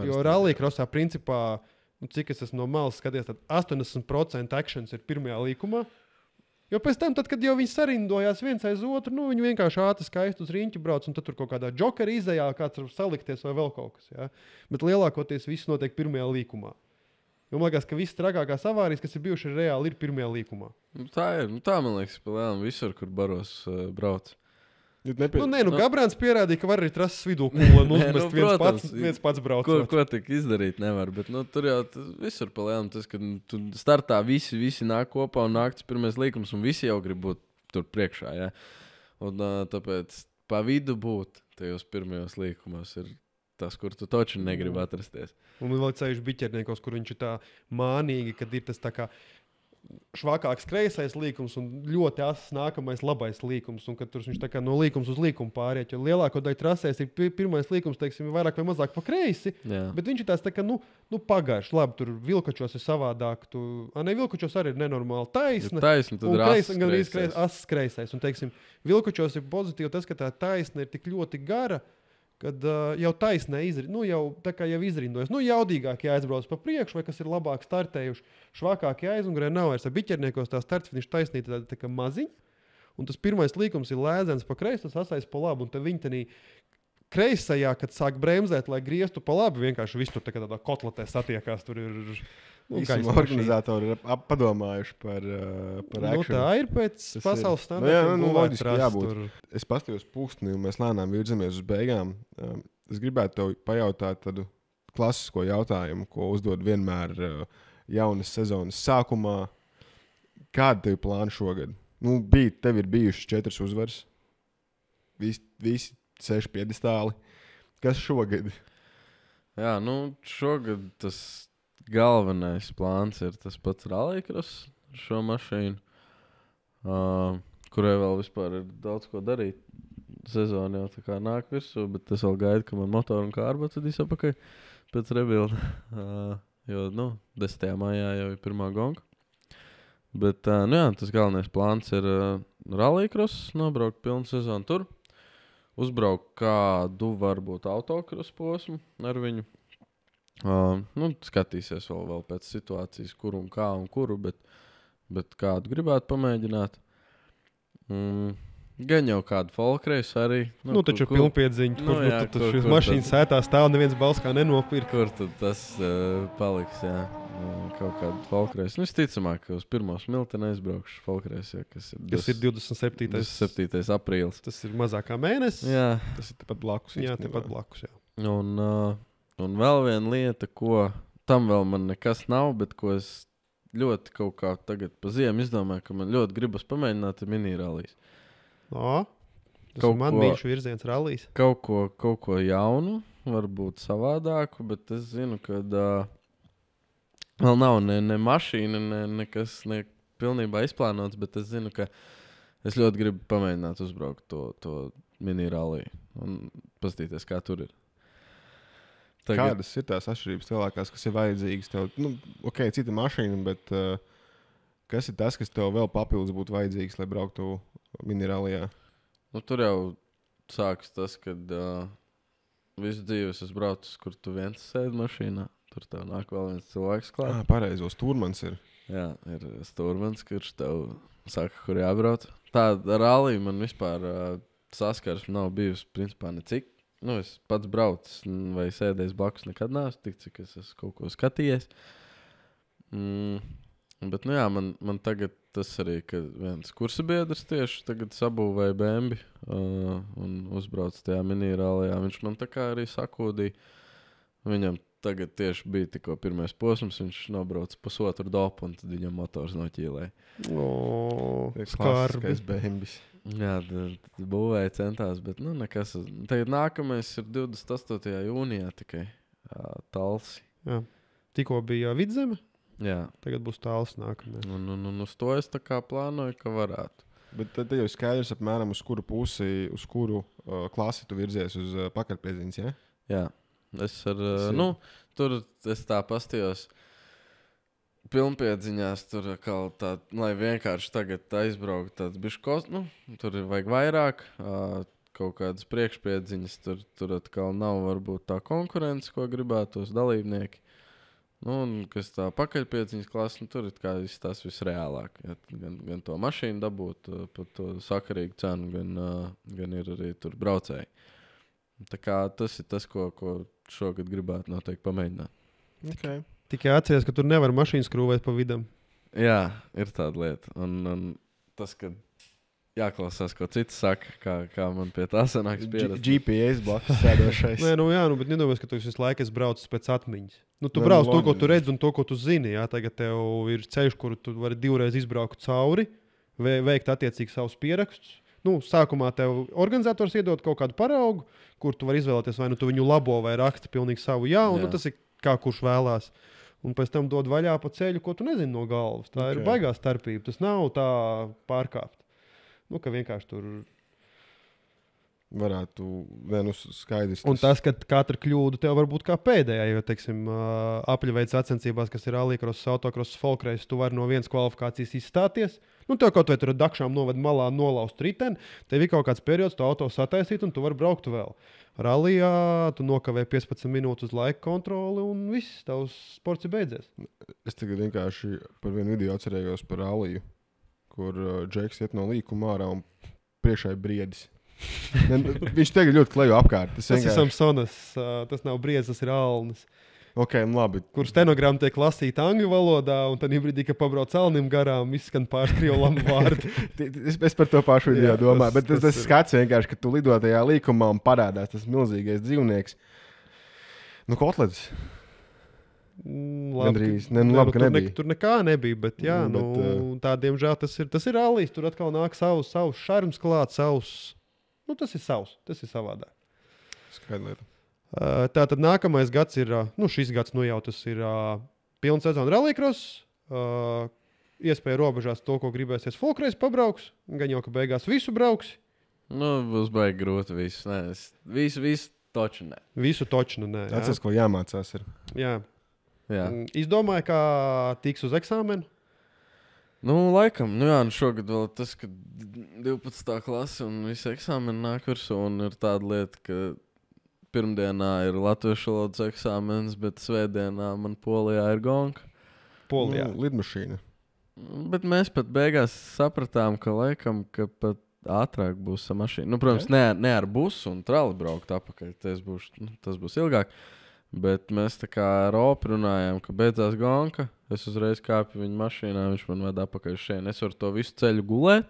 Jo rallycrossā principā, cik es esmu no malas skaties, tad 80% actions ir pirmajā līkumā. Jo pēc tam, tad, kad jau viņi sarindojās viens aiz otru, viņi vienkārši ātri skaisti uz riņķu brauc, un tad tur kaut kādā džokera izējā kāds var salikties vai vēl kaut kas. Ja? Bet lielākoties viss notiek pirmajā līkumā. Jo man liekas, ka viss trakākās avārijas, kas ir bijušas reāli, ir pirmajā līkumā. Tā ir. Tā man liekas, palēnām visur, kur baros brauc. Gabrāns pierādīja, ka var arī trases vidū kūlēm uzmest viens pats braucot. Ko tik izdarīt nevar, bet tur jau visur palēnām tas, ka tu startā visi nāk kopā un nāk tas pirmais līkums, un visi jau grib būt tur priekšā, ja? Un tāpēc pa vidu būt tajos pirmajos līkumos ir tas, kur tu taču negribi atrasties. Un vēl ceļš biķerniekos, kur viņš ir tā mānīgi, kad ir tas tā kā švakāks kreisais līkums un ļoti asas nākamais labais līkums, un kad tur viņš tā kā no līkums uz līkumu pāriet, jo lielāko daļu trasēs ir pirmais līkums, teiksim, vairāk vai mazāk pa kreisi, bet viņš ir tās tā kā, pagarš, labi, tur vilkačos ir savādāk, vilkačos arī ir nenormāli taisna, tad ir asas kreisais, un teiksim, vilkačos ir pozitīvi tas, ka tā taisna ir tik ļoti gara, kad jau taisnē jau izrindojas. Jaudīgāk jāizbrauc pa priekšu, vai kas ir labāk startējuši, švakāk jāizmugurē nav vairs. Ar biķerniekos tā startfiniša taisnība tā kā maziņa, un tas pirmais līkums ir lēzens pa kreisi, tas asais pa labu, un tad viņi tenī kreisajā, kad sāk bremzēt, lai grieztu pa labi, vienkārši viss tur tādā kotletē satiekās. Tur ir Visam organizatori ir padomājuši par tā ir pēc pasaules standartiem. Loģiski jābūt. Es paskatījos pulksteni, un mēs lēnām virzamies uz beigām. Es gribētu tev pajautāt tādu klasisko jautājumu, ko uzdod vienmēr jaunas sezonas sākumā. Kāda tev plāna šogad? Tev ir bijušas 4 uzvaras. Visi 6 piedestāli. Kas šogad? Jā, šogad tas galvenais plāns ir tas pats rallycross šo mašīnu, kurai vēl vispār ir daudz ko darīt. Sezona jau tā kā nāk virsū, bet es vēl gaidu, ka man motoru un kārba tad izapakaļ pēc rebuilda. Jo, 10. maijā jau ir pirmā gonga. Bet, tas galvenais plāns ir rallycross, nobraukt pilnu sezonu tur. Uzbraukt kādu varbūt autokross posmu ar viņu. Skatīsies vēl pēc situācijas, kur un kā un kuru, bet kādu gribētu pamēģināt. Gan jau kādu folkreisu arī. Taču pilnpiedziņu, tur mašīnas sētā stāv, neviens balss kā nenopirka. Kur tad tas paliks, jā. Kaut kādu folkreisu. Visticamāk, ka uz pirmo smilteni aizbraukšu folkreisu, kas ir 27. aprīlis. Tas ir mazāk kā mēnesis. Jā. Tas ir tepat blakus. Jā, tepat blakus, jā. Un vēl viena lieta, ko tam vēl man nekas nav, bet ko es ļoti kaut kā tagad pa ziemu izdomāju, ka man ļoti gribas pamēģināt, ir mini-rallijas. Tas ir man mīļš virziens rallijas. Kaut ko jaunu, varbūt savādāku, bet es zinu, ka vēl nav ne mašīna, nekas pilnībā izplānots, bet es zinu, ka es ļoti gribu pamēģināt uzbraukt to mini-ralliju un paskatīties, kā tur ir. Kādas ir tās atšķirības lielākās, kas ir vajadzīgas tev? Cita mašīna, bet kas ir tas, kas tev vēl papildus būtu vajadzīgs, lai brauktu mini-rallijā? Tur jau sākas tas, kad visu dzīves es braucu, kur tu viens sēdi mašīnā. Tur tev nāk vēl viens cilvēks klāt. Pareizo, stūrmans ir. Jā, ir stūrmans, kurš tev saka, kur jābrauc. Tāda rallija man vispār saskarsme nav bijusi principā necik. Es pats braucu vai sēdējis blakus nekad neesmu, tik cik es esmu kaut ko skatījies. Bet, man tagad tas arī, ka viens kursabiedrs tieši tagad sabūvēja Bembi un uzbrauc tajā mini-rallijā. Viņš man tā kā arī sakūdīja. Viņam tagad tieši bija tikko pirmais posms, viņš nobrauc pusotru dopu un tad viņam motors noķīlēja. Klasiskais Bembis. Jā, būvēja centās, bet nekas. Tagad nākamais ir 28. jūnijā tikai Talsi. Jā. Tikko bija Vidzeme, jā. Tagad būs Talsi nākamajā. Un uz to es tā kā plānoju, ka varētu. Bet tad jau skaidrs apmēram uz kuru pusi, uz kuru klasi tu virzies uz pakaļpiedziņas, ja? Jā. Es tur es tā pastījos. Pilnpiedziņās tur tā, lai vienkārši tagad aizbraukt tāds bišķi tur vajag vairāk, kaut kādas priekšpiedziņas, tur atkal nav varbūt tā konkurence, ko gribētos dalībnieki. Un kas tā pakaļpiedziņas klasa, tur ir kā tas visreālāk. Ja, gan to mašīnu dabūt par to sakarīgu cenu, gan ir arī tur braucēji. Tā kā tas ir tas, ko šogad gribētu noteikti pamēģināt. Okay. Tikai atceries, ka tur nevar mašīnas krūvēt pa vidam. Jā, ir tāda lieta. Un tas, ka jāklausās, ko cits saka, kā man pie tā sanāks pierast. GPS blakus sēdošais. Bet nedomājies, ka tu visu laiku brauc pēc atmiņas. Tu brauc to, ko tu redzi un to, ko tu zini. Jā? Tagad tev ir ceļš, kuru tu vari 2 reizes izbraukt cauri, veikt attiecīgi savus pierakstus. Sākumā tev organizators iedod kaut kādu paraugu, kur tu vari izvēlēties, vai tu viņu labo vai raksti pilnīgi savu un tas ir kā kurš vēlās. Un pēc tam dod vaļā pa ceļu, ko tu nezini no galvas. Tā ir baigā starpība. Tas nav tā pārkāpt. Ka vienkārši tur varētu skaidrs. Un tas, ka katra kļūda tev var būt kā pēdējā, jo, teiksim, apļuveids sacensībās, kas ir rallycross, autocross, folkreiss, tu vari no vienas kvalifikācijas izstāties. Tev kaut vai tur ar dakšām noved malā nolaust riteni, tev ir kaut kāds periods, tu auto sataisīt un tu vari braukt vēl. Rallijā tu nokavē 15 minūtes uz laika kontroli un viss, tavs sports ir beidzies. Es tagad vienkārši par vienu video atcerējos par ralliju, kur Džeks iet no līkuma ārā un priekšā ir briedis. Viņš tagad ļoti klejo apkārt. Tas ir Samsonas, tas nav Briedis, tas ir Alnis. Ok, labi. Kur stenogramma tiek lasīta angļu valodā, un tad brīdī, kad pabrauc Alnim garām, viss skan pāris krievu lamu vārdu. Es par to pašu video domāju, bet tas skats vienkārši, ka tu lido tajā līkumā un parādās tas milzīgais dzīvnieks. Nu, kotlets. Gandrīz. Labi, ka nebija. Tur nekā nebija, bet jā, tādiem žēl tas ir rallijs. Tur atkal nāk savs šarms klāt, tas ir savs, tas ir savādāk. Skaidra lieta. Tātad nākamais gads ir, šis gads jau tas ir pilns sezona rallycross. Iespēja robežās to, ko gribēsies folkreiz pabrauks. Gan jau, ka beigās visu brauks. Būs baigi grūti visu. Nē, visu toču nē. Visu toču nē. Tas, ko jāmācās ir. Jā. Izdomāju, kā tiks uz eksāmenu. Laikam, šogad vēl tas, ka 12. klase un visi eksāmeni nāk virsū, un ir tāda lieta, ka pirmdienā ir latviešu valodas eksāmens, bet svētdienā man Polijā ir gonka. Polijā. Lidmašīna. Bet mēs pat beigās sapratām, ka laikam, ka pat ātrāk būs mašīna. Protams, ne ar busu un trali braukt apakaļ, tas būs ilgāk. Bet mēs tā kā ar Opu runājām, ka beidzās gonka, es uzreiz kāpu viņa mašīnā, viņš man veda apakaļ šeit. Es varu to visu ceļu gulēt.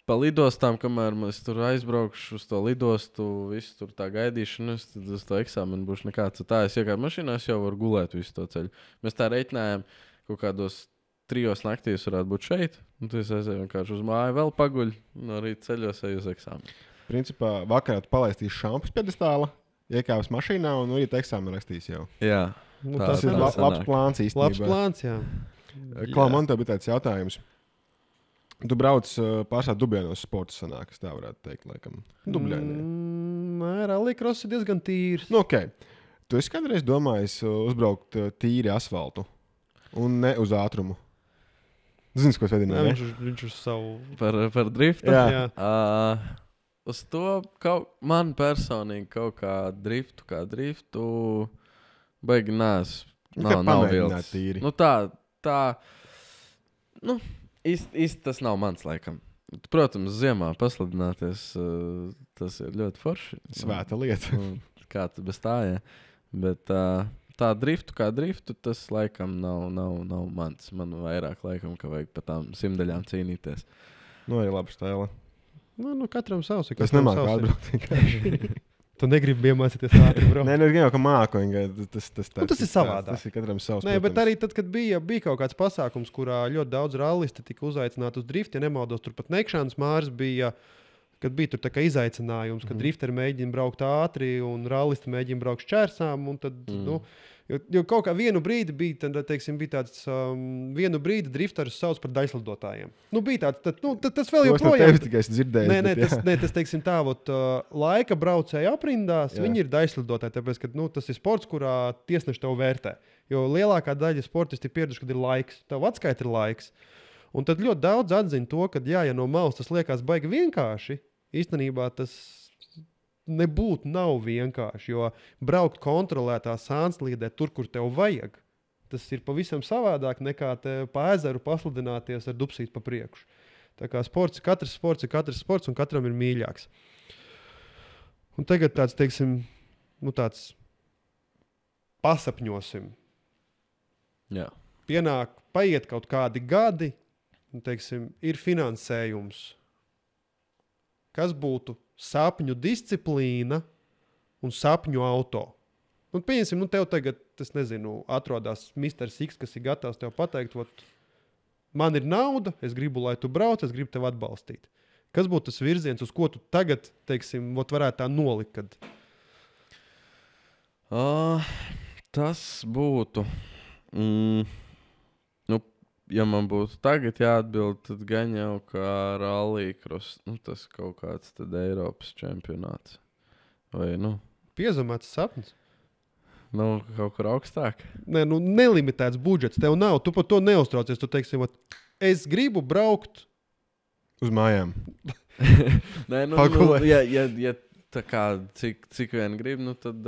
Pa lidostām, kamēr es tur aizbraukšu uz to lidostu, visu tur tā gaidīšanu, tad uz to eksāmenu būšu nekāds. Tā es iekāpu mašīnā, es jau varu gulēt visu to ceļu. Mēs tā reiķinājām, kaut kādos 3 naktīs varētu būt šeit. Un tu aizēju vienkārši uz māju, vēl paguļ, no rīta ceļos eju uz eksāmenu. Principā vakarā tu palaistīs šampus piedestāla, iekāpis mašīnā un no rīta eksāmenu rakstīs jau. Jā. Tas ir labs plāns īstenībā. Labs plāns, jā. Klau, man tev bija tāds jautājums. Tu brauc pārsvarā Dubļainos sporta sanākas, tā varētu teikt, laikam. Dubļainē. Rallycross ir diezgan tīrs. Okay. Tu esi kādreiz domājis uzbraukt tīri asfaltu un ne uz ātrumu? Zini, ko es vedinu? Viņš uz savu... Par driftu? Jā. Uz to man personīgi kaut kā driftu baigi nav vilts. Tīri. Īsti tas nav mans laikam. Protams, ziemā paslidināties, tas ir ļoti forši. Svēta lieta. Kā tu bez tā, jā. Bet tā driftu, tas laikam nav mans. Man vairāk laikam, ka vajag pa tām simdaļām cīnīties. Ir laba stēla. Katram savs. Es nemāku atbraukt. Tu negribi iemācīties ātri braukt. Nē, es jau kā māku. Tas ir savādāk. Tas ir katram savs. Nē, bet arī tad, kad bija kaut kāds pasākums, kurā ļoti daudz rallisti tika uzaicināti uz driftu, ja nemaldos, tur pat Nekšanas Māris bija, kad bija tur tā kā izaicinājums, kad drifteri mēģina braukt ātri un rallisti mēģina braukt šķērsām. Un tad, jo kaut kā vienu brīdi bija tāds, vienu brīdi drifterus sauc par daļslidotājiem. Bija tāds, tas vēl joprojām. Tas tikai dzirdēju. Tas teiksim tā, laika braucēja aprindās, viņi ir daļslidotāji, tāpēc, ka tas ir sports, kurā tiesneši tev vērtē. Jo lielākā daļa sportisti ir pieraduši, kad ir laiks, tev atskaita ir laiks. Un tad ļoti daudz atzina to, ka ja no malas tas liekas baigi vienkārši, īstenībā tas nav vienkārši, jo braukt kontrolētā sānslīdē tur, kur tev vajag, tas ir pavisam savādāk nekā te pa ezeru paslidināties ar dupsīt pa priekšu. Tā kā katrs sports un katram ir mīļāks. Un tagad tāds, teiksim, tāds pasapņosim. Jā. Paiet kaut kādi gadi, un, teiksim, ir finansējums. Kas būtu sapņu disciplīna un sapņu auto? Pieņemsim, tev tagad, atrodas Mr. X, kas ir gatavs tev pateikt, man ir nauda, es gribu, lai tu brauc, es gribu tevi atbalstīt. Kas būtu tas virziens, uz ko tu tagad, teiksim, varētu tā nolikt? Kad... Tas būtu... Ja man būtu tagad jāatbild, tad gan jau kā rallycross, tas kaut kāds tad Eiropas čempionāts. Vai, Piezemēts sapnis. Kaut kur augstāk. Nē, nelimitēts budžets tev nav, tu par to neuztraucies. Tu teiksi, es gribu braukt uz mājām. Nē, ja tā kā cik vien gribu, tad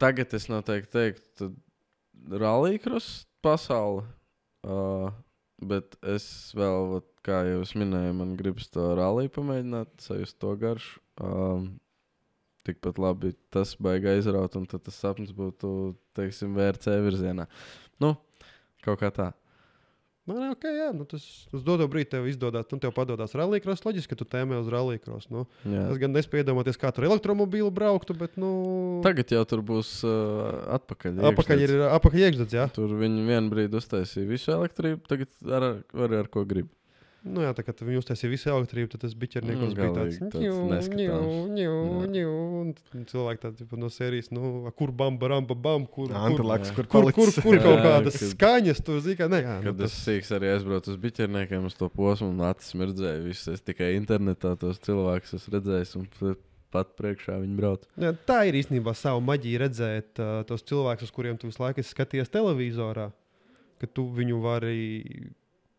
tagad es noteikti teiktu, tad rallycross pasaule, Bet es vēl, kā jau es minēju, man gribas to ralliju pamēģināt, sajust to garšu. Tikpat labi tas baigi aizraut, un tad tas sapnis būtu, teiksim, VRC virzienā. Nu, kaut kā tā. Nu, jā, tas dodo brīdi tev izdodās, tev padodās rallycross, loģiski, ka tu tēmē uz rallycross. Es gan nespēju iedomāties, kā tur elektromobīlu brauktu, bet, Tagad jau tur būs atpakaļ. Apakaļ iekšdedz, jā. Tur viņi vienu brīdi uztaisīja visu elektrību, tagad var ar ko grib. Nu jā, tā kā viņi uztaisīja visu elektrību, tad tas biķerniekos bija tāds cilvēki tādi no sērijas, kur bam, kur kaut kādas skaņas tur zika. Kad es sīks arī aizbraucu uz biķerniekiem uz to posmu un acis mirdzēju visu, es tikai internetā tos cilvēkus esmu redzējis un pat priekšā viņi brauc. Jā, tā ir īstenībā savu maģiju redzēt tos cilvēkus, uz kuriem tu visu laiku skaties televizorā, ka tu viņu vari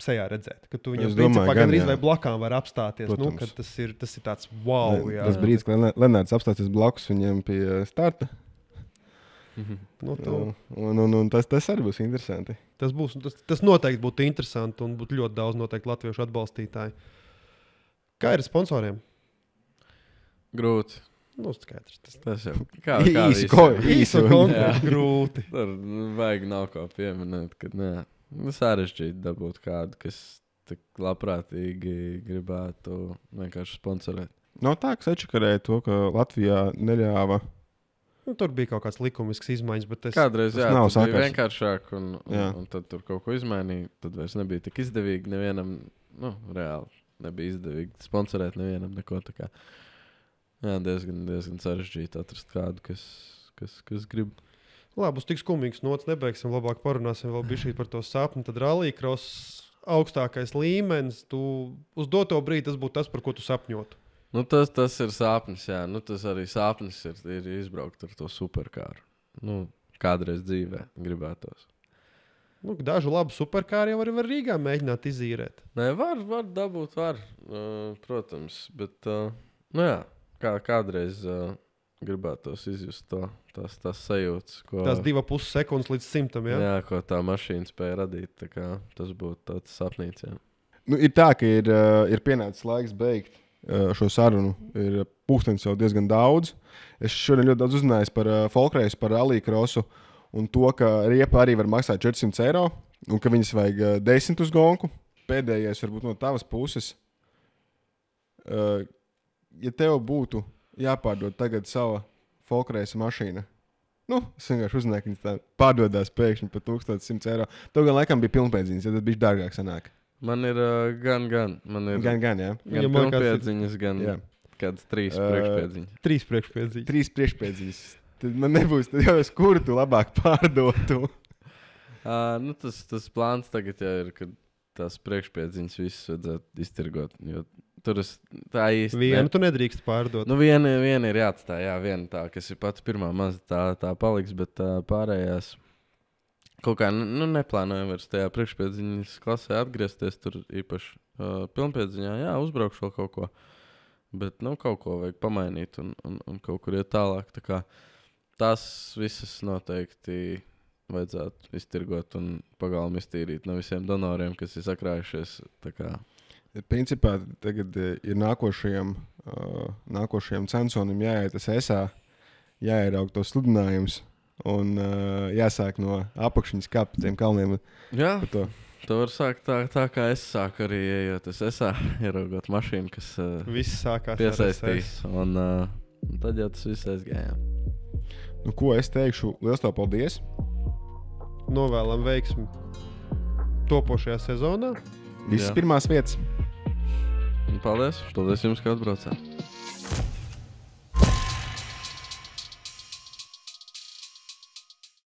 sejā redzēt, ka tu viņam principā gan arī vai blakām var apstāties. Kad tas ir tāds wow. Jā. Tas brīdis, kad Lenārds apstāsies blakus viņiem pie starta. Tas arī būs interesanti. Tas noteikti būtu interesanti un būtu ļoti daudz noteikti latviešu atbalstītāji. Kā ir sponsoriem? Grūti. Skaidrs. Tas jau īsu konkursu grūti. Tur vajag nav ko pieminēt, kad nē. Sarežģīti dabūt kādu, kas tik labprātīgi gribētu vienkārši sponsorēt. No tā, kas atšakarēja to, ka Latvijā neļāva. Tur bija kaut kāds likumisks izmaiņas, bet kādreiz tas bija vienkāršāk un tad tur kaut ko izmainīja. Tad vairs nebija tik izdevīgi nevienam, reāli nebija izdevīgi sponsorēt nevienam neko tā kā. Jā, diezgan sarežģīti atrast kādu, kas grib. Labi, uz tik skumīgas nots nebeigsim, labāk parunāsim vēl bišķīt par to sapni. Tad rallycross augstākais līmenis, uz doto brīdi tas būtu tas, par ko tu sapņotu. Tas ir sapnis, jā. Tas arī sapnis ir izbraukt ar to superkāru. Kādreiz dzīvē gribētos. Dažu labu superkāru jau var Rīgā mēģināt izīrēt. Nē, var dabūt, protams, bet, jā, kādreiz gribētos izjust tās sajūtas. Tās 2,5 sekundes līdz 100, jā? Jā, ko tā mašīna spēja radīt. Tā kā tas būtu tāds sapnīts, jā. Ir tā, ka ir pienācis laiks beigt šo sarunu. Ir pūkstens jau diezgan daudz. Es šodien ļoti daudz uzzinājis par folkreisu, par rallycrossu un to, ka riepa arī var maksāt 400 eiro un ka viņas vajag 10 uz gonku. Pēdējais varbūt no tavas puses. Ja tev būtu jāpārdod tagad sava folkreisa mašīna. Es vienkārši uzzināju, ka viņas tā pārdodās pēkšņi par 1100 eiro. Tev gan laikam bija pilnpēdziņas, ja tas bija dārgāk sanāk. Man ir gan. Man ir gan, jā. Gan pilnpēdziņas, gan kādas 3 priekšpēdziņas. 3 priekšpēdziņas. Tad man nebūs, tad jau es kuru tu labāk pārdotu. Tas plāns tagad jau ir, ka tās priekšpēdziņas visas vajadzētu iztirgot, jo tur tā īsti... Vienu tu nedrīkst pārdot. Viena ir jāatstāj, jā, viena tā, kas ir pati pirmā maza, tā paliks, bet pārējās kaut kā, neplānoju vairs tajā priekšpēdziņas klasē atgriezties tur īpaši pilnpēdziņā, jā, uzbraukšu vēl kaut ko, bet, kaut ko vajag pamainīt un kaut kur iet tālāk, tā kā tās visas noteikti vajadzētu iztirgot un pagalmu iztīrīt no visiem donoriem, kas ir sakrājušies, tā kā... Principā tagad ir nākošajam censonim jāiet esā, jāieraug tos sludinājumus un jāsāk no apakšņas kāpt pa tiem kalniem. Jā, to var sākt tā kā es sāku arī ejot esā, ieraugot mašīnu, kas piesaistīs. Un tad jau tas viss aizgājām. Ko es teikšu? Liels tev paldies! Novēlam veiksmi topošajā sezonā. Visas pirmās vietas. Paldies jums, ka atbraucāt.